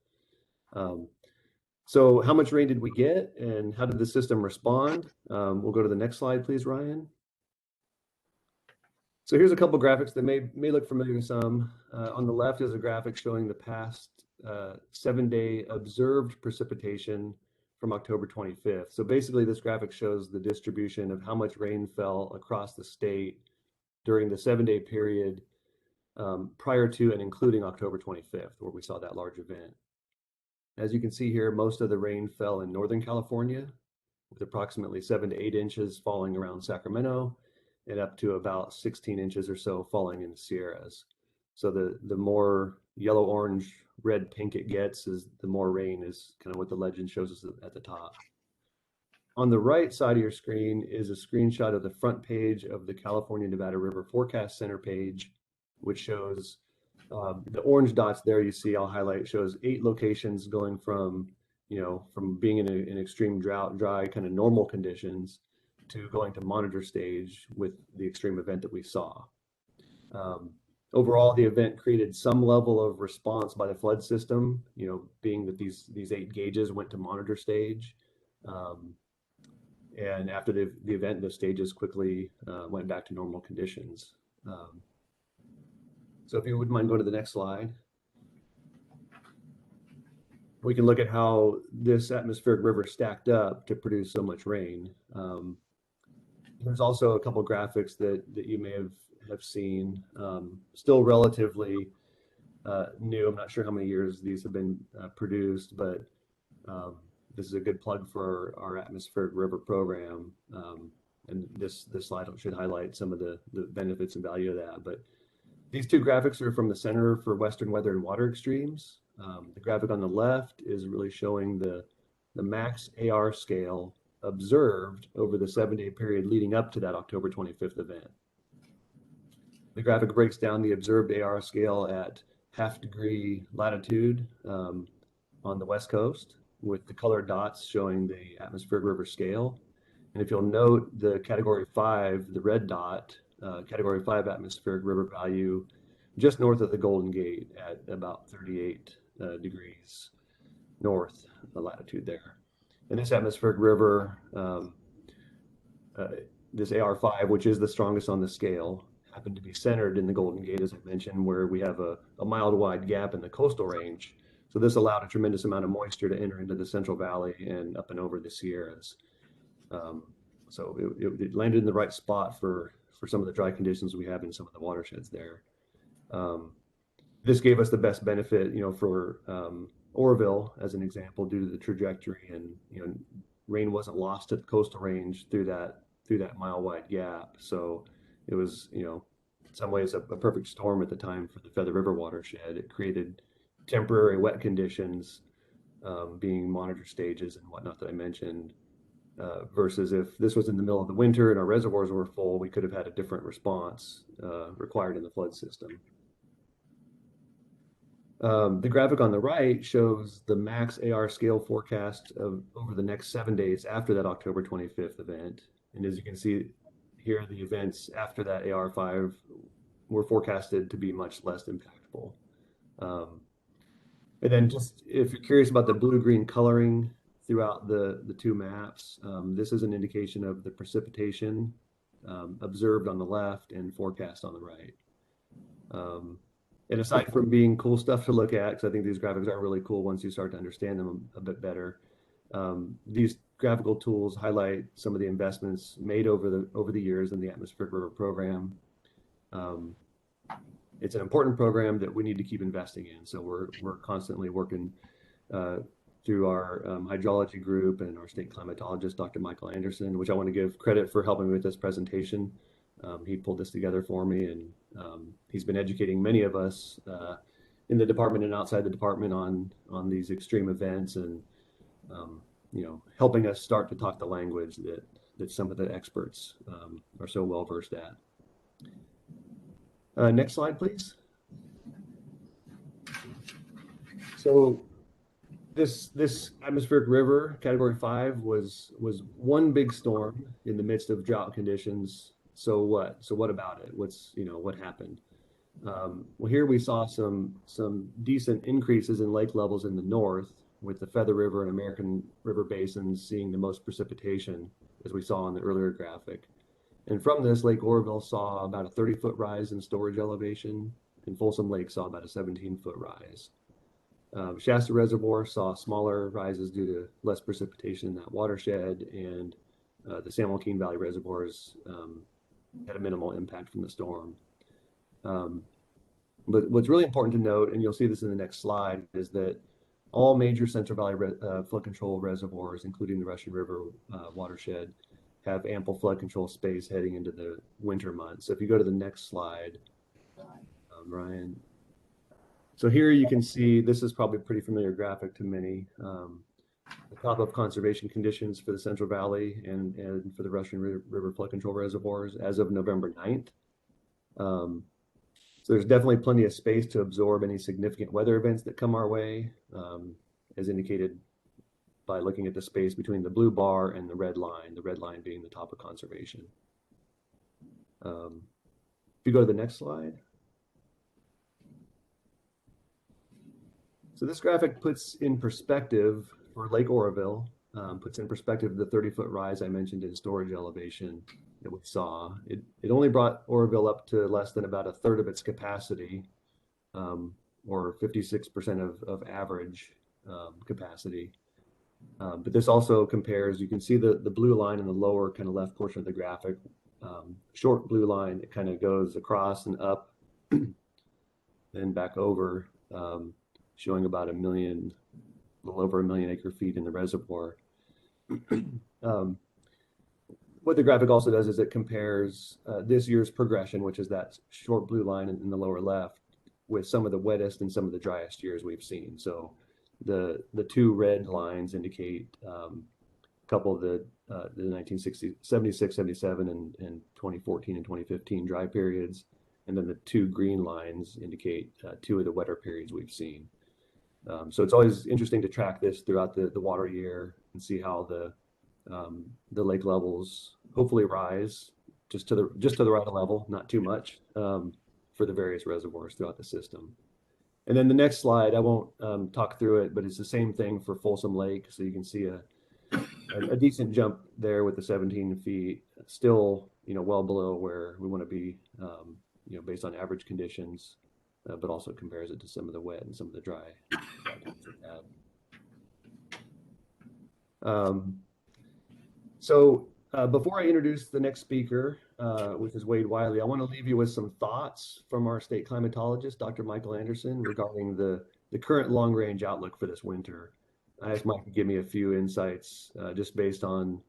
So how much rain did we get and how did the system respond? We'll go to the next slide, please, Ryan. So here's a couple graphics that may look familiar to some. On the left is a graphic showing the past 7-day observed precipitation from October 25th. So basically this graphic shows the distribution of how much rain fell across the state during the 7-day period prior to and including October 25th, where we saw that large event. As you can see here, most of the rain fell in Northern California, with approximately 7 to 8 inches falling around Sacramento and up to about 16 inches or so falling in the Sierras. So the more yellow, orange, red, pink it gets, is the more rain is kind of what the legend shows us at the top. On the right side of your screen is a screenshot of the front page of the California Nevada River Forecast Center page, which shows the orange dots there you see, I'll highlight, shows 8 locations going from being in an extreme drought, dry, kind of normal conditions to going to monitor stage with the extreme event that we saw. Overall, the event created some level of response by the flood system, being that these 8 gauges went to monitor stage. And after the event, the stages quickly went back to normal conditions. So if you wouldn't mind going to the next slide. We can look at how this atmospheric river stacked up to produce so much rain. There's also a couple of graphics that you may have seen, still relatively new. I'm not sure how many years these have been produced, but this is a good plug for our atmospheric river program. And this slide should highlight some of the benefits and value of that. But these 2 graphics are from the Center for Western Weather and Water Extremes. The graphic on the left is really showing the max AR scale observed over the 7-day period leading up to that October 25th event. The graphic breaks down the observed AR scale at half-degree latitude on the West Coast, with the colored dots showing the atmospheric river scale. And if you'll note the category 5, the red dot, category 5 atmospheric river value just north of the Golden Gate at about 38 degrees north of the latitude there. And this atmospheric river, this AR5, which is the strongest on the scale, happened to be centered in the Golden Gate, as I mentioned, where we have a mile-wide gap in the coastal range. So this allowed a tremendous amount of moisture to enter into the Central Valley and up and over the Sierras. So it landed in the right spot for some of the dry conditions we have in some of the watersheds there. This gave us the best benefit, for Oroville, as an example, due to the trajectory, and rain wasn't lost at the coastal range through that mile-wide gap. So it was, in some ways, a perfect storm at the time for the Feather River watershed. It created temporary wet conditions, being monitor stages and whatnot that I mentioned, versus if this was in the middle of the winter and our reservoirs were full, we could have had a different response required in the flood system. The graphic on the right shows the max AR scale forecast over the next 7 days after that October 25th event. And as you can see here, the events after that AR5 were forecasted to be much less impactful. And then just if you're curious about the blue-green coloring throughout the 2 maps, this is an indication of the precipitation observed on the left and forecast on the right. And aside from being cool stuff to look at, because I think these graphics are really cool once you start to understand them a bit better, these graphical tools highlight some of the investments made over the years in the Atmospheric River program. It's an important program that we need to keep investing in. So we're constantly working through our hydrology group and our state climatologist, Dr. Michael Anderson, which I want to give credit for helping me with this presentation. He pulled this together for me, and he's been educating many of us in the department and outside the department on these extreme events, and helping us start to talk the language that some of the experts are so well versed at. Next slide, please. So this atmospheric river, category 5, was one big storm in the midst of drought conditions. So what? So what about it? What happened? Well, here we saw some decent increases in lake levels in the north, with the Feather River and American River basins seeing the most precipitation, as we saw on the earlier graphic. And from this, Lake Oroville saw about a 30-foot rise in storage elevation, and Folsom Lake saw about a 17-foot rise. Shasta Reservoir saw smaller rises due to less precipitation in that watershed, and the San Joaquin Valley reservoirs had a minimal impact from the storm. But what's really important to note, and you'll see this in the next slide, is that all major Central Valley flood control reservoirs, including the Russian River watershed, have ample flood control space heading into the winter months. So if you go to the next slide, Ryan. So here you can see, this is probably a pretty familiar graphic to many, the top of conservation conditions for the Central Valley and for the Russian River flood control reservoirs as of November 9th. So there's definitely plenty of space to absorb any significant weather events that come our way, as indicated by looking at the space between the blue bar and the red line being the top of conservation. If you go to the next slide. So this graphic puts in perspective for Lake Oroville, puts in perspective the 30-foot rise I mentioned in storage elevation that we saw. It only brought Oroville up to less than about a third of its capacity, or 56% of average capacity. But this also compares, you can see the blue line in the lower kind of left portion of the graphic, short blue line, it kind of goes across and up, then back over, showing about a little over 1 million acre feet in the reservoir. What the graphic also does is it compares this year's progression, which is that short blue line in the lower left, with some of the wettest and some of the driest years we've seen. So the two red lines indicate a couple of the 1976, 77, and 2014 and 2015 dry periods. And then the two green lines indicate two of the wetter periods we've seen. So it's always interesting to track this throughout the water year and see how the lake levels hopefully rise just to the right level, not too much, for the various reservoirs throughout the system. And then the next slide, I won't talk through it, but it's the same thing for Folsom Lake. So you can see a decent jump there with the 17 feet, still, well below where we want to be, based on average conditions, but also compares it to some of the wet and some of the dry. So before I introduce the next speaker, which is Wade Wiley, I want to leave you with some thoughts from our state climatologist, Dr. Michael Anderson, regarding the current long-range outlook for this winter. I asked Mike to give me a few insights just based on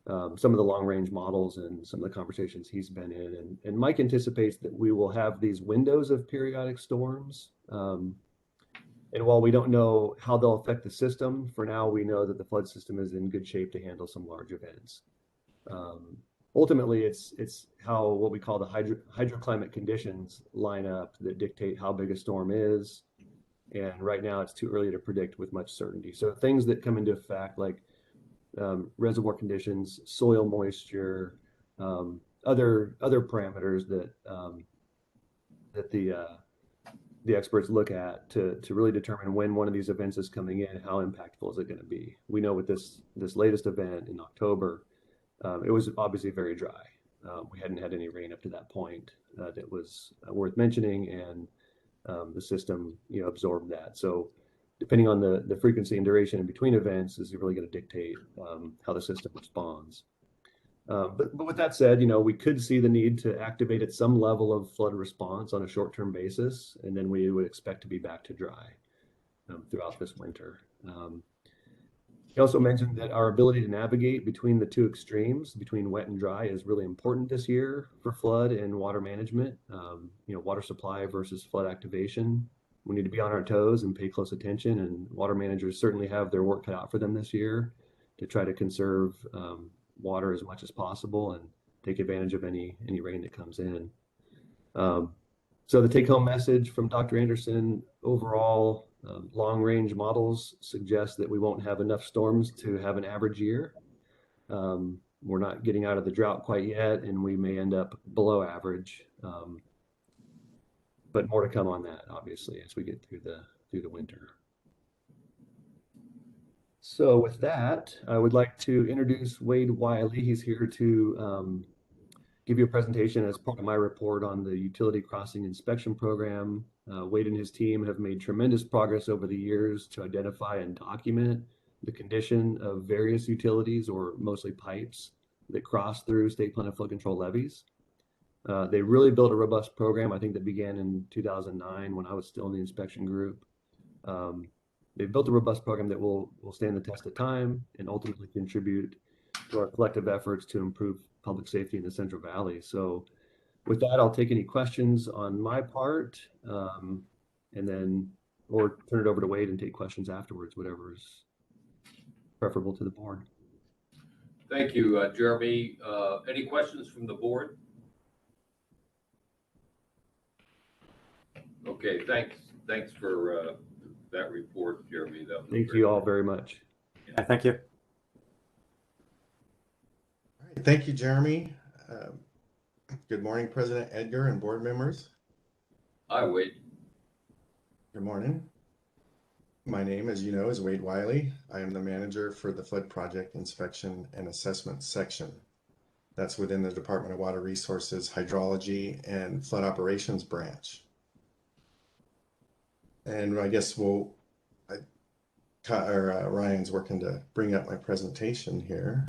some of the long-range models and some of the conversations he's been in. And Mike anticipates that we will have these windows of periodic storms. And while we don't know how they'll affect the system, for now we know that the flood system is in good shape to handle some large events. Ultimately, it's how what we call the hydroclimate conditions line up that dictate how big a storm is. And right now it's too early to predict with much certainty. So things that come into effect like reservoir conditions, soil moisture, other parameters that the experts look at to really determine when one of these events is coming in, how impactful is it going to be. We know with this latest event in October, it was obviously very dry. We hadn't had any rain up to that point that was worth mentioning, and the system absorbed that. So depending on the frequency and duration in between events is really going to dictate how the system responds. But with that said, we could see the need to activate at some level of flood response on a short-term basis, and then we would expect to be back to dry throughout this winter. He also mentioned that our ability to navigate between the two extremes, between wet and dry, is really important this year for flood and water management. Water supply versus flood activation. We need to be on our toes and pay close attention, and water managers certainly have their work cut out for them this year to try to conserve water as much as possible and take advantage of any rain that comes in. So the take-home message from Dr. Anderson, overall, long-range models suggest that we won't have enough storms to have an average year. We're not getting out of the drought quite yet, and we may end up below average. But more to come on that, obviously, as we get through the winter. So with that, I would like to introduce Wade Wiley. He's here to give you a presentation as part of my report on the Utility Crossing Inspection Program. Wade and his team have made tremendous progress over the years to identify and document the condition of various utilities, or mostly pipes, that cross through state flood and flood control levees. They really built a robust program, I think, that began in 2009 when I was still in the inspection group. They've built a robust program that will stand the test of time and ultimately contribute to our collective efforts to improve public safety in the Central Valley. So with that, I'll take any questions on my part, and then, or turn it over to Wade and take questions afterwards, whatever is preferable to the board. Thank you, Jeremy. Any questions from the board? Okay, thanks for that report, Jeremy. Thank you all very much. Yeah, thank you. All right, thank you, Jeremy. Good morning, President Edgar and board members. Hi, Wade. Good morning. My name, as you know, is Wade Wiley. I am the manager for the Flood Project Inspection and Assessment Section. That's within the Department of Water Resources, Hydrology, and Flood Operations Branch. And I guess Ryan's working to bring up my presentation here.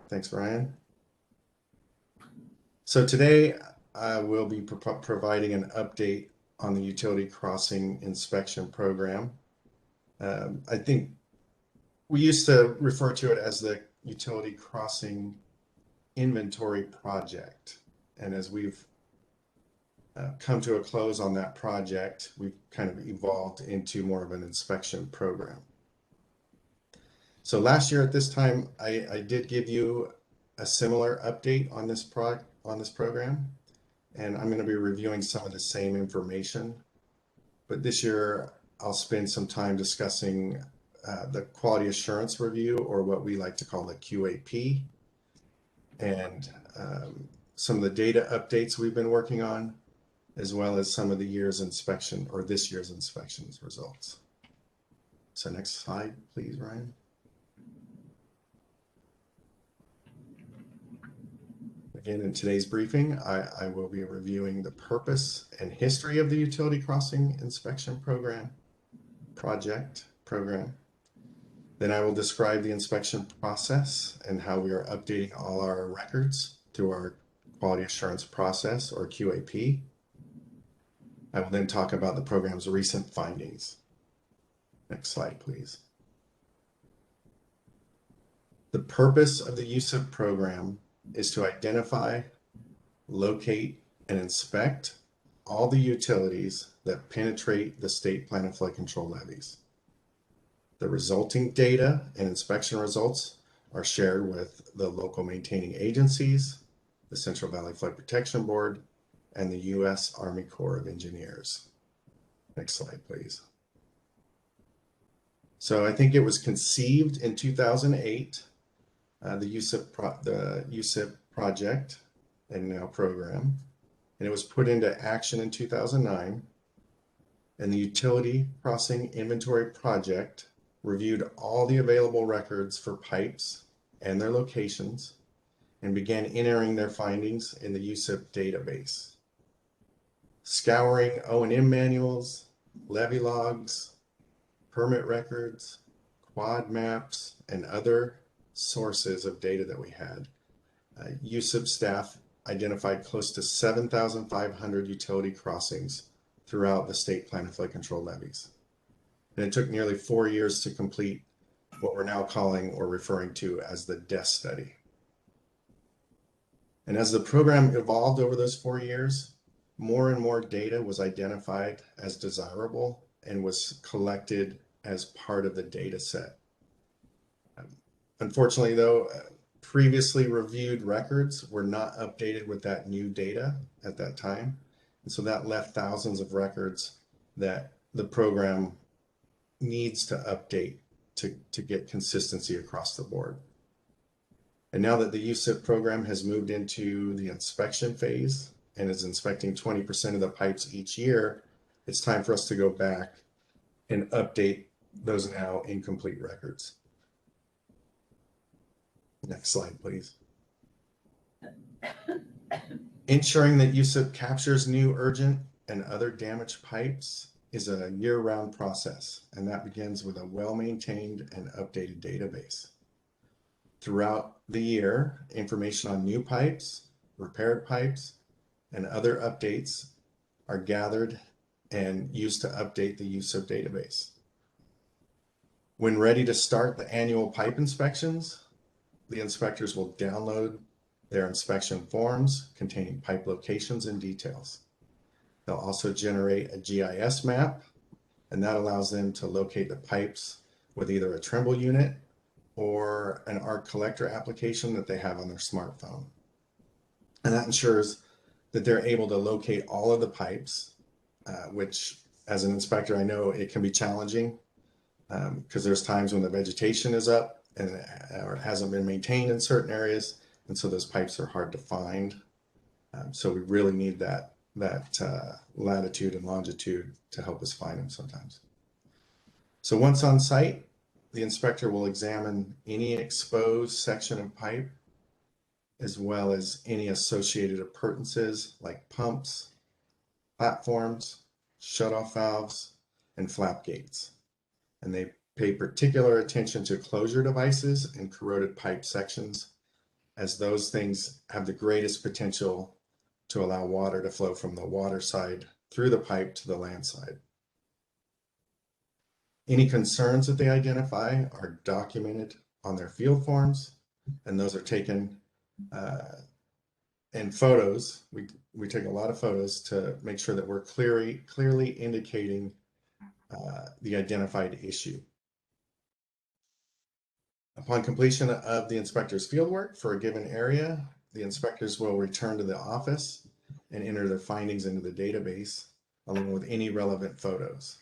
Thanks, Ryan. So today I will be providing an update on the utility crossing inspection program. I think we used to refer to it as the utility crossing inventory project. And as we've come to a close on that project, we've kind of evolved into more of an inspection program. So last year at this time, I did give you a similar update on this program, and I'm going to be reviewing some of the same information. But this year, I'll spend some time discussing the quality assurance review, or what we like to call the QAP, and some of the data updates we've been working on, as well as some of the year's inspection or this year's inspections results. So next slide, please, Ryan. Again, in today's briefing, I will be reviewing the purpose and history of the utility crossing inspection program. Then I will describe the inspection process and how we are updating all our records through our quality assurance process, or QAP. I will then talk about the program's recent findings. Next slide, please. The purpose of the USIP program is to identify, locate, and inspect all the utilities that penetrate the state plan and flood control levees. The resulting data and inspection results are shared with the local maintaining agencies, the Central Valley Flood Protection Board, and the U.S. Army Corps of Engineers. Next slide, please. So I think it was conceived in 2008, the USIP project and now program, and it was put into action in 2009. And the utility crossing inventory project reviewed all the available records for pipes and their locations and began entering their findings in the USIP database. Scouring O&M manuals, levy logs, permit records, quad maps, and other sources of data that we had, USIP staff identified close to 7,500 utility crossings throughout the state plan and flood control levees. And it took nearly 4 years to complete what we're now calling or referring to as the DES study. And as the program evolved over those 4 years, more and more data was identified as desirable and was collected as part of the data set. Unfortunately, though, previously reviewed records were not updated with that new data at that time. And so that left thousands of records that the program needs to update to get consistency across the board. And now that the USIP program has moved into the inspection phase and is inspecting 20% of the pipes each year, it's time for us to go back and update those now incomplete records. Next slide, please. Ensuring that USIP captures new, urgent, and other damaged pipes is a year-round process, and that begins with a well-maintained and updated database. Throughout the year, information on new pipes, repaired pipes, and other updates are gathered and used to update the USIP database. When ready to start the annual pipe inspections, the inspectors will download their inspection forms containing pipe locations and details. They'll also generate a GIS map, and that allows them to locate the pipes with either a Trimble unit or an ARC collector application that they have on their smartphone. And that ensures that they're able to locate all of the pipes, which as an inspector, I know it can be challenging because there's times when the vegetation is up and or it hasn't been maintained in certain areas, and so those pipes are hard to find. So we really need that latitude and longitude to help us find them sometimes. So once on site, the inspector will examine any exposed section of pipe, as well as any associated appurtenances like pumps, platforms, shutoff valves, and flap gates. And they pay particular attention to closure devices and corroded pipe sections, as those things have the greatest potential to allow water to flow from the water side through the pipe to the land side. Any concerns that they identify are documented on their field forms, and those are taken and photos. We take a lot of photos to make sure that we're clearly indicating the identified issue. Upon completion of the inspector's fieldwork for a given area, the inspectors will return to the office and enter their findings into the database, along with any relevant photos.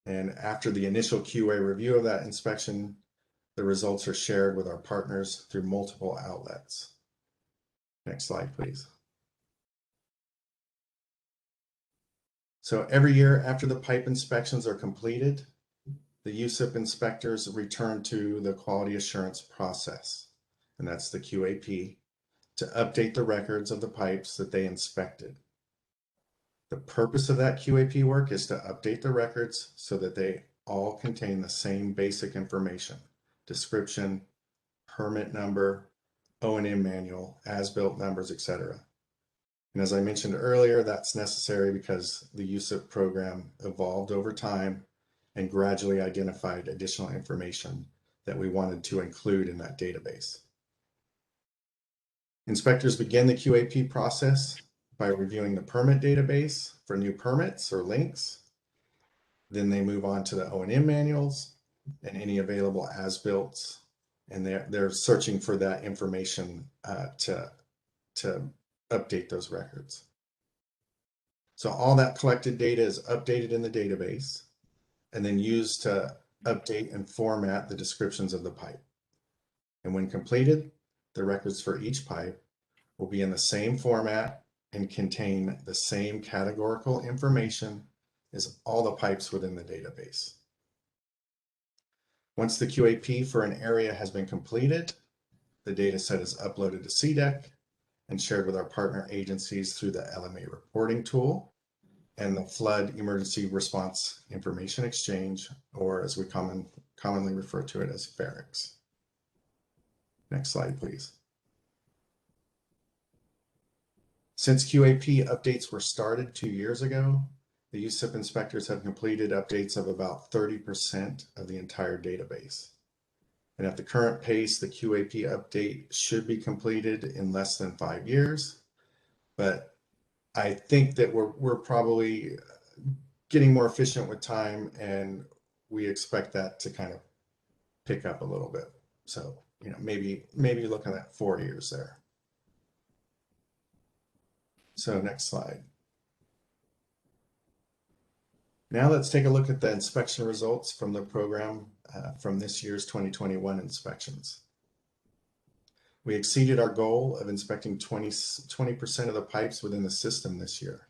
And after the initial QA review of that inspection, the results are shared with our partners through multiple outlets. Next slide, please. So every year after the pipe inspections are completed, the USIP inspectors return to the quality assurance process, and that's the QAP, to update the records of the pipes that they inspected. The purpose of that QAP work is to update the records so that they all contain the same basic information: description, permit number, O&M manual, as-built numbers, etc. And as I mentioned earlier, that's necessary because the USIP program evolved over time and gradually identified additional information that we wanted to include in that database. Inspectors begin the QAP process by reviewing the permit database for new permits or links. Then they move on to the O&M manuals and any available as-builts, and they're searching for that information to update those records. So all that collected data is updated in the database and then used to update and format the descriptions of the pipe. And when completed, the records for each pipe will be in the same format and contain the same categorical information as all the pipes within the database. Once the QAP for an area has been completed, the data set is uploaded to CDEC and shared with our partner agencies through the LMA reporting tool and the Flood Emergency Response Information Exchange, or as we commonly refer to it as FERIX. Next slide, please. Since QAP updates were started 2 years ago, the USIP inspectors have completed updates of about 30% of the entire database. And at the current pace, the QAP update should be completed in less than 5 years. But I think that we're probably getting more efficient with time, and we expect that to kind of pick up a little bit. So, you know, maybe looking at 4 years there. So next slide. Now let's take a look at the inspection results from the program from this year's 2021 inspections. We exceeded our goal of inspecting 20% of the pipes within the system this year.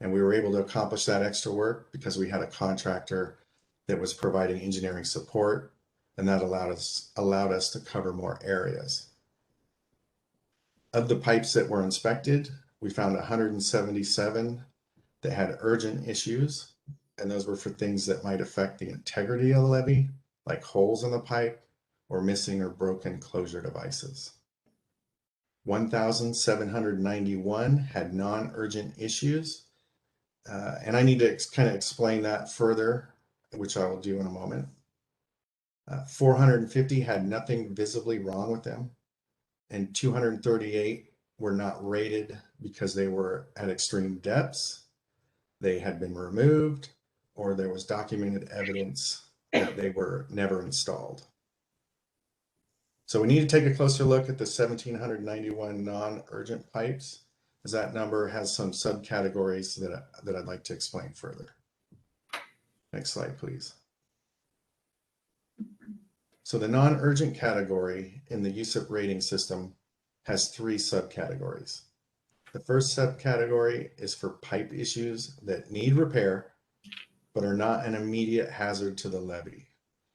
And we were able to accomplish that extra work because we had a contractor that was providing engineering support, and that allowed us to cover more areas. Of the pipes that were inspected, we found 177 that had urgent issues, and those were for things that might affect the integrity of the levee, like holes in the pipe or missing or broken closure devices. 1,791 had non-urgent issues, and I need to kind of explain that further, which I will do in a moment. 450 had nothing visibly wrong with them, and 238 were not rated because they were at extreme depths, they had been removed, or there was documented evidence that they were never installed. So we need to take a closer look at the 1,791 non-urgent pipes, as that number has some subcategories that I'd like to explain further. Next slide, please. So the non-urgent category in the USIP rating system has 3 subcategories. The first subcategory is for pipe issues that need repair, but are not an immediate hazard to the levee.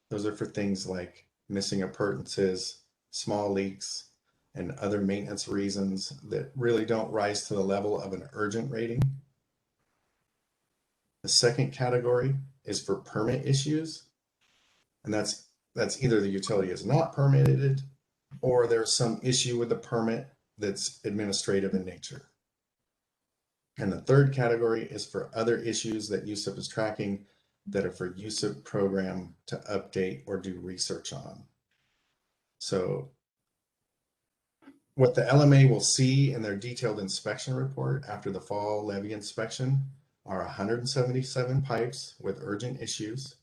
Those are for things like missing appurtenances, small leaks, and other maintenance reasons that really don't rise to the level of an urgent rating. The second category is for permit issues, and that's either the utility is not permitted or there's some issue with the permit that's administrative in nature. And the third category is for other issues that USIP is tracking that are for USIP program to update or do research on. So what the LMA will see in their detailed inspection report after the fall levee inspection are 177 pipes with urgent issues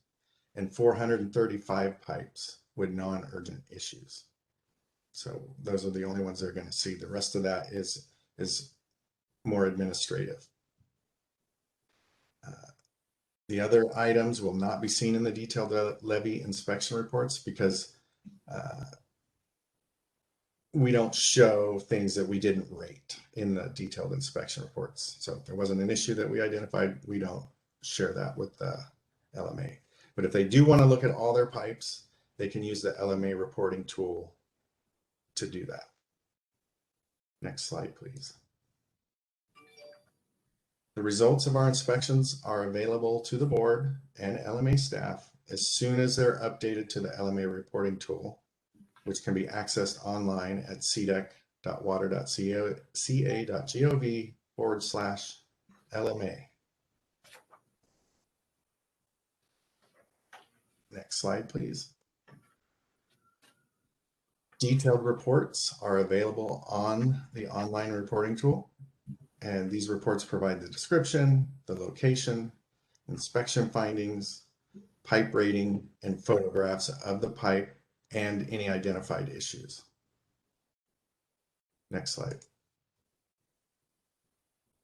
and 435 pipes with non-urgent issues. So those are the only ones they're going to see. The rest of that is more administrative. The other items will not be seen in the detailed levee inspection reports because we don't show things that we didn't rate in the detailed inspection reports. So if there wasn't an issue that we identified, we don't share that with the LMA. But if they do want to look at all their pipes, they can use the LMA reporting tool to do that. Next slide, please. The results of our inspections are available to the board and LMA staff as soon as they're updated to the LMA reporting tool, which can be accessed online at cdec.water.ca.gov/LMA. Next slide, please. Detailed reports are available on the online reporting tool. And these reports provide the description, the location, inspection findings, pipe rating, and photographs of the pipe and any identified issues. Next slide.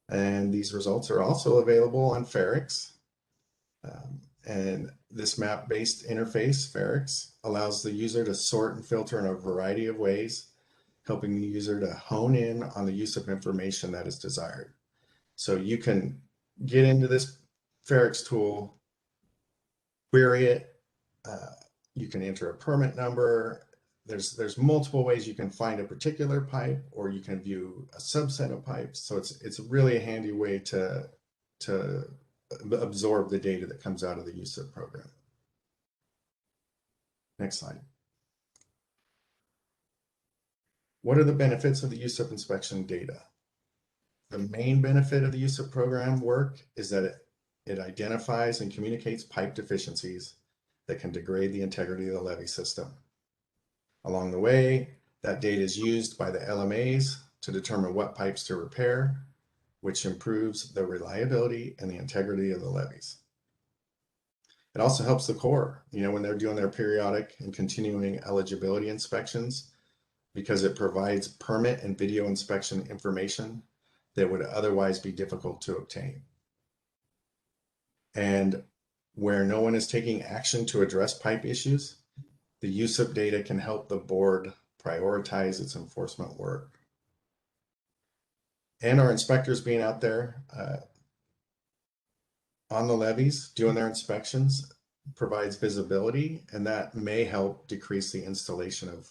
And these results are also available on Ferrix. And this map-based interface, Ferrix, allows the user to sort and filter in a variety of ways, helping the user to hone in on the use of information that is desired. So you can get into this Ferrix tool, query it, you can enter a permit number. There's multiple ways you can find a particular pipe, or you can view a subset of pipes. So it's really a handy way to absorb the data that comes out of the USIP program. Next slide. What are the benefits of the USIP inspection data? The main benefit of the USIP program work is that it identifies and communicates pipe deficiencies that can degrade the integrity of the levee system. Along the way, that data is used by the LMAs to determine what pipes to repair, which improves the reliability and the integrity of the levees. It also helps the Corps, when they're doing their periodic and continuing eligibility inspections, because it provides permit and video inspection information that would otherwise be difficult to obtain. And where no one is taking action to address pipe issues, the USIP data can help the board prioritize its enforcement work. And our inspectors being out there on the levees doing their inspections provides visibility, and that may help decrease the installation of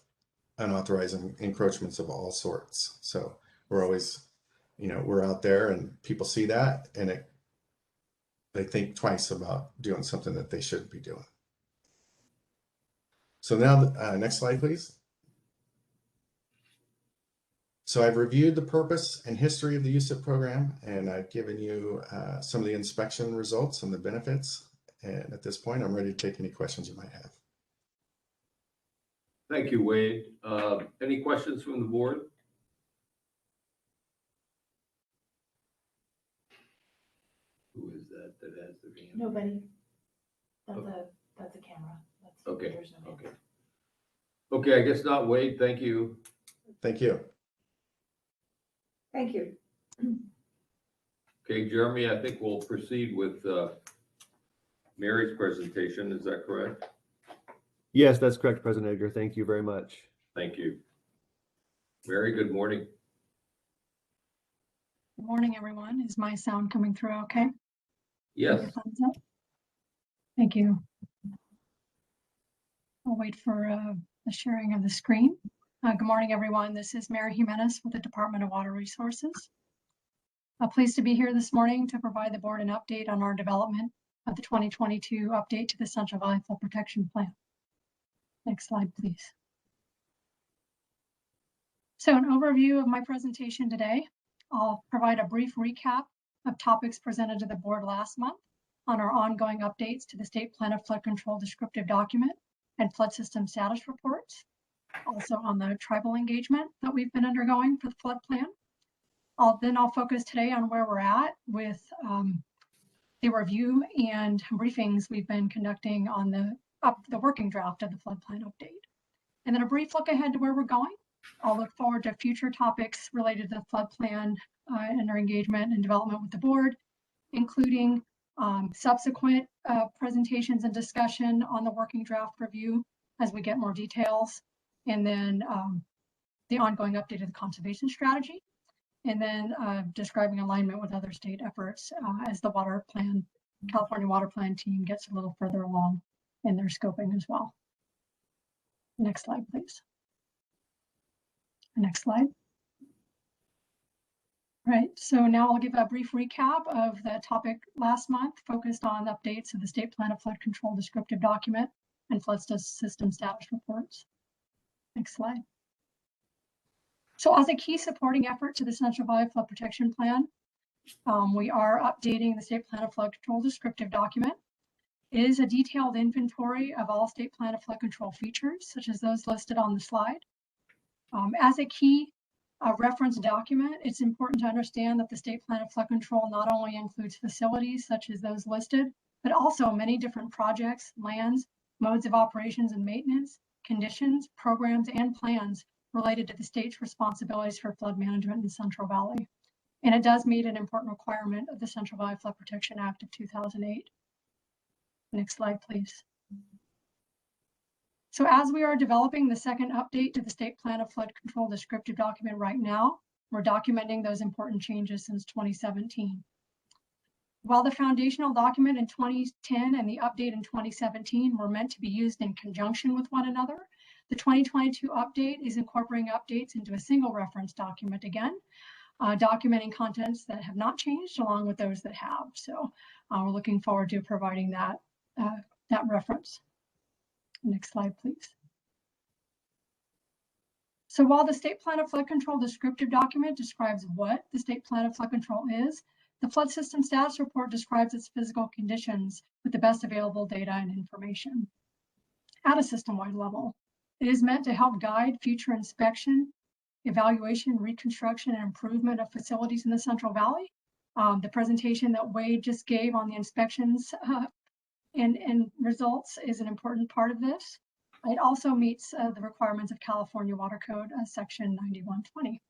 unauthorized encroachments of all sorts. So we're always, we're out there and people see that and they think twice about doing something that they shouldn't be doing. So now, next slide, please. So I've reviewed the purpose and history of the USIP program, and I've given you some of the inspection results and the benefits. And at this point, I'm ready to take any questions you might have. Thank you, Wade. Any questions from the board? Who is that has the hand? Nobody. That's a camera. Okay. There's no hand. Okay. Okay, I guess not, Wade. Thank you. Thank you. Thank you. Okay, Jeremy, I think we'll proceed with Mary's presentation. Is that correct? Yes, that's correct, President Edgar. Thank you very much. Thank you. Mary, good morning. Good morning, everyone. Is my sound coming through okay? Yes. Thumbs up? Thank you. I'll wait for the sharing of the screen. Good morning, everyone. This is Mary Jimenez with the Department of Water Resources. Pleased to be here this morning to provide the board an update on our development of the 2022 update to the Central Valley Flood Protection Plan. Next slide, please. So an overview of my presentation today. I'll provide a brief recap of topics presented to the board last month on our ongoing updates to the State Plan of Flood Control descriptive document and flood system status reports. Also on the tribal engagement that we've been undergoing for the flood plan. I'll focus today on where we're at with the review and briefings we've been conducting on the working draft of the flood plan update. And then a brief look ahead to where we're going. I'll look forward to future topics related to the flood plan and our engagement and development with the board, including subsequent presentations and discussion on the working draft review as we get more details, and then the ongoing update of the conservation strategy, and then describing alignment with other state efforts as the California Water Plan team gets a little further along in their scoping as well. Next slide, please. Next slide. Right, so now I'll give a brief recap of the topic last month, focused on updates of the State Plan of Flood Control descriptive document and flood system status reports. Next slide. So as a key supporting effort to the Central Valley Flood Protection Plan, we are updating the State Plan of Flood Control descriptive document. It is a detailed inventory of all State Plan of Flood Control features, such as those listed on the slide. As a key reference document, it's important to understand that the State Plan of Flood Control not only includes facilities such as those listed, but also many different projects, lands, modes of operations and maintenance, conditions, programs, and plans related to the state's responsibilities for flood management in the Central Valley. And it does meet an important requirement of the Central Valley Flood Protection Act of 2008. Next slide, please. So as we are developing the second update to the State Plan of Flood Control descriptive document right now, we're documenting those important changes since 2017. While the foundational document in 2010 and the update in 2017 were meant to be used in conjunction with one another, the 2022 update is incorporating updates into a single reference document again, documenting contents that have not changed along with those that have. So we're looking forward to providing that reference. Next slide, please. So while the State Plan of Flood Control descriptive document describes what the State Plan of Flood Control is, the flood system status report describes its physical conditions with the best available data and information at a system-wide level. It is meant to help guide future inspection, evaluation, reconstruction, and improvement of facilities in the Central Valley. The presentation that Wade just gave on the inspections and results is an important part of this. It also meets the requirements of California Water Code, section 9120.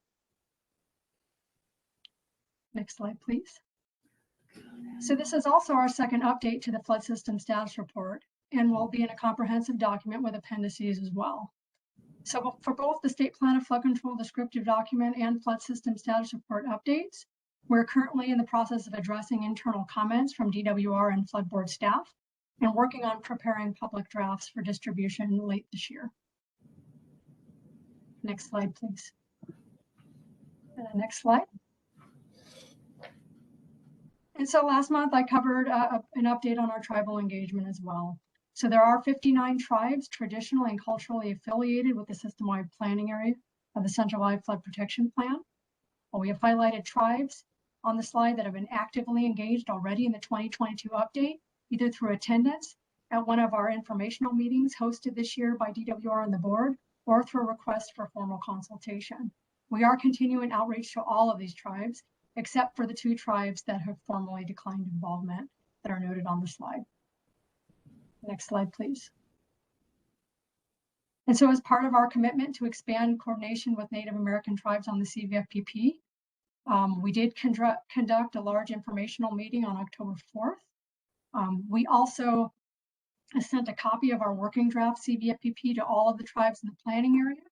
Next slide, please. So this is also our second update to the flood system status report and will be in a comprehensive document with appendices as well. So for both the State Plan of Flood Control descriptive document and flood system status report updates, we're currently in the process of addressing internal comments from DWR and flood board staff and working on preparing public drafts for distribution late this year. Next slide, please. Next slide. And so last month I covered an update on our tribal engagement as well. So there are 59 tribes traditionally and culturally affiliated with the system-wide planning area of the Central Valley Flood Protection Plan. Well, we have highlighted tribes on the slide that have been actively engaged already in the 2022 update, either through attendance at one of our informational meetings hosted this year by DWR and the board, or through a request for formal consultation. We are continuing outreach to all of these tribes, except for the 2 tribes that have formally declined involvement that are noted on the slide. Next slide, please. And so as part of our commitment to expand coordination with Native American tribes on the CVFPB, we did conduct a large informational meeting on October 4th. We also sent a copy of our working draft CVFPB to all of the tribes in the planning area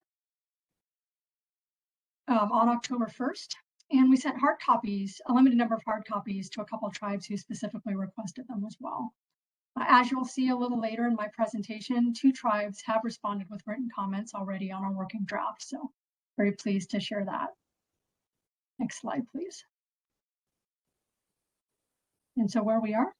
on October 1st. And we sent hard copies, a limited number of hard copies, to a couple of tribes who specifically requested them as well. As you'll see a little later in my presentation, 2 tribes have responded with written comments already on our working draft, so very pleased to share that. Next slide, please. And so where we are.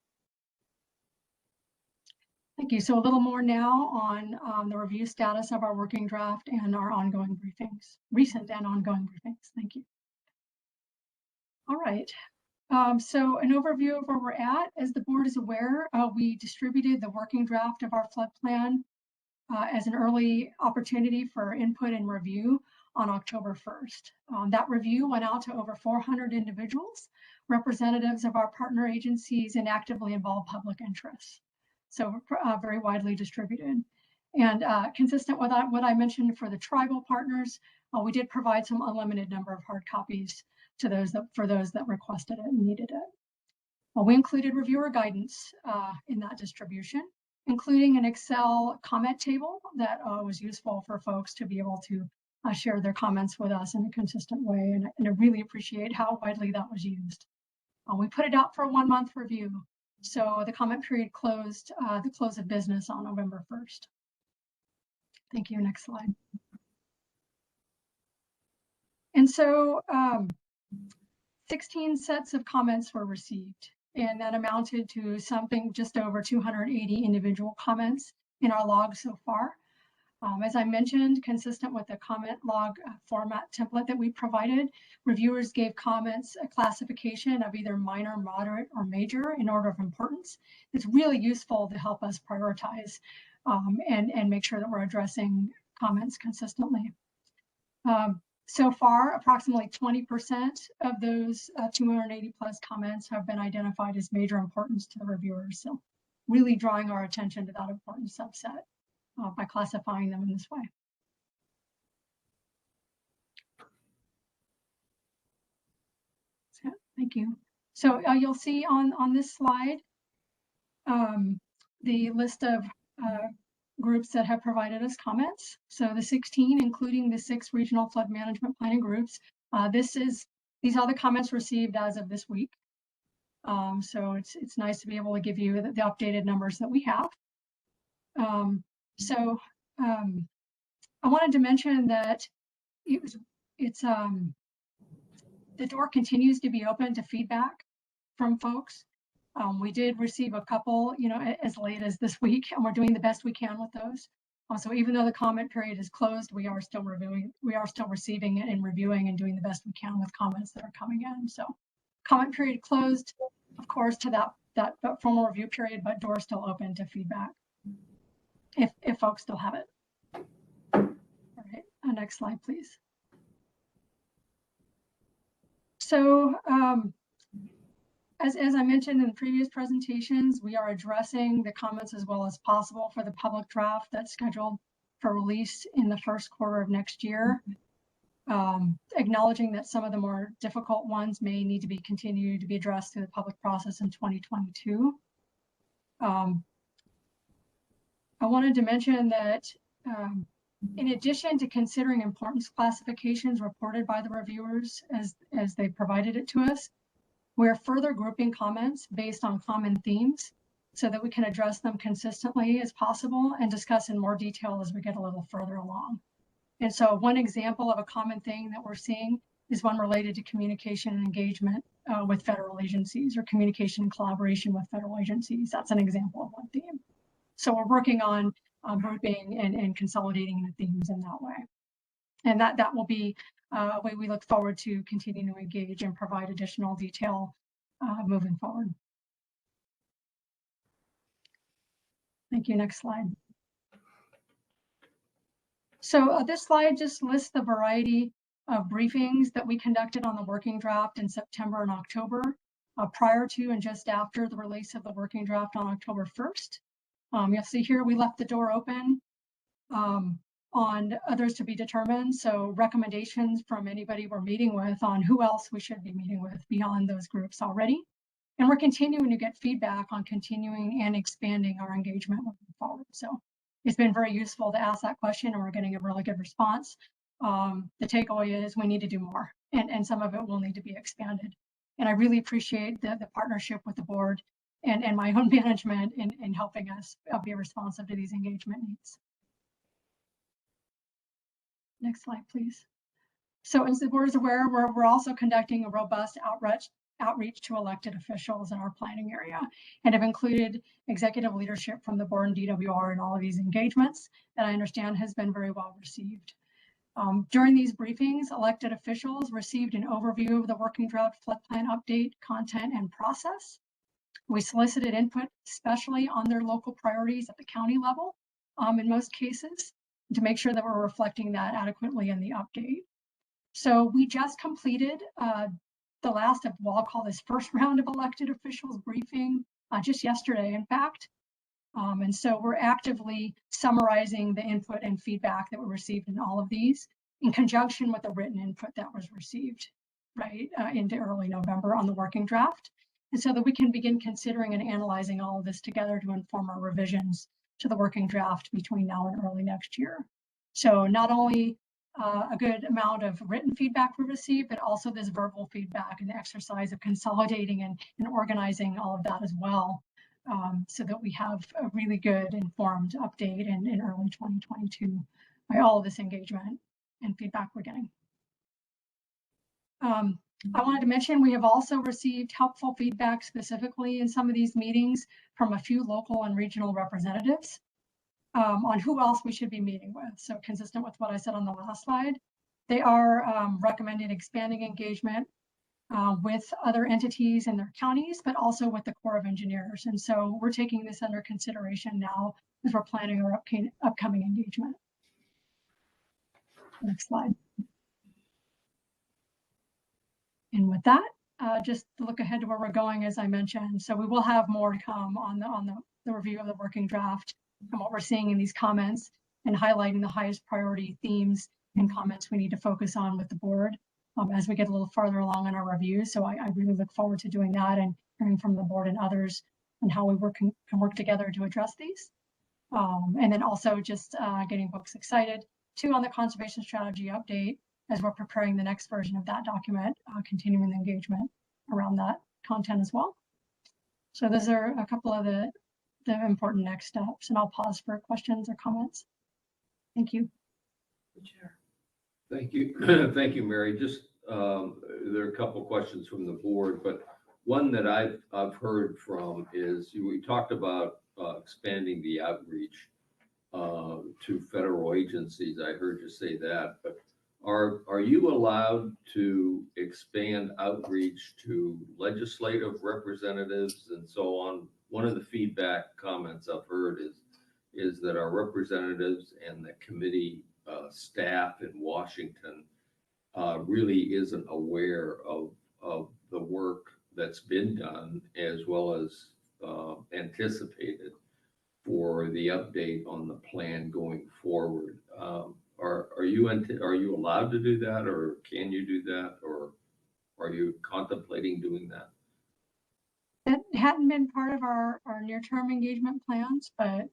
Thank you. So a little more now on the review status of our working draft and our ongoing briefings, recent and ongoing briefings. Thank you. All right. So an overview of where we're at. As the board is aware, we distributed the working draft of our flood plan as an early opportunity for input and review on October 1st. That review went out to over 400 individuals, representatives of our partner agencies, and actively involved public interests. So very widely distributed. And consistent with what I mentioned for the tribal partners, we did provide some unlimited number of hard copies to those that requested it and needed it. We included reviewer guidance in that distribution, including an Excel comment table that was useful for folks to be able to share their comments with us in a consistent way. And I really appreciate how widely that was used. We put it out for a 1-month review. So the comment period closed the close of business on November 1st. Thank you. Next slide. And so 16 sets of comments were received, and that amounted to something just over 280 individual comments in our log so far. As I mentioned, consistent with the comment log format template that we provided, reviewers gave comments a classification of either minor, moderate, or major in order of importance. It's really useful to help us prioritize and make sure that we're addressing comments consistently. So far, approximately 20% of those 280 plus comments have been identified as major importance to the reviewers. So really drawing our attention to that important subset by classifying them in this way. So, thank you. So you'll see on this slide the list of groups that have provided us comments. So the 16, including the 6 regional flood management planning groups. These are the comments received as of this week. So it's nice to be able to give you the updated numbers that we have. I wanted to mention that the door continues to be open to feedback from folks. We did receive a couple, as late as this week, and we're doing the best we can with those. So even though the comment period is closed, we are still receiving it and reviewing and doing the best we can with comments that are coming in. So comment period closed, of course, to that formal review period, but door still open to feedback if folks still have it. All right, next slide, please. So as I mentioned in previous presentations, we are addressing the comments as well as possible for the public draft that's scheduled for release in the first quarter of next year. Acknowledging that some of the more difficult ones may need to be continued to be addressed through the public process in 2022. I wanted to mention that in addition to considering importance classifications reported by the reviewers as they provided it to us, we're further grouping comments based on common themes so that we can address them consistently as possible and discuss in more detail as we get a little further along. And so one example of a common thing that we're seeing is one related to communication and engagement with federal agencies, or communication and collaboration with federal agencies. That's an example of one theme. So we're working on grouping and consolidating the themes in that way. And that will be a way we look forward to continuing to engage and provide additional detail moving forward. Thank you. Next slide. So this slide just lists the variety of briefings that we conducted on the working draft in September and October, prior to and just after the release of the working draft on October 1st. You'll see here we left the door open on others to be determined. So recommendations from anybody we're meeting with on who else we should be meeting with beyond those groups already. And we're continuing to get feedback on continuing and expanding our engagement moving forward. So it's been very useful to ask that question, and we're getting a really good response. The takeaway is we need to do more, and some of it will need to be expanded. And I really appreciate the partnership with the board and my own management in helping us be responsive to these engagement needs. Next slide, please. So as the board is aware, we're also conducting a robust outreach to elected officials in our planning area and have included executive leadership from the board and DWR in all of these engagements that I understand has been very well received. During these briefings, elected officials received an overview of the working draft flood plan update, content, and process. We solicited input, especially on their local priorities at the county level, in most cases, to make sure that we're reflecting that adequately in the update. So we just completed the last of, well, I'll call this first round of elected officials briefing just yesterday, in fact. And so we're actively summarizing the input and feedback that we received in all of these in conjunction with the written input that was received, right, into early November on the working draft. And so that we can begin considering and analyzing all of this together to inform our revisions to the working draft between now and early next year. So not only a good amount of written feedback we received, but also this verbal feedback and the exercise of consolidating and organizing all of that as well. So that we have a really good informed update in early 2022 by all of this engagement and feedback we're getting. I wanted to mention we have also received helpful feedback specifically in some of these meetings from a few local and regional representatives on who else we should be meeting with. So consistent with what I said on the last slide, they are recommending expanding engagement with other entities in their counties, but also with the Corps of Engineers. And so we're taking this under consideration now as we're planning our upcoming engagement. Next slide. And with that, just to look ahead to where we're going, as I mentioned. So we will have more to come on the review of the working draft and what we're seeing in these comments and highlighting the highest priority themes and comments we need to focus on with the board as we get a little farther along in our review. So I really look forward to doing that and hearing from the board and others and how we can work together to address these. And then also just getting folks excited too on the conservation strategy update as we're preparing the next version of that document, continuing the engagement around that content as well. So those are a couple of the important next steps, and I'll pause for questions or comments. Thank you. Thank you. Thank you, Mary. Just there are a couple questions from the board, but one that I've heard from is we talked about expanding the outreach to federal agencies. I heard you say that, but are you allowed to expand outreach to legislative representatives and so on? One of the feedback comments I've heard is that our representatives and the committee staff in Washington really isn't aware of the work that's been done as well as anticipated for the update on the plan going forward. Are you allowed to do that, or can you do that, or are you contemplating doing that? That hadn't been part of our near-term engagement plans, but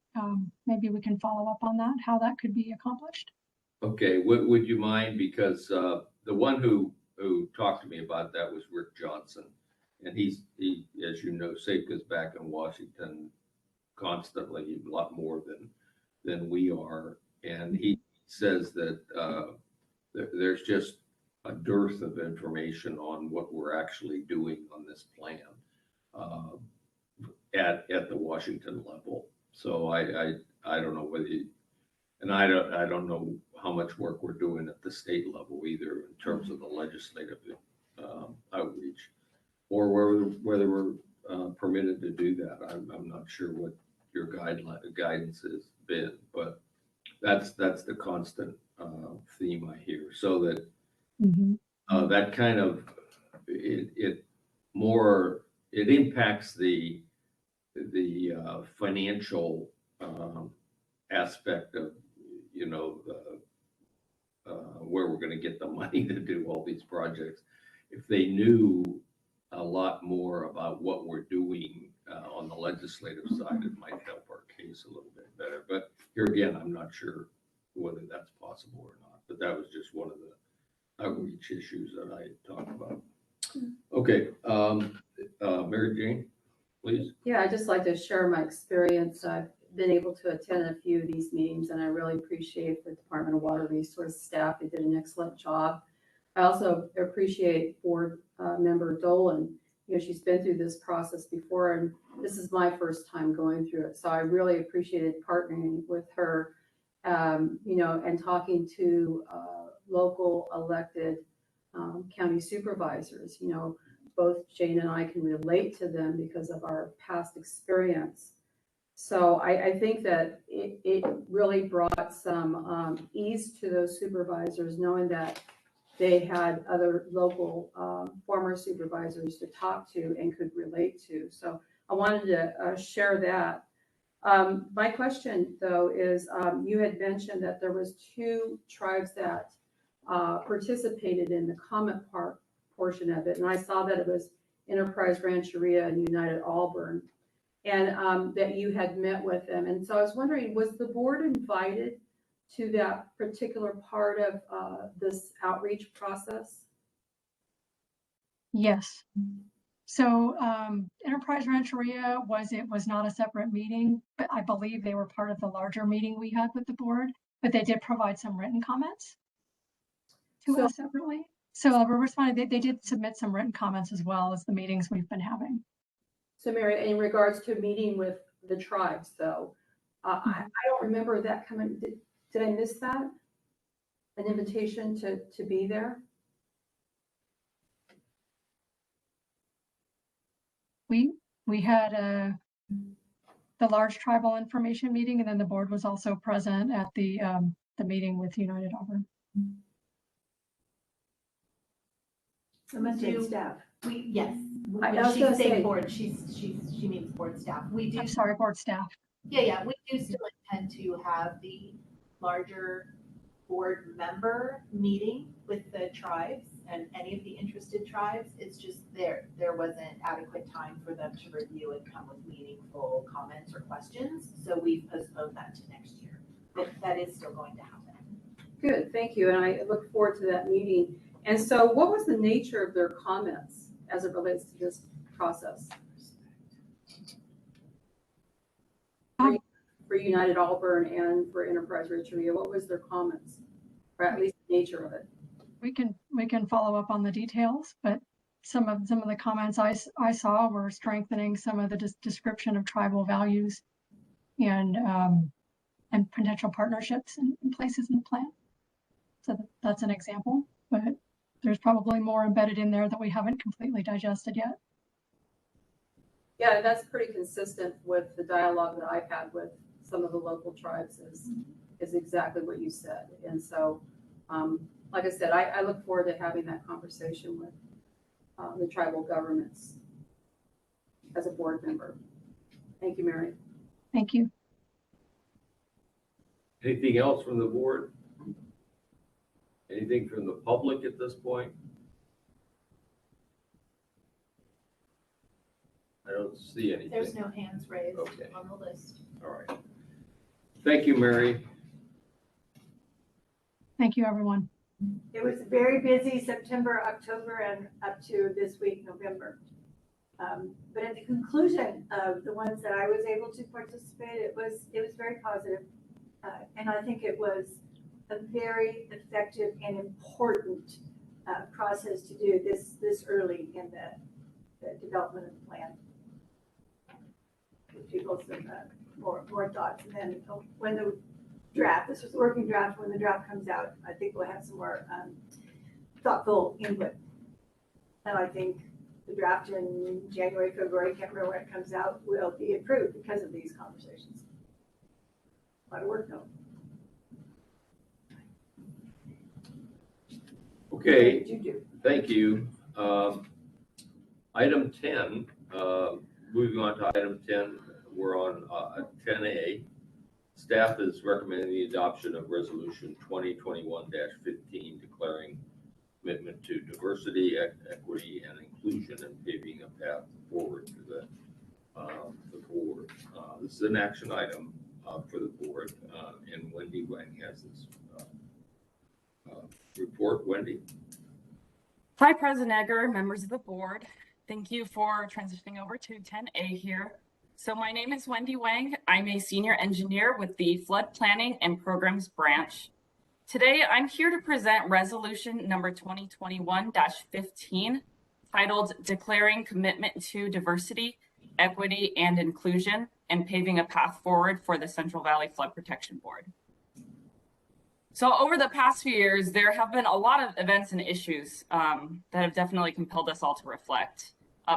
maybe we can follow up on that, how that could be accomplished. Okay, would you mind, because the one who talked to me about that was Rick Johnson, and he, as you know, SAFECA's back in Washington constantly, a lot more than we are, and he says that there's just a dearth of information on what we're actually doing on this plan at the Washington level. So I don't know whether you, and I don't know how much work we're doing at the state level either in terms of the legislative outreach, or whether we're permitted to do that. I'm not sure what your guidance has been, but that's the constant theme I hear. So that that kind of it impacts the financial aspect of, you know, where we're going to get the money to do all these projects. If they knew a lot more about what we're doing on the legislative side, it might help our case a little bit better. But here again, I'm not sure whether that's possible or not. But that was just one of the outreach issues that I talked about. Okay, Mary Jane. please. Yeah, I'd just like to share my experience. I've been able to attend a few of these meetings, and I really appreciate the Department of Water Resource staff. They did an excellent job. I also appreciate board member Dolan. You know, she's been through this process before, and this is my first time going through it. So I really appreciated partnering with her, you know, and talking to local elected county supervisors. You know, both Jane and I can relate to them because of our past experience. So I think that it really brought some ease to those supervisors, knowing that they had other local former supervisors to talk to and could relate to. So I wanted to share that. My question, though, is you had mentioned that there was 2 tribes that participated in the comment portion of it, and I saw that it was Enterprise Rancheria and United Auburn, and that you had met with them. And so I was wondering, was the board invited to that particular part of this outreach process? Yes. So Enterprise Rancheria was not a separate meeting, but I believe they were part of the larger meeting we had with the board, but they did provide some written comments to us separately. So we're responding, they did submit some written comments as well as the meetings we've been having. So Mary, in regards to meeting with the tribes, though, I don't remember that coming. Did I miss that? An invitation to be there? We had the large tribal information meeting, and then the board was also present at the meeting with United Auburn. Staff. Yes. I When was she's gonna saying say- board, she means board staff. We do. I'm sorry, board staff. Yeah, we do still intend to have the larger board member meeting with the tribes and any of the interested tribes. It's just there wasn't adequate time for them to review and come with meaningful comments or questions. So we've postponed that to next year. But that is still going to happen. Good, thank you. And I look forward to that meeting. And so what was the nature of their comments as it relates to this process? For United Auburn and for Enterprise Rancheria, what was their comments? Or at least the nature of it? We can follow up on the details, but some of the comments I saw were strengthening some of the description of tribal values and potential partnerships in places in the plan. So that's an example, but there's probably more embedded in there that we haven't completely digested yet. Yeah, that's pretty consistent with the dialogue that I've had with some of the local tribes is exactly what you said. And so, like I said, I look forward to having that conversation with the tribal governments as a board member. Thank you, Mary. Thank you. Anything else from the board? Anything from the public at this point? I don't see anything. There's no hands raised Okay. on the list. All right. Thank you, Mary. Thank you, everyone. It was a very busy September, October, and up to this week, November. But at the conclusion of the ones that I was able to participate, it was very positive. And I think it was a very effective and important process to do this early in the development of the plan. Give people some more thoughts, and then when the draft, this was the working draft, when the draft comes out, I think we'll have some more thoughtful input. And I think the draft in January, February, can't remember when it comes out, will be approved because of these conversations. A lot of work though. Okay, You do. thank you. Item 10, moving on to item 10, we're on 10A. Staff is recommending the adoption of resolution 2021-15 declaring commitment to diversity, equity, and inclusion and paving a path forward to the board. This is an action item for the board, and Wendy Wang has this report. Wendy. Hi, President Egger, members of the board. Thank you for transitioning over to 10A here. So my name is Wendy Wang. I'm a senior engineer with the Flood Planning and Programs Branch. Today, I'm here to present resolution number 2021-15, titled Declaring Commitment to Diversity, Equity, and Inclusion, and Paving a Path Forward for the Central Valley Flood Protection Board. So over the past few years, there have been a lot of events and issues that have definitely compelled us all to reflect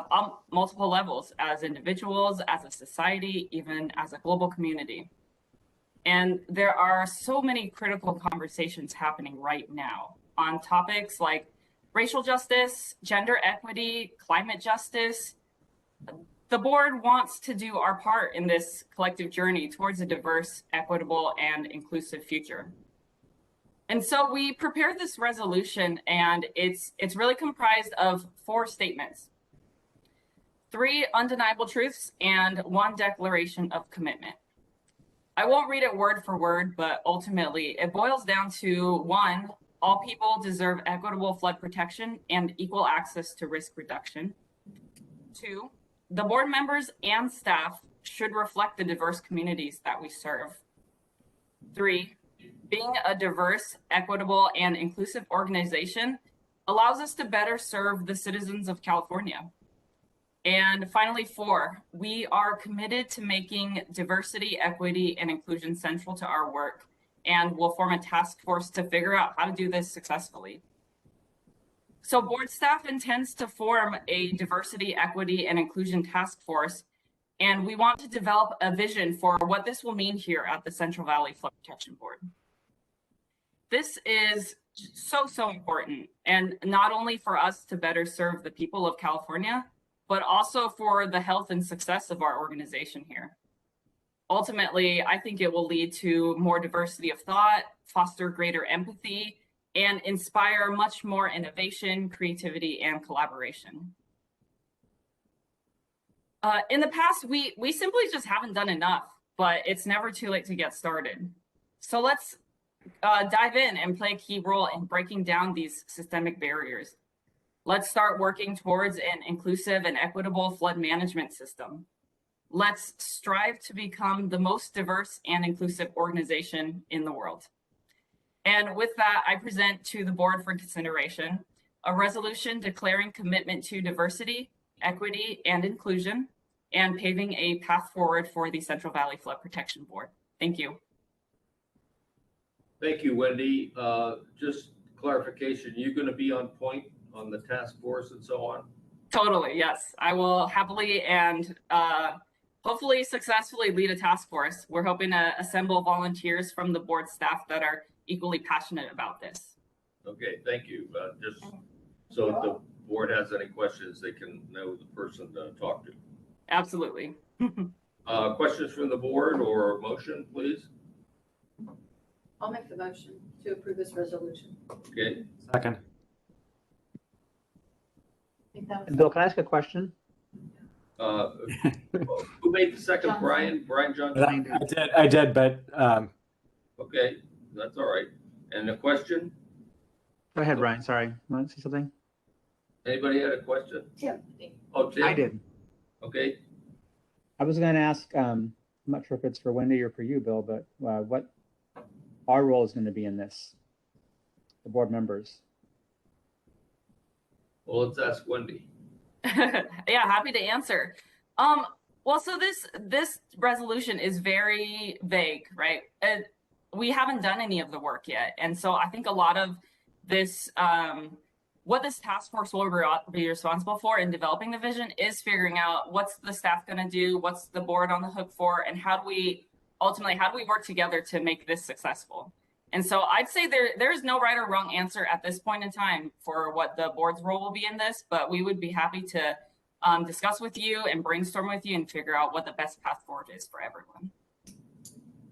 on multiple levels, as individuals, as a society, even as a global community. And there are so many critical conversations happening right now on topics like racial justice, gender equity, climate justice. The board wants to do our part in this collective journey towards a diverse, equitable, and inclusive future. And so we prepared this resolution, and it's really comprised of 4 statements, 3 undeniable truths, and 1 declaration of commitment. I won't read it word for word, but ultimately it boils down to 1, all people deserve equitable flood protection and equal access to risk reduction. 2, the board members and staff should reflect the diverse communities that we serve. 3, being a diverse, equitable, and inclusive organization allows us to better serve the citizens of California. And finally, 4, we are committed to making diversity, equity, and inclusion central to our work, and will form a task force to figure out how to do this successfully. So board staff intends to form a diversity, equity, and inclusion task force, and we want to develop a vision for what this will mean here at the Central Valley Flood Protection Board. This is so important, and not only for us to better serve the people of California, but also for the health and success of our organization here. Ultimately, I think it will lead to more diversity of thought, foster greater empathy, and inspire much more innovation, creativity, and collaboration. In the past, we simply just haven't done enough, but it's never too late to get started. So let's dive in and play a key role in breaking down these systemic barriers. Let's start working towards an inclusive and equitable flood management system. Let's strive to become the most diverse and inclusive organization in the world. And with that, I present to the board for consideration a resolution declaring commitment to diversity, equity, and inclusion, and paving a path forward for the Central Valley Flood Protection Board. Thank you. Thank you, Wendy. Just clarification, you're going to be on point on the task force and so on? Totally, yes. I will happily and hopefully successfully lead a task force. We're hoping to assemble volunteers from the board staff that are equally passionate about this. Okay, thank you. Just so if the board has any questions, they can know the person to talk to. Absolutely. Questions from the board or motion, please? I'll make the motion to approve this resolution. Okay. Second. Bill, can I ask a question? Who made the second? Brian Johnson? I did, but okay, that's all right. And a question? Go ahead, Ryan. Sorry. You want to say something? Anybody had a question? Tim. Oh, Tim. I did. Okay. I was going to ask, I'm not sure if it's for Wendy or for you, Bill, but what our role is going to be in this, the board members. Well, let's ask Wendy. Yeah, happy to answer. Well, so this resolution is very vague, right? We haven't done any of the work yet. And so I think a lot of this, what this task force will be responsible for in developing the vision is figuring out what's the staff going to do, what's the board on the hook for, and how do we work together to make this successful? And so I'd say there is no right or wrong answer at this point in time for what the board's role will be in this, but we would be happy to discuss with you and brainstorm with you and figure out what the best path forward is for everyone.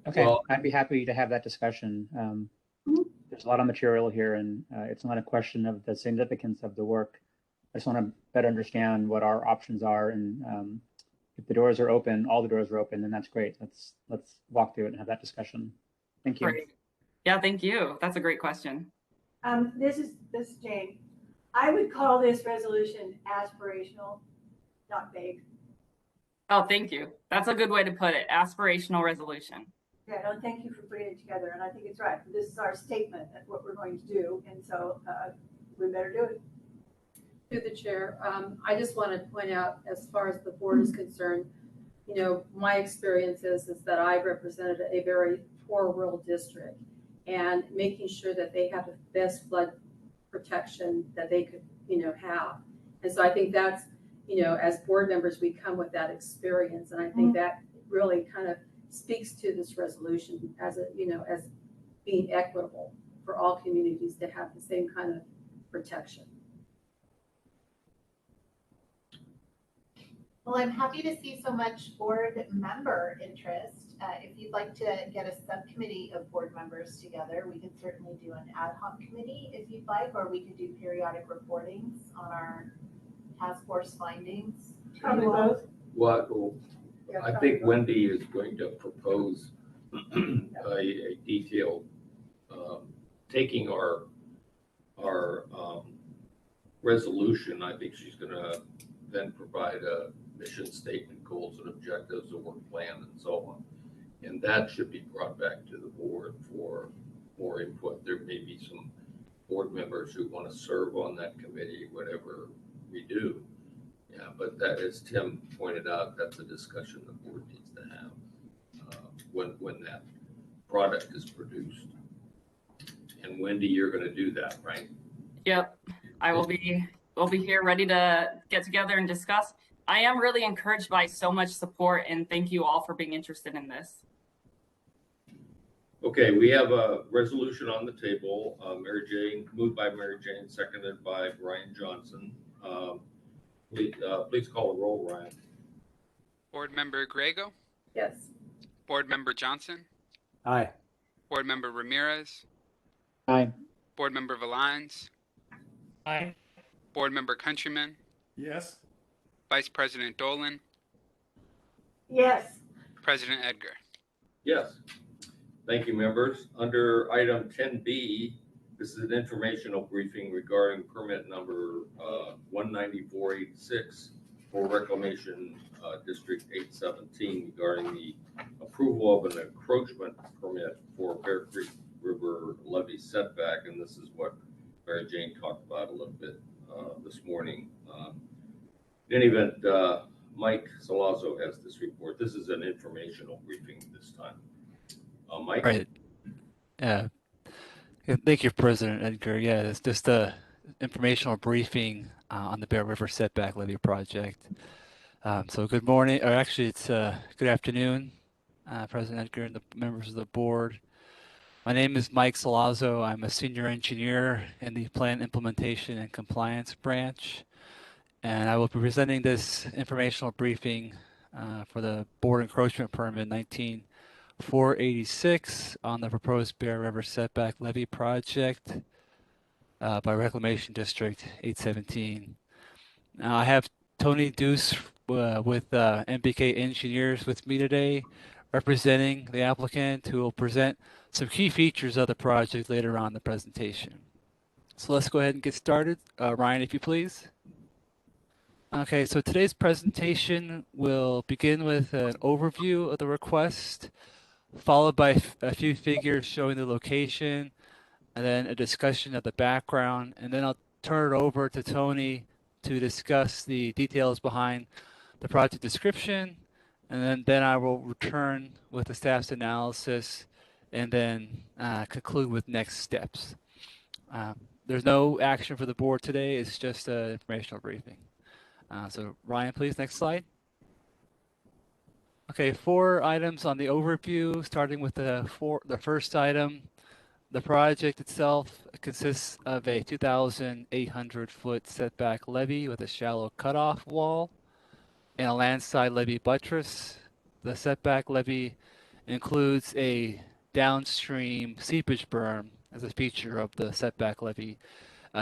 Okay, well, I'd be happy to have that discussion. There's a lot of material here, and it's not a question of the significance of the work. I just want to better understand what our options are, and if the doors are open, all the doors are open, then that's great. Let's walk through it and have that discussion. Thank you. Great. Yeah, thank you. That's a great question. This is Jane. I would call this resolution aspirational. not vague. Oh, thank you. That's a good way to put it. Aspirational resolution. Yeah, no, thank you for putting it together, and I think it's right. This is our statement of what we're going to do, and so we better do it. Through the chair, I just want to point out, as far as the board is concerned, you know, my experience is that I represented a very poor rural district, and making sure that they have the best flood protection that they could, you know, have. And so I think that's, you know, as board members, we come with that experience, and I think that really kind of speaks to this resolution as a, you know, as being equitable for all communities to have the same kind of protection. Well, I'm happy to see so much board member interest. If you'd like to get a subcommittee of board members together, we can certainly do an ad hoc committee if you'd like, or we could do periodic reportings on our task force findings. Probably both. Well, I think Wendy is going to propose a detailed, taking our resolution. I think she's going to then provide a mission statement, goals and objectives, a work plan, and so on. And that should be brought back to the board for more input. There may be some board members who want to serve on that committee, whatever we do. Yeah, but that, as Tim pointed out, that's a discussion the board needs to have when that product is produced. And Wendy, you're going to do that, right? Yep, we'll be here ready to get together and discuss. I am really encouraged by so much support, and thank you all for being interested in this. Okay, we have a resolution on the table. Mary Jane, moved by Mary Jane, seconded by Brian Johnson. Please call the roll, Ryan. Board Member Griego? Yes. Board Member Johnson? Aye. Board Member Ramirez? Aye. Board Member Valines? Aye. Board Member Countryman? Yes. Vice President Dolan? Yes. President Edgar? Yes. Thank you, members. Under item 10B, this is an informational briefing regarding permit number 19486 for Reclamation District 817 regarding the approval of an encroachment permit for Bear Creek River levee setback. And this is what Mary Jane talked about a little bit this morning. In any event, Mike Salazzo has this report. This is an informational briefing this time. Mike? Right. Yeah, thank you, President Edgar. Yeah, it's just a informational briefing on the Bear River Setback Levee Project. So good morning, or actually it's good afternoon, President Edgar and the members of the board. My name is Mike Salazzo. I'm a senior engineer in the Plan Implementation and Compliance branch, and I will be presenting this informational briefing for the board encroachment permit 19486 on the proposed Bear River Setback Levee Project by Reclamation District 817. Now I have Tony Deuce with MBK Engineers with me today, representing the applicant, who will present some key features of the project later on in the presentation. So let's go ahead and get started. Ryan, if you please. Okay, so today's presentation will begin with an overview of the request, followed by a few figures showing the location, and then a discussion of the background, and then I'll turn it over to Tony to discuss the details behind the project description, and then I will return with the staff's analysis and then conclude with next steps. There's no action for the board today. It's just an informational briefing. So Ryan, please, next slide. Okay, 4 items on the overview, starting with the first item. The project itself consists of a 2,800-foot setback levee with a shallow cutoff wall and a landside levee buttress. The setback levee includes a downstream seepage berm as a feature of the setback levee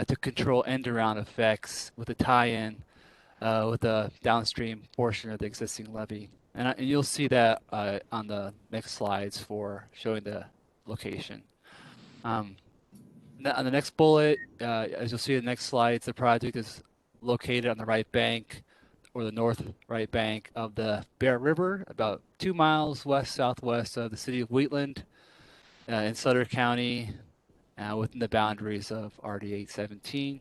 to control end-around effects with a tie-in with the downstream portion of the existing levee. And you'll see that on the next slides for showing the location. On the next bullet, as you'll see in the next slides, the project is located on the right bank or the north right bank of the Bear River, about 2 miles west southwest of the city of Wheatland in Sutter County, within the boundaries of RD 817.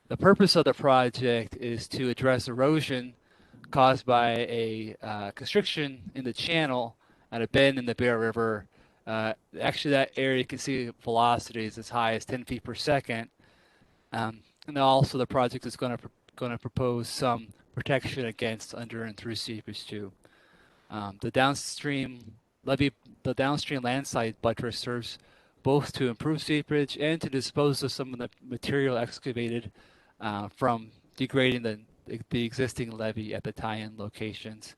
The purpose of the project is to address erosion caused by a constriction in the channel at a bend in the Bear River. Actually, that area you can see velocities as high as 10 feet per second. And also the project is going to propose some protection against under and through seepage too. The downstream landside buttress serves both to improve seepage and to dispose of some of the material excavated from degrading the existing levee at the tie-in locations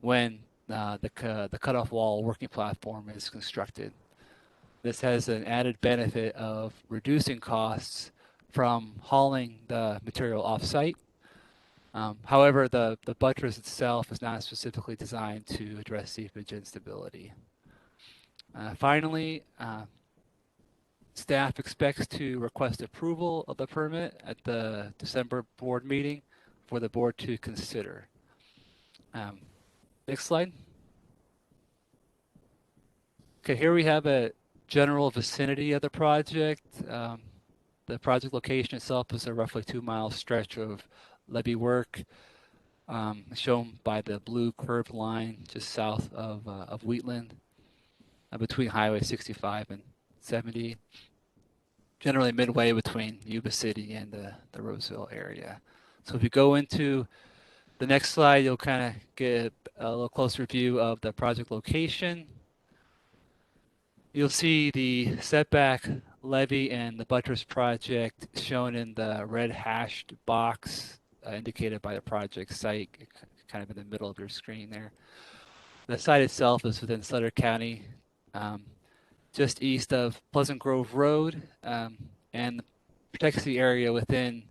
when the cutoff wall working platform is constructed. This has an added benefit of reducing costs from hauling the material off-site. However, the buttress itself is not specifically designed to address seepage instability. Finally, staff expects to request approval of the permit at the December board meeting for the board to consider. Next slide. Okay, here we have a general vicinity of the project. The project location itself is a roughly 2-mile stretch of levee work, shown by the blue curved line just south of Wheatland, between Highway 65 and 70, generally midway between Yuba City and the Roseville area. So if you go into the next slide, you'll kind of get a little closer view of the project location. You'll see the setback levee and the buttress project shown in the red hashed box indicated by the project site, kind of in the middle of your screen there. The site itself is within Sutter County, just east of Pleasant Grove Road, and protects the area within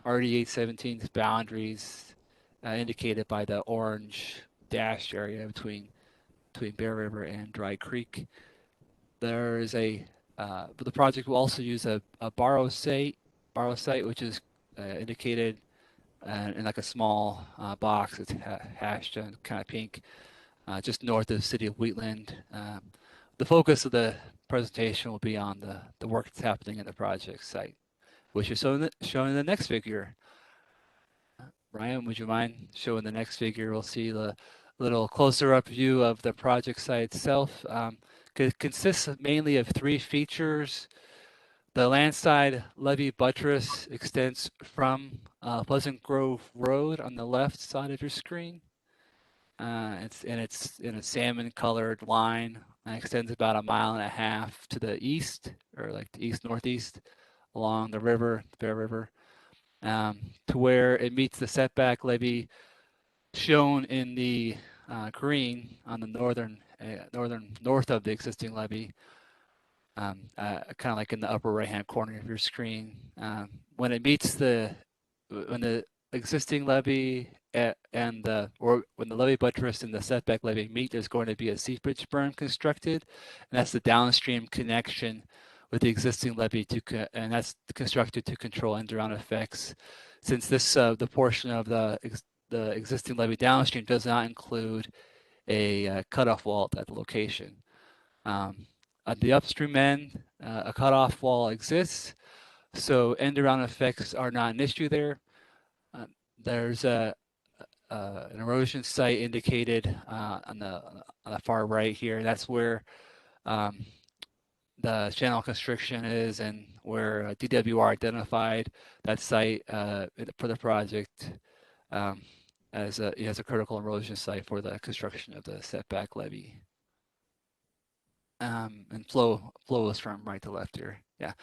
RD 817's boundaries, indicated by the orange dashed area between Bear River and Dry Creek. There is but the project will also use a borrow site, which is indicated in like a small box. It's hashed and kind of pink, just north of the city of Wheatland. The focus of the presentation will be on the work that's happening in the project site, which is shown in the next figure. Ryan, would you mind showing the next figure? We'll see the little closer up view of the project site itself. It consists mainly of 3 features. The landside levee buttress extends from Pleasant Grove Road on the left side of your screen. It's in a salmon-colored line. It extends about 1.5 miles to the east, or like the east-northeast, along the river, the Bear River, to where it meets the setback levee shown in the green on the north of the existing levee, kind of like in the upper right-hand corner of your screen. When the existing levee when the levee buttress and the setback levee meet, there's going to be a seepage berm constructed, and that's the downstream connection with the existing levee and that's constructed to control end-around effects. Since this the portion of the existing levee downstream does not include a cutoff wall at that location. At the upstream end, a cutoff wall exists, so end-around effects are not an issue there. There's an erosion site indicated on the far right here. That's where the channel constriction is, and where DWR identified that site for the project as a critical erosion site for the construction of the setback levee. And flow is from right to left here. Yeah.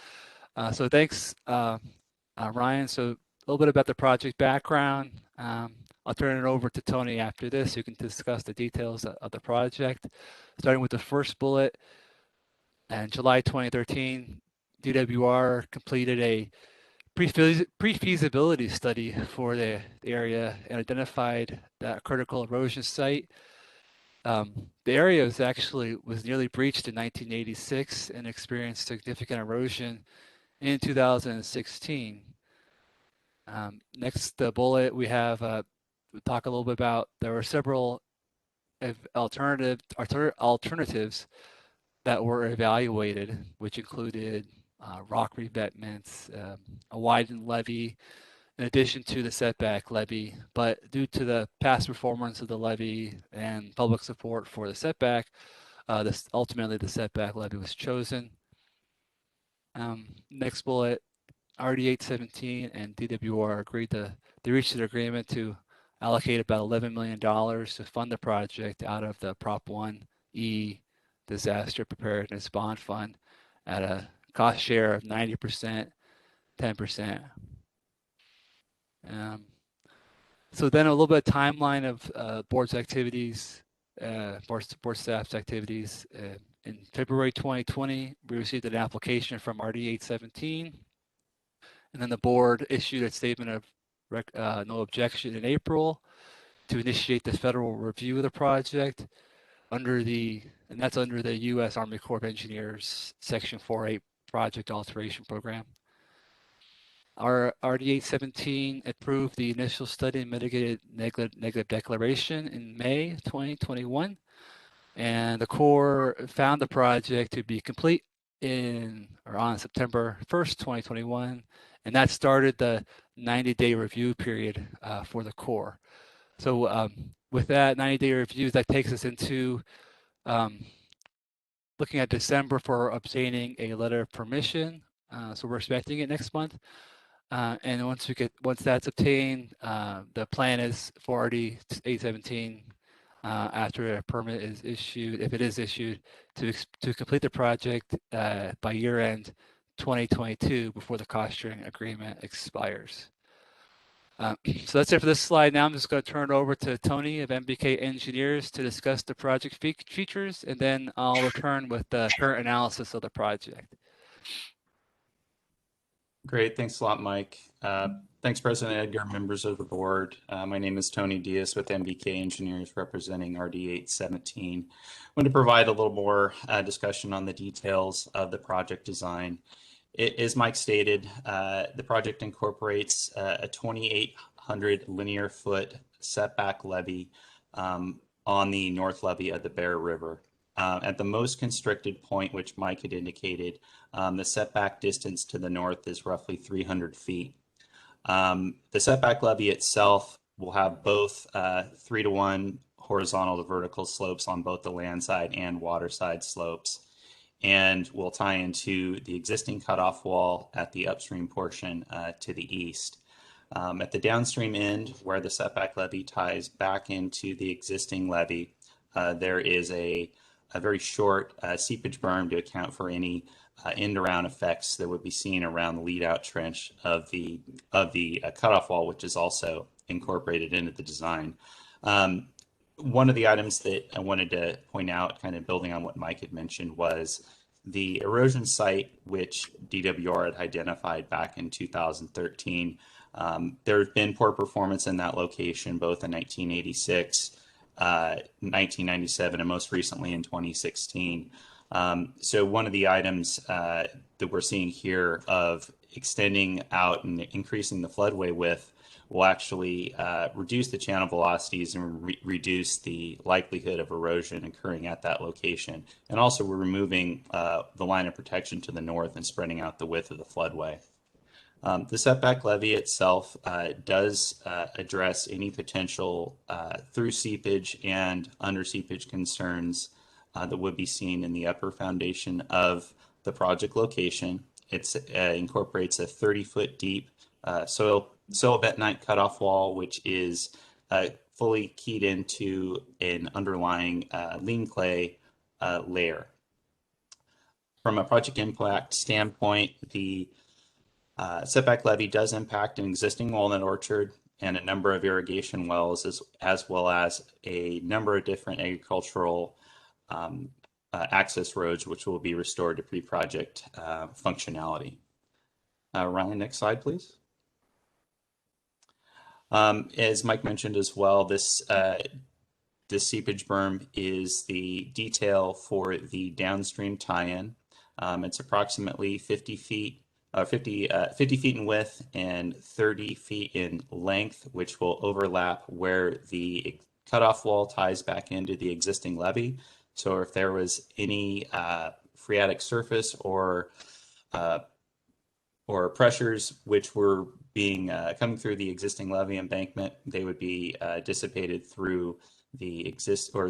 So thanks, Ryan. So a little bit about the project background. I'll turn it over to Tony after this, who can discuss the details of the project. Starting with the first bullet, in July 2013, DWR completed a pre-feasibility study for the area and identified that critical erosion site. The area was nearly breached in 1986 and experienced significant erosion in 2016. Next bullet, we have talk a little bit about, there were several alternatives that were evaluated, which included rock revetments, a widened levee, in addition to the setback levee. But due to the past performance of the levee and public support for the setback, ultimately the setback levee was chosen. Next bullet, RD 817 and DWR they reached an agreement to allocate about $11 million to fund the project out of the Prop 1E Disaster Preparedness Bond Fund at a cost share of 90%, 10%. So then a little bit of timeline of board's activities, board staff's activities. In February 2020, we received an application from RD 817, and then the board issued a statement of no objection in April to initiate the federal review of the project and that's under the U.S. Army Corps of Engineers Section 4.8 Project Alteration Program. Our RD 817 approved the initial study and mitigated negative declaration in May 2021, and the Corps found the project to be complete on September 1st, 2021, and that started the 90-day review period for the Corps. So with that 90-day review, that takes us into looking at December for obtaining a letter of permission. So we're expecting it next month. And once that's obtained, the plan is for RD 817 after a permit is issued, if it is issued, to complete the project by year-end 2022 before the cost-sharing agreement expires. So that's it for this slide. Now I'm just going to turn it over to Tony of MBK Engineers to discuss the project features, and then I'll return with the current analysis of the project. Great. Thanks a lot, Mike. Thanks, President Edgar, members of the board. My name is Tony Diaz with MBK Engineers representing RD 817. I want to provide a little more discussion on the details of the project design. As Mike stated, the project incorporates a 2,800 linear foot setback levee on the north levee of the Bear River. At the most constricted point, which Mike had indicated, the setback distance to the north is roughly 300 feet. The setback levee itself will have both 3-to-1 horizontal to vertical slopes on both the land side and water side slopes, and will tie into the existing cutoff wall at the upstream portion to the east. At the downstream end, where the setback levee ties back into the existing levee, there is a very short seepage berm to account for any end-around effects that would be seen around the lead-out trench of the cutoff wall, which is also incorporated into the design. One of the items that I wanted to point out, kind of building on what Mike had mentioned, was the erosion site, which DWR had identified back in 2013. There has been poor performance in that location, both in 1986, 1997, and most recently in 2016. So one of the items that we're seeing here of extending out and increasing the floodway width will actually reduce the channel velocities and reduce the likelihood of erosion occurring at that location. And also we're removing the line of protection to the north and spreading out the width of the floodway. The setback levee itself does address any potential through seepage and under seepage concerns that would be seen in the upper foundation of the project location. It incorporates a 30-foot deep soil bentonite cutoff wall, which is fully keyed into an underlying lean clay layer. From a project impact standpoint, the setback levee does impact an existing walnut orchard and a number of irrigation wells, as well as a number of different agricultural access roads, which will be restored to pre-project functionality. Ryan, next slide, please. As Mike mentioned as well, this seepage berm is the detail for the downstream tie-in. It's approximately 50 feet 50 feet in width and 30 feet in length, which will overlap where the cutoff wall ties back into the existing levee. So if there was any phreatic surface or pressures which were being coming through the existing levee embankment, they would be dissipated through the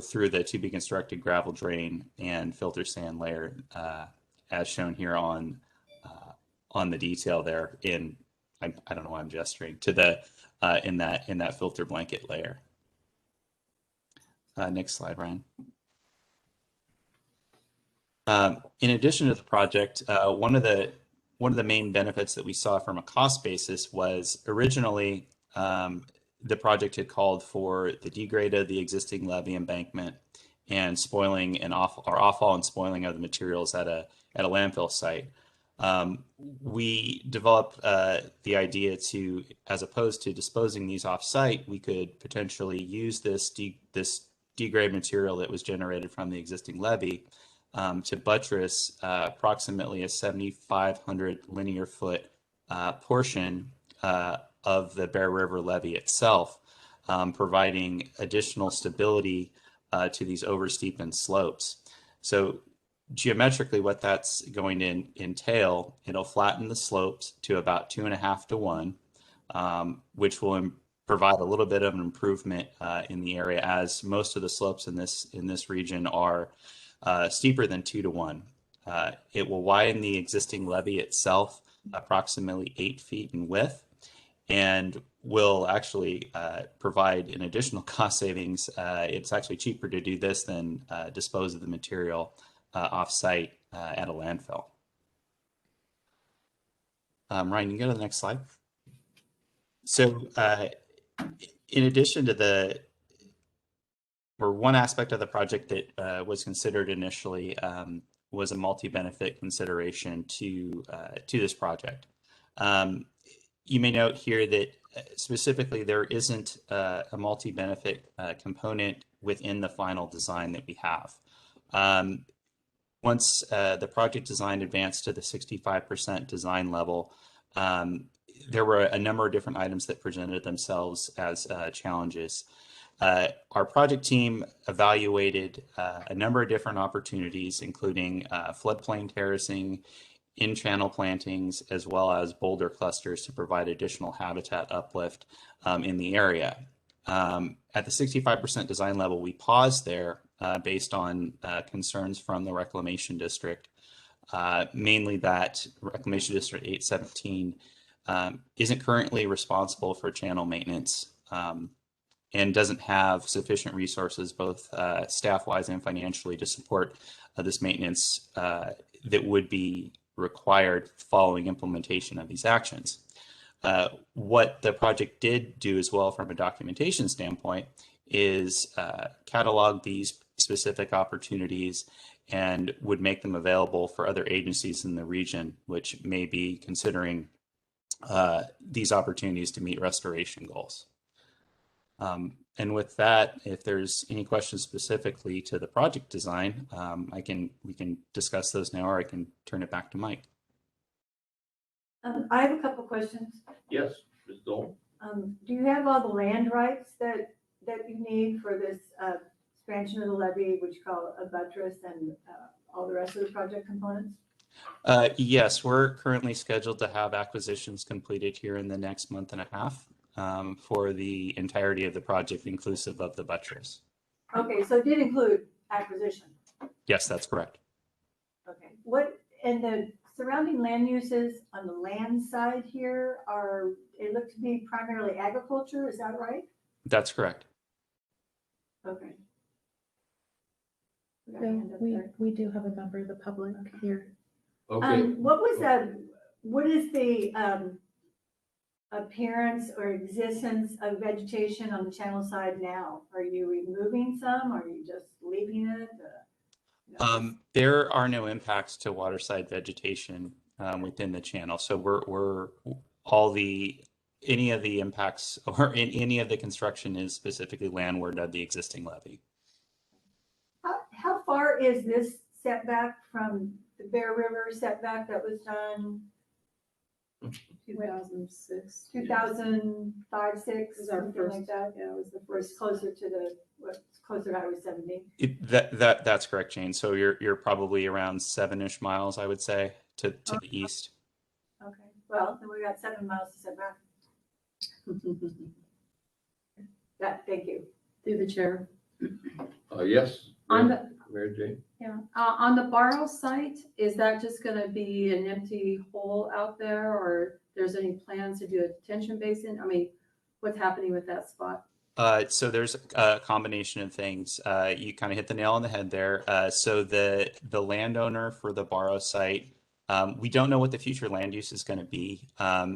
through the to be constructed gravel drain and filter sand layer, as shown here on the detail there. I don't know why I'm gesturing to the in that filter blanket layer. Next slide, Ryan. In addition to the project, one of the main benefits that we saw from a cost basis was originally the project had called for the degrade of the existing levee embankment and spoiling and offall and spoiling of the materials at a landfill site. We developed the idea to, as opposed to disposing these off-site, we could potentially use this degrade material that was generated from the existing levee to buttress approximately a 7,500 linear foot portion of the Bear River levee itself, providing additional stability to these oversteepened slopes. So geometrically, what that's going to entail, it'll flatten the slopes to about 2.5 to 1, which will provide a little bit of an improvement in the area, as most of the slopes in this region are steeper than 2 to 1. It will widen the existing levee itself approximately 8 feet in width, and will actually provide an additional cost savings. It's actually cheaper to do this than dispose of the material off-site at a landfill. Ryan, you can go to the next slide. So in addition to one aspect of the project that was considered initially was a multi-benefit consideration to this project. You may note here that specifically there isn't a multi-benefit component within the final design that we have. Once the project design advanced to the 65% design level, there were a number of different items that presented themselves as challenges. Our project team evaluated a number of different opportunities, including floodplain terracing, in-channel plantings, as well as boulder clusters to provide additional habitat uplift in the area. At the 65% design level, we paused there based on concerns from the Reclamation District, mainly that Reclamation District 817 isn't currently responsible for channel maintenance and doesn't have sufficient resources, both staff-wise and financially, to support this maintenance that would be required following implementation of these actions. What the project did do as well from a documentation standpoint is catalog these specific opportunities and would make them available for other agencies in the region, which may be considering these opportunities to meet restoration goals. And with that, if there's any questions specifically to the project design, we can discuss those now, or I can turn it back to Mike. I have a couple questions. Yes, Ms. Dole. Do you have all the land rights that you need for this expansion of the levee, which you call a buttress, and all the rest of the project components? Yes, we're currently scheduled to have acquisitions completed here in the next month and a half for the entirety of the project, inclusive of the buttress. Okay, so it did include acquisition. Yes, that's correct. Okay, and the surrounding land uses on the land side here it look to be primarily agriculture, is that right? That's correct. Okay. So we do have a member of the public here. Okay. What is the appearance or existence of vegetation on the channel side now? Are you removing some? Are you just leaving it? There are no impacts to waterside vegetation within the channel. So any of the impacts or any of the construction is specifically landward of the existing levee. How far is this setback from the Bear River setback that was done 2006. 2005, 6, Was our something first, like that. yeah, it was the Or it's first. closer to the, what's closer to Highway 70. That's correct, Jane. So you're probably around 7-ish miles, I would say, to the east. Okay, well, then we got 7 miles to set back. Thank you. Through the chair. Yes, On the, Mary Jane? yeah, on the Barrow site, is that just gonna be an empty hole out there, or there's any plans to do a detention basin? I mean, what's happening with that spot? So there's a combination of things. You kind of hit the nail on the head there. So the landowner for the Barrow site, we don't know what the future land use is going to be.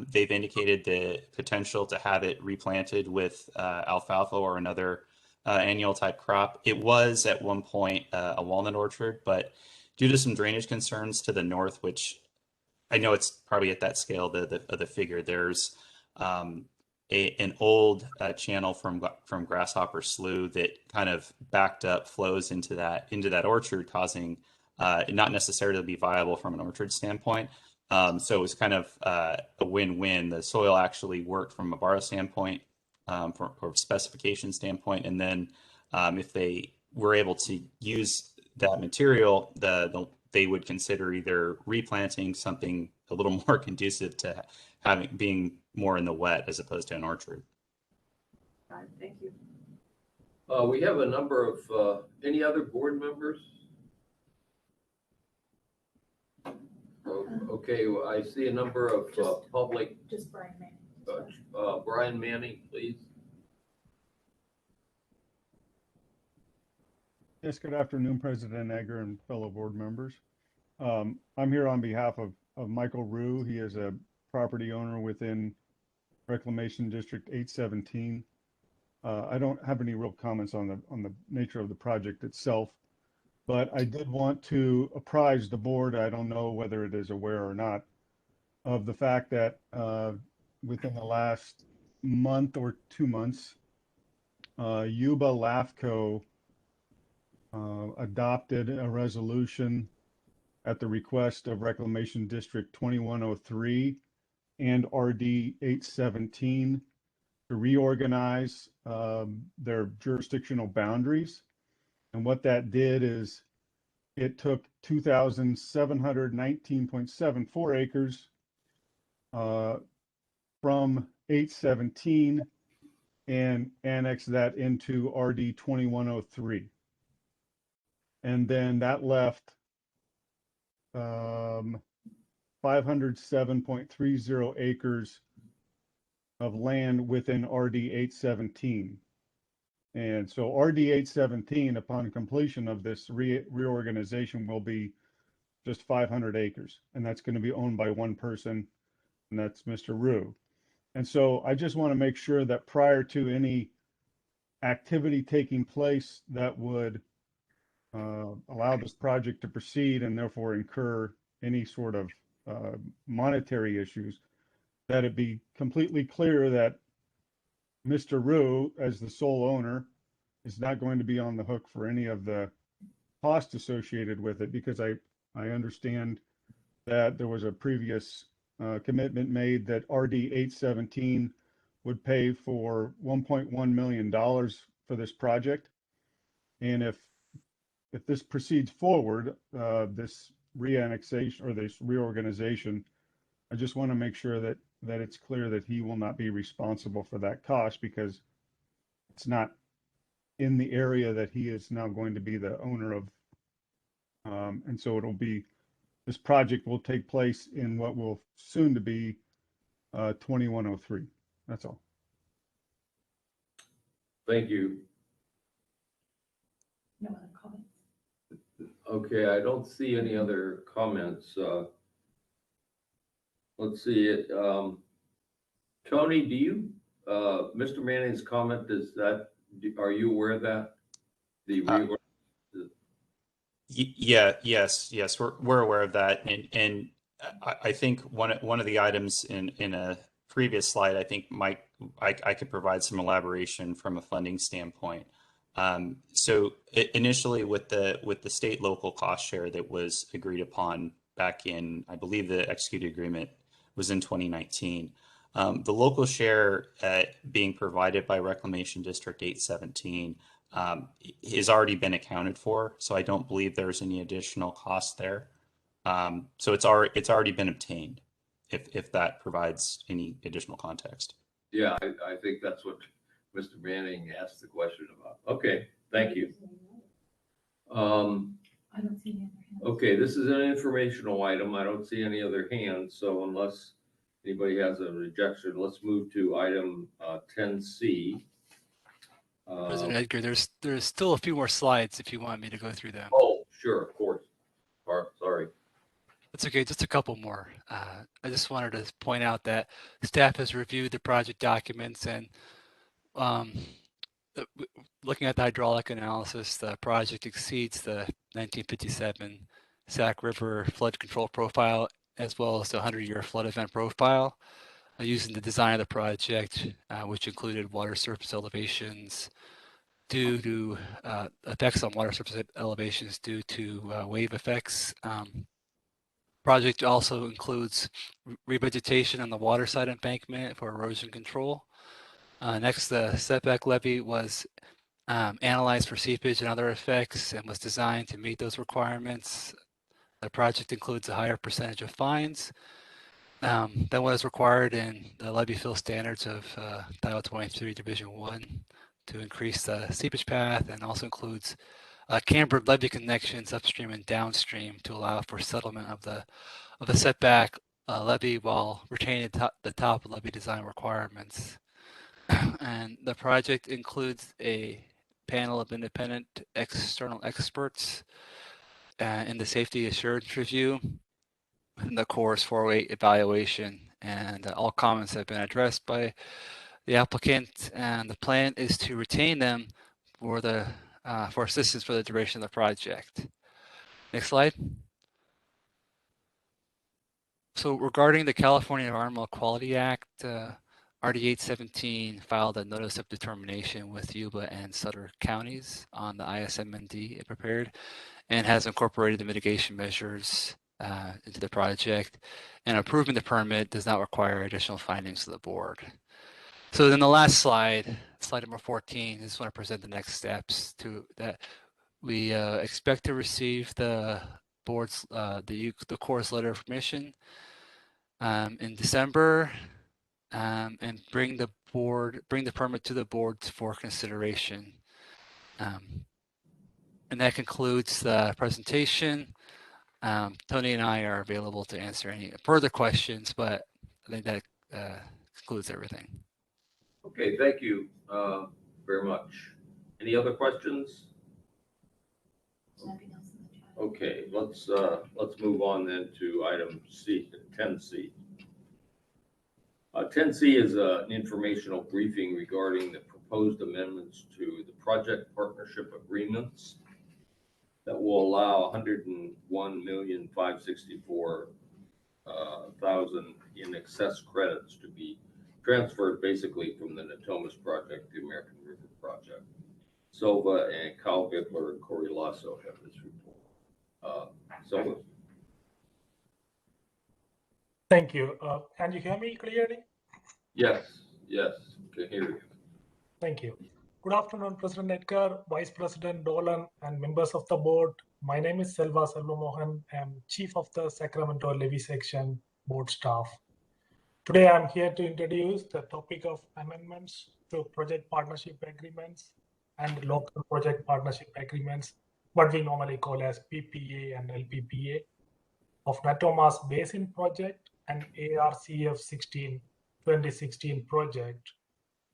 They've indicated the potential to have it replanted with alfalfa or another annual type crop. It was at one point a walnut orchard, but due to some drainage concerns to the north, which I know it's probably at that scale of the figure, there's an old channel from Grasshopper Slough that kind of backed up flows into that orchard, causing it not necessarily to be viable from an orchard standpoint. So it was kind of a win-win. The soil actually worked from a Barrow standpoint, from a specification standpoint, and then if they were able to use that material, they would consider either replanting something a little more conducive to being more in the wet as opposed to an orchard. Thank you. We have a number of, any other board members? Okay, well, I see a number of public. Just Brian Manning. Brian Manning, please. Yes, good afternoon, President Egger and fellow board members. I'm here on behalf of Michael Rue. He is a property owner within Reclamation District 817. I don't have any real comments on the nature of the project itself, but I did want to apprise the board, I don't know whether it is aware or not, of the fact that within the last month or 2 months, Yuba LAFCO adopted a resolution at the request of Reclamation District 2103 and RD 817 to reorganize their jurisdictional boundaries. And what that did is it took 2,719.74 acres from 817 and annexed that into RD 2103. And then that left 507.30 acres of land within RD 817. And so RD 817, upon completion of this reorganization, will be just 500 acres. And that's going to be owned by one person, and that's Mr. Rue. And so I just want to make sure that prior to any activity taking place that would allow this project to proceed and therefore incur any sort of monetary issues, that it be completely clear that Mr. Rue, as the sole owner, is not going to be on the hook for any of the costs associated with it, because I understand that there was a previous commitment made that RD 817 would pay for $1.1 million for this project. And if this proceeds forward, this reannexation or this reorganization, I just want to make sure that it's clear that he will not be responsible for that cost, because it's not in the area that he is now going to be the owner of. And so this project will take place in what will soon to be 2103. That's all. Thank you. No other comments. Okay, I don't see any other comments. Let's see it. Tony, do you, Mr. Manning's comment, are you aware of that? Yes, we're aware of that, and I think one of the items in a previous slide, I think I could provide some elaboration from a funding standpoint. So initially with the state local cost share that was agreed upon back in, I believe the executed agreement was in 2019. The local share being provided by Reclamation District 817 has already been accounted for, so I don't believe there's any additional cost there. So it's already been obtained, if that provides any additional context. Yeah, I think that's what Mr. Manning asked the question about. Okay, thank you. I don't see any other hands. Okay, this is an informational item. I don't see any other hands, so unless anybody has a rejection, let's move to item 10C. President Edgar, there's still a few more slides if you want me to go through them. Oh, sure, of course. Sorry. That's okay, just a couple more. I just wanted to point out that staff has reviewed the project documents and looking at the hydraulic analysis, the project exceeds the 1957 Sac River flood control profile as well as the 100-year flood event profile. Using the design of the project, which included water surface elevations due to effects on water surface elevations due to wave effects. Project also includes revegetation on the water side embankment for erosion control. Next, the setback levee was analyzed for seepage and other effects and was designed to meet those requirements. The project includes a higher percentage of fines than what is required in the levee fill standards of Title 23 Division 1 to increase the seepage path, and also includes cambered levee connections upstream and downstream to allow for settlement of the setback levee while retaining the top levee design requirements. And the project includes a panel of independent external experts in the safety assurance review and the Course 408 evaluation, and all comments have been addressed by the applicant, and the plan is to retain them for assistance for the duration of the project. Next slide. So regarding the California Environmental Quality Act, RD 817 filed a notice of determination with Yuba and Sutter counties on the ISMND it prepared and has incorporated the mitigation measures into the project, and approving the permit does not require additional findings to the board. So then the last slide, slide number 14, I just want to present the next steps to that. We expect to receive the board's the Corps' letter of permission in December, and bring the permit to the board for consideration. And that concludes the presentation. Tony and I are available to answer any further questions, but I think that concludes everything. Okay, thank you very much. Any other questions? Okay, let's move on then to item C, 10C. 10C is an informational briefing regarding the proposed amendments to the project partnership agreements that will allow 101,564,000 in excess credits to be transferred basically from the Natomas project, the American River project. Silva and Kyle Bickler and Corey Lasso have this report. Silva. Thank you. Can you hear me clearly? Yes, can hear you. Thank you. Good afternoon, President Edgar, Vice President Dolan, and members of the board. My name is Selva Selvamohan. I'm Chief of the Sacramento Levy Section board staff. Today, I'm here to introduce the topic of amendments to project partnership agreements and local project partnership agreements, what we normally call as PPA and LPPA, of Natomas Basin Project and ARCF 2016 project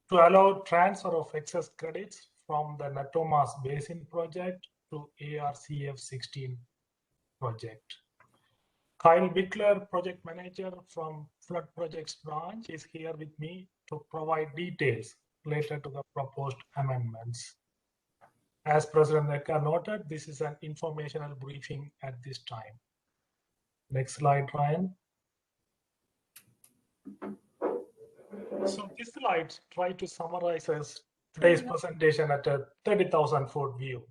to allow transfer of excess credits from the Natomas Basin Project to ARCF 16 project. Kyle Bickler, project manager from Flood Projects branch, is here with me to provide details related to the proposed amendments. As President Edgar noted, this is an informational briefing at this time. Next slide, Ryan. So this slide tries to summarize today's presentation at a 30,000-foot view.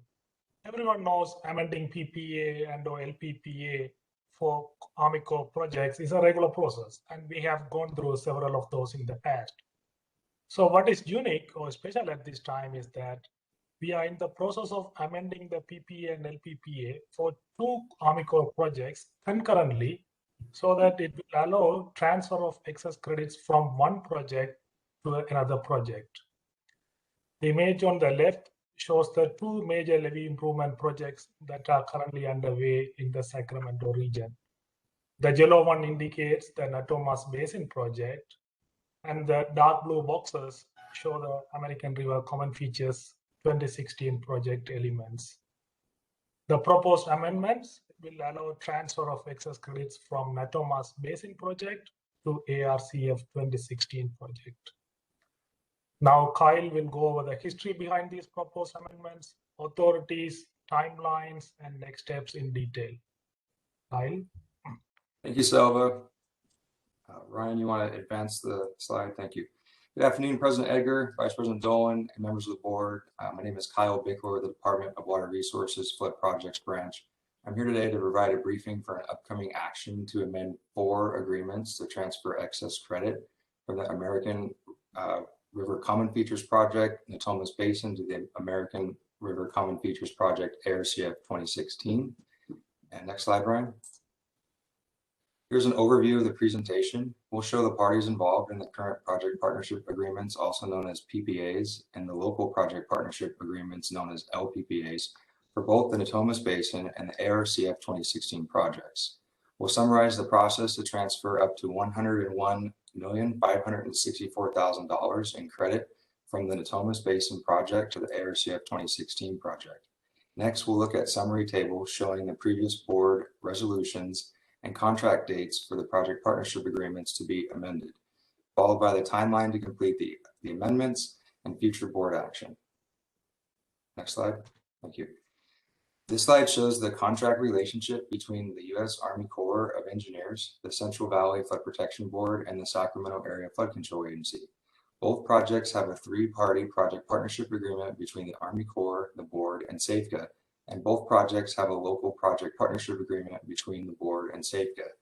Everyone knows amending PPA and or LPPA for Army Corps projects is a regular process, and we have gone through several of those in the past. So what is unique or special at this time is that we are in the process of amending the PPA and LPPA for 2 Army Corps projects concurrently, so that it will allow transfer of excess credits from one project to another project. The image on the left shows the 2 major levee improvement projects that are currently underway in the Sacramento region. The yellow one indicates the Natomas Basin project, and the dark blue boxes show the American River Common Features 2016 project elements. The proposed amendments will allow transfer of excess credits from Natomas Basin project to ARCF 2016 project. Now Kyle will go over the history behind these proposed amendments, authorities, timelines, and next steps in detail. Kyle? Thank you, Selva. Ryan, you want to advance the slide? Thank you. Good afternoon, President Edgar, Vice President Dolan, and members of the board. My name is Kyle Bickler with the Department of Water Resources Flood Projects Branch. I'm here today to provide a briefing for an upcoming action to amend 4 agreements to transfer excess credit from the American River Common Features Project, Natomas Basin, to the American River Common Features Project, ARCF 2016. And next slide, Ryan. Here's an overview of the presentation. We'll show the parties involved in the current project partnership agreements, also known as PPAs, and the local project partnership agreements known as LPPAs for both the Natomas Basin and the ARCF 2016 projects. We'll summarize the process to transfer up to $101,564,000 in credit from the Natomas Basin project to the ARCF 2016 project. Next, we'll look at summary tables showing the previous board resolutions and contract dates for the project partnership agreements to be amended, followed by the timeline to complete the amendments and future board action. Next slide. Thank you. This slide shows the contract relationship between the U.S. Army Corps of Engineers, the Central Valley Flood Protection Board, and the Sacramento Area Flood Control Agency. Both projects have a 3-party project partnership agreement between the Army Corps, the board, and SAFCA, and both projects have a local project partnership agreement between the board and SAFCA.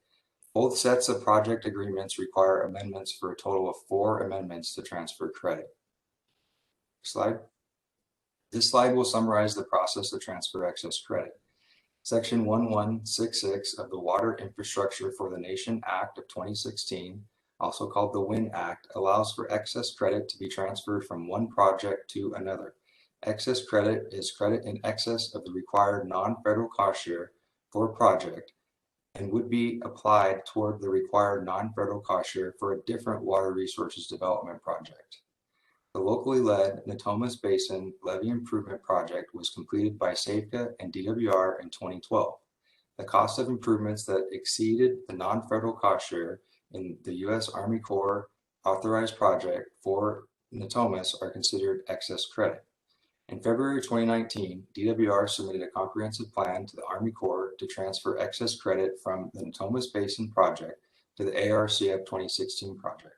Both sets of project agreements require amendments for a total of 4 amendments to transfer credit. Slide. This slide will summarize the process to transfer excess credit. Section 1166 of the Water Infrastructure for the Nation Act of 2016, also called the WIN Act, allows for excess credit to be transferred from one project to another. Excess credit is credit in excess of the required non-federal cost share for a project and would be applied toward the required non-federal cost share for a different water resources development project. The locally led Natomas Basin Levee Improvement Project was completed by SAFCA and DWR in 2012. The cost of improvements that exceeded the non-federal cost share in the U.S. Army Corps authorized project for Natomas are considered excess credit. In February 2019, DWR submitted a comprehensive plan to the Army Corps to transfer excess credit from the Natomas Basin project to the ARCF 2016 project.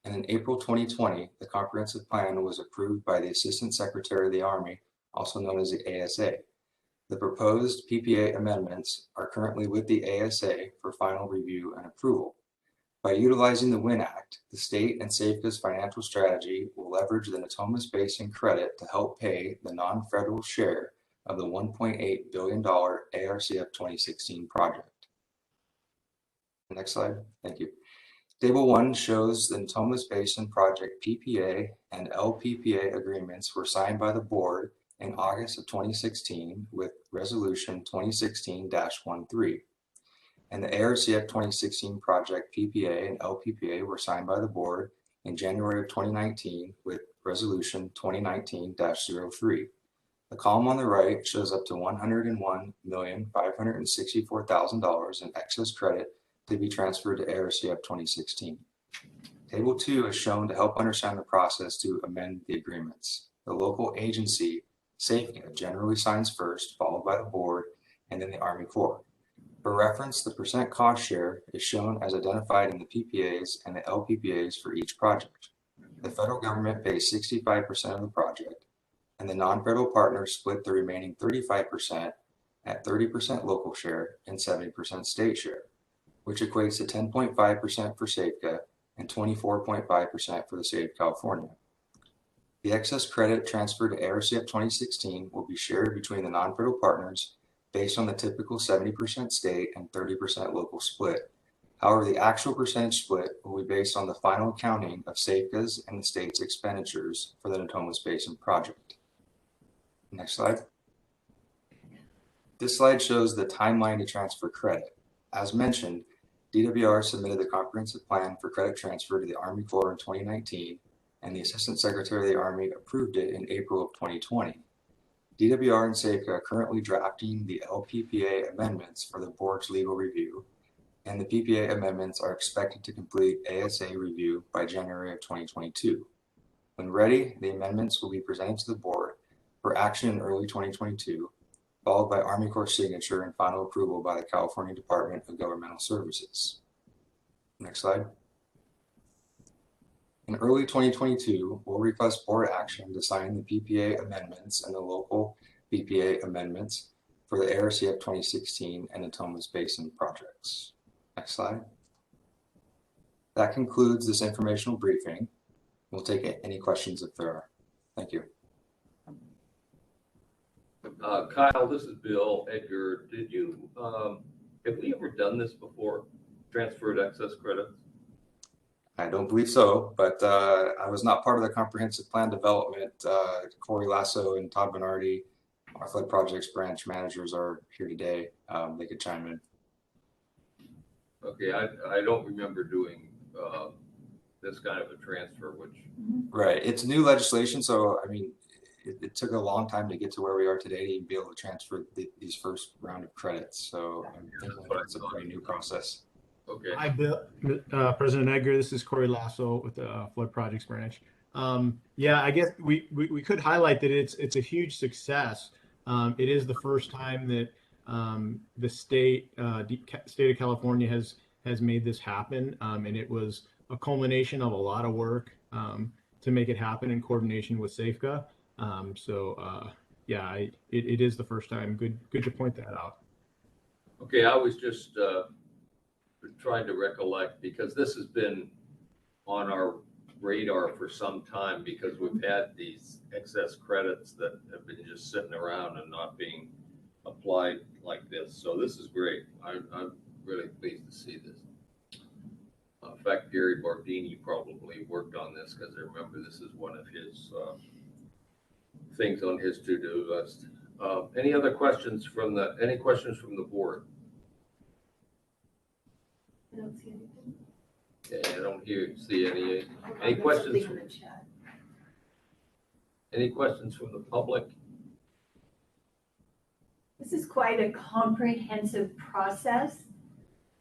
And in April 2020, the comprehensive plan was approved by the Assistant Secretary of the Army, also known as the ASA. The proposed PPA amendments are currently with the ASA for final review and approval. By utilizing the WIN Act, the state and SAFCA's financial strategy will leverage the Natomas Basin credit to help pay the non-federal share of the $1.8 billion ARCF 2016 project. Next slide. Thank you. Table 1 shows the Natomas Basin project PPA and LPPA agreements were signed by the board in August of 2016 with Resolution 2016-13. And the ARCF 2016 project PPA and LPPA were signed by the board in January of 2019 with Resolution 2019-03. The column on the right shows up to $101,564,000 in excess credit to be transferred to ARCF 2016. Table 2 is shown to help understand the process to amend the agreements. The local agency, SAFCA, generally signs first, followed by the board, and then the Army Corps. For reference, the percent cost share is shown as identified in the PPAs and the LPPAs for each project. The federal government pays 65% of the project, and the non-federal partners split the remaining 35% at 30% local share and 70% state share, which equates to 10.5% for SAFCA and 24.5% for the state of California. The excess credit transferred to ARCF 2016 will be shared between the non-federal partners based on the typical 70% state and 30% local split. However, the actual percentage split will be based on the final accounting of SAFCA's and the state's expenditures for the Natomas Basin project. Next slide. This slide shows the timeline to transfer credit. As mentioned, DWR submitted the comprehensive plan for credit transfer to the Army Corps in 2019, and the Assistant Secretary of the Army approved it in April of 2020. DWR and SAFCA are currently drafting the LPPA amendments for the board's legal review, and the PPA amendments are expected to complete ASA review by January of 2022. When ready, the amendments will be presented to the board for action in early 2022, followed by Army Corps signature and final approval by the California Department of Governmental Services. Next slide. In early 2022, we'll request board action to sign the PPA amendments and the local PPA amendments for the ARCF 2016 and Natomas Basin projects. Next slide. That concludes this informational briefing. We'll take any questions if there are. Thank you. Kyle, this is Bill. Edgar, did you, have we ever done this before? Transferred excess credits? I don't believe so, but I was not part of the comprehensive plan development. Corey Lasso and Todd Bernardi, our flood projects branch managers, are here today. They could chime in. Okay, I don't remember doing this kind of a transfer, which... Right, it's new legislation, so I mean, it took a long time to get to where we are today to be able to transfer these first round of credits. So I'm thinking it's a pretty new process. Okay. Hi, Bill, President Edgar. This is Corey Lasso with the Flood Projects Branch. Yeah, I guess we could highlight that it's a huge success. It is the first time that the state of California has made this happen, and it was a culmination of a lot of work to make it happen in coordination with SAFCA. Yeah, it is the first time. Good to point that out. Okay, I was just trying to recollect, because this has been on our radar for some time, because we've had these excess credits that have been just sitting around and not being applied like this. So this is great. I'm really pleased to see this. In fact, Gary Bardini probably worked on this, because I remember this is one of his things on his to-do list. Any other questions from any questions from the board? I don't see anything. Okay, I don't see any questions. Any questions from the public? This is quite a comprehensive process,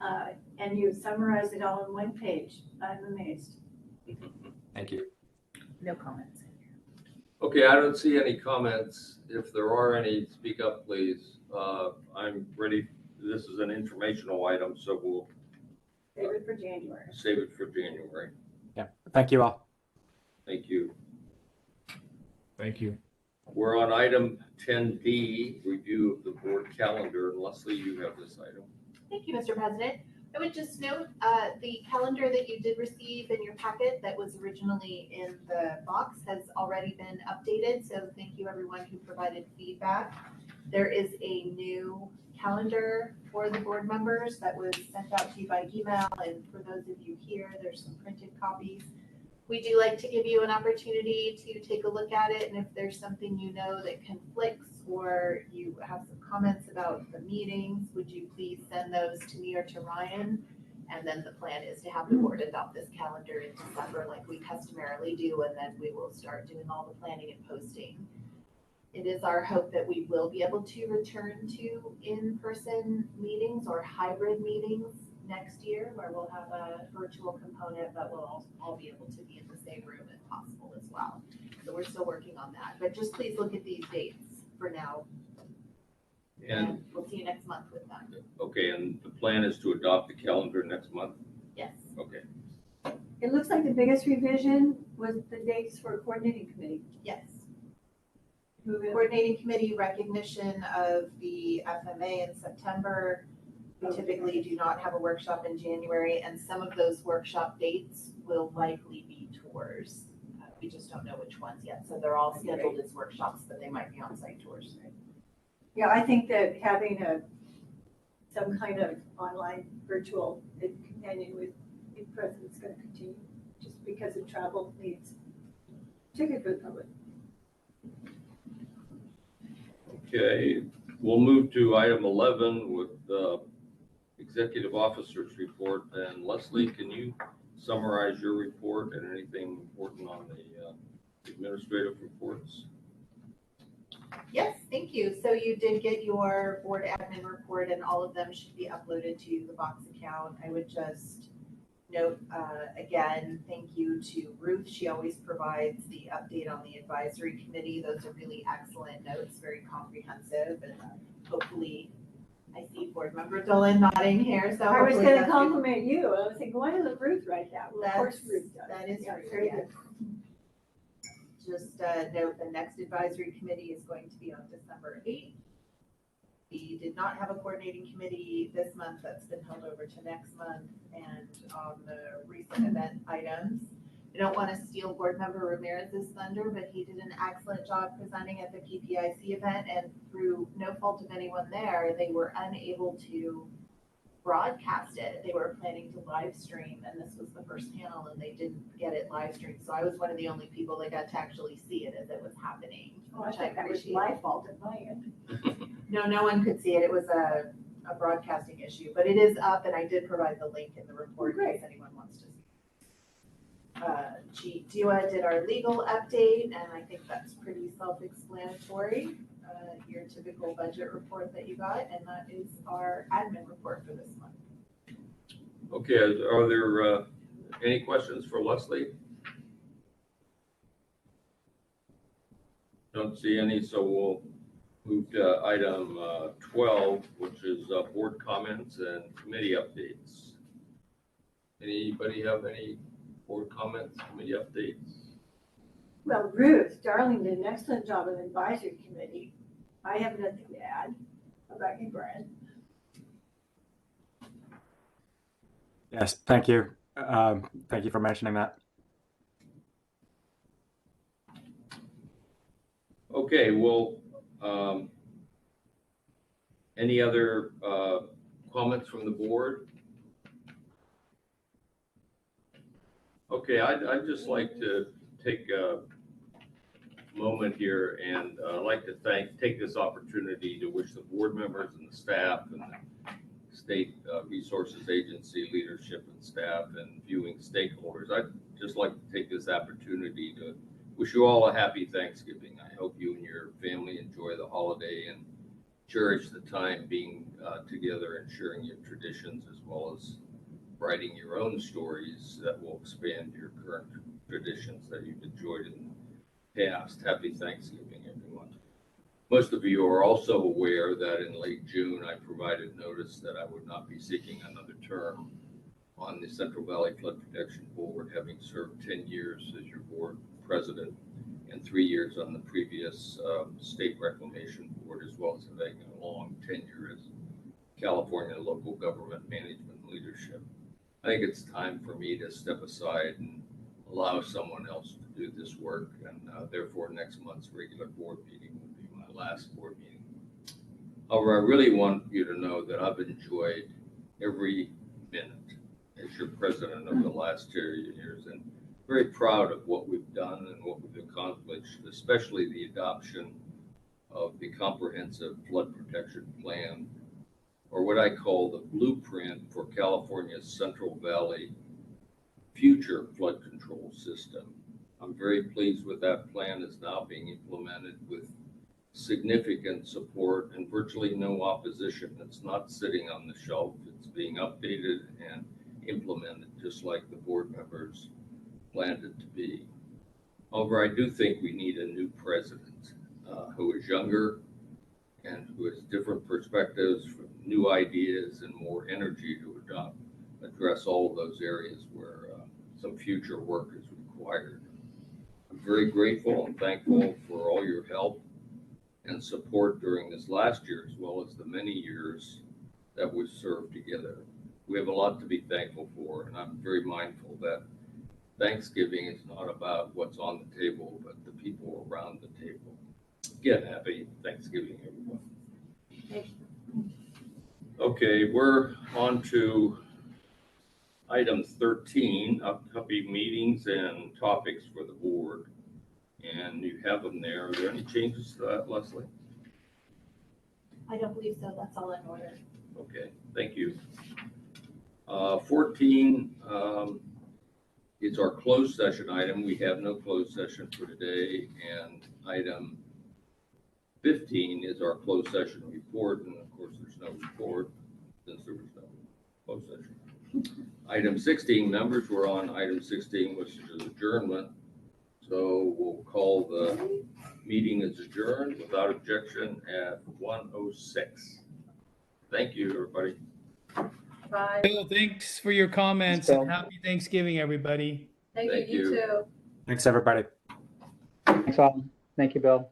and you summarized it all in one page. I'm amazed. Thank you. No comments. Okay, I don't see any comments. If there are any, speak up, please. I'm ready. This is an informational item, so we'll save it for January. Save it for January. Yeah. Thank you all. Thank you. Thank you. We're on item 10D, review of the board calendar. And Leslie, you have this item. Thank you, Mr. President. I would just note the calendar that you did receive in your packet that was originally in the box has already been updated. So thank you everyone who provided feedback. There is a new calendar for the board members that was sent out to you by email. And for those of you here, there's some printed copies. We do like to give you an opportunity to take a look at it. And if there's something you know that conflicts, or you have some comments about the meetings, would you please send those to me or to Ryan? And then the plan is to have the board adopt this calendar in December like we customarily do, and then we will start doing all the planning and posting. It is our hope that we will be able to return to in-person meetings or hybrid meetings next year, where we'll have a virtual component, but we'll all be able to be in the same room if possible as well. So we're still working on that, but just please look at these dates for now. And we'll see you next month with them. Okay, and the plan is to adopt the calendar next month? Yes. Okay. It looks like the biggest revision was the dates for coordinating committee. Yes. Move it. Coordinating committee recognition of the FMA in September. We typically do not have a workshop in January, and some of those workshop dates will likely be tours. We just don't know which ones yet. So they're all scheduled as workshops, but they might be on-site tours. Yeah, I think that having some kind of online virtual companion with in-person is going to continue just because of travel needs, particularly for the public. Okay, we'll move to item 11 with the executive officer's report. And Leslie, can you summarize your report and anything important on the administrative reports? Yes, thank you. So you did get your board admin report, and all of them should be uploaded to the Box account. I would just note again, thank you to Ruth. She always provides the update on the advisory committee. Those are really excellent notes, very comprehensive, and hopefully, I see board member Dolan nodding here. So I was hopefully going to that's compliment you. I was thinking, why doesn't Ruth write that? Well, of course Ruth does. That is yeah, Ruth, very yes. good. Just note the next advisory committee is going to be on December 8th. We did not have a coordinating committee this month. That's been held over to next month. And on the recent event items, I don't want to steal board member Ramirez's thunder, but he did an excellent job presenting at the PPIC event, and through no fault of anyone there, they were unable to broadcast it. They were planning to live stream, and this was the first panel, and they didn't get it live streamed. So I was one of the only people that got to actually see it as it was happening. Oh, I which think that was appreciate. my fault at my end. No, no one could see it. It was a broadcasting issue, but it is up, and I did provide the link in the report in case anyone wants to see. Dua did our legal update, and I think that's pretty self-explanatory. Your typical budget report that you got, and that is our admin report for this month. Okay, are there any questions for Leslie? Don't see any, so we'll move to item 12, which is board comments and committee updates. Anybody have any board comments, committee updates? Well, Ruth, Darling did an excellent job on the advisory committee. I have nothing to add. How about you, Brian? Yes, thank you. Thank you for mentioning that. Okay, well, any other comments from the board? Okay, I'd just like to take a moment here, and I'd like to take this opportunity to wish the board members and the staff and the State Resources Agency leadership and staff and viewing stakeholders. I'd just like to take this opportunity to wish you all a happy Thanksgiving. I hope you and your family enjoy the holiday and cherish the time being together and sharing your traditions, as well as writing your own stories that will expand your current traditions that you've enjoyed in the past. Happy Thanksgiving, everyone. Most of you are also aware that in late June, I provided notice that I would not be seeking another term on the Central Valley Flood Protection Board, having served 10 years as your board president and 3 years on the previous State Reclamation Board, as well as having a long tenure as California local government management leadership. I think it's time for me to step aside and allow someone else to do this work, and therefore next month's regular board meeting will be my last board meeting. However, I really want you to know that I've enjoyed every minute as your president over the last 2 years, and very proud of what we've done and what we've accomplished, especially the adoption of the comprehensive flood protection plan, or what I call the blueprint for California's Central Valley future flood control system. I'm very pleased with that plan is now being implemented with significant support and virtually no opposition. It's not sitting on the shelf. It's being updated and implemented just like the board members planned it to be. However, I do think we need a new president who is younger and who has different perspectives, new ideas, and more energy to address all of those areas where some future work is required. I'm very grateful and thankful for all your help and support during this last year, as well as the many years that we've served together. We have a lot to be thankful for, and I'm very mindful that Thanksgiving is not about what's on the table, but the people around the table. Again, happy Thanksgiving, everyone. Okay, we're on to item 13, upcoming meetings and topics for the board. And you have them there. Are there any changes to that, Leslie? I don't believe so. That's all in order. Okay, thank you. 14 is our closed session item. We have no closed session for today. And item 15 is our closed session report. And of course, there's no report since there was no closed session. Item 16, members, we're on item 16, which is adjournment. So we'll call the meeting as adjourned without objection at 1:06. Thank you, everybody. Bye. Bill, thanks for your comments Thanks, Bill. and happy Thanksgiving, everybody. Thank Thank you, you you. too. Thanks, everybody. Thanks all. Thank you, Bill.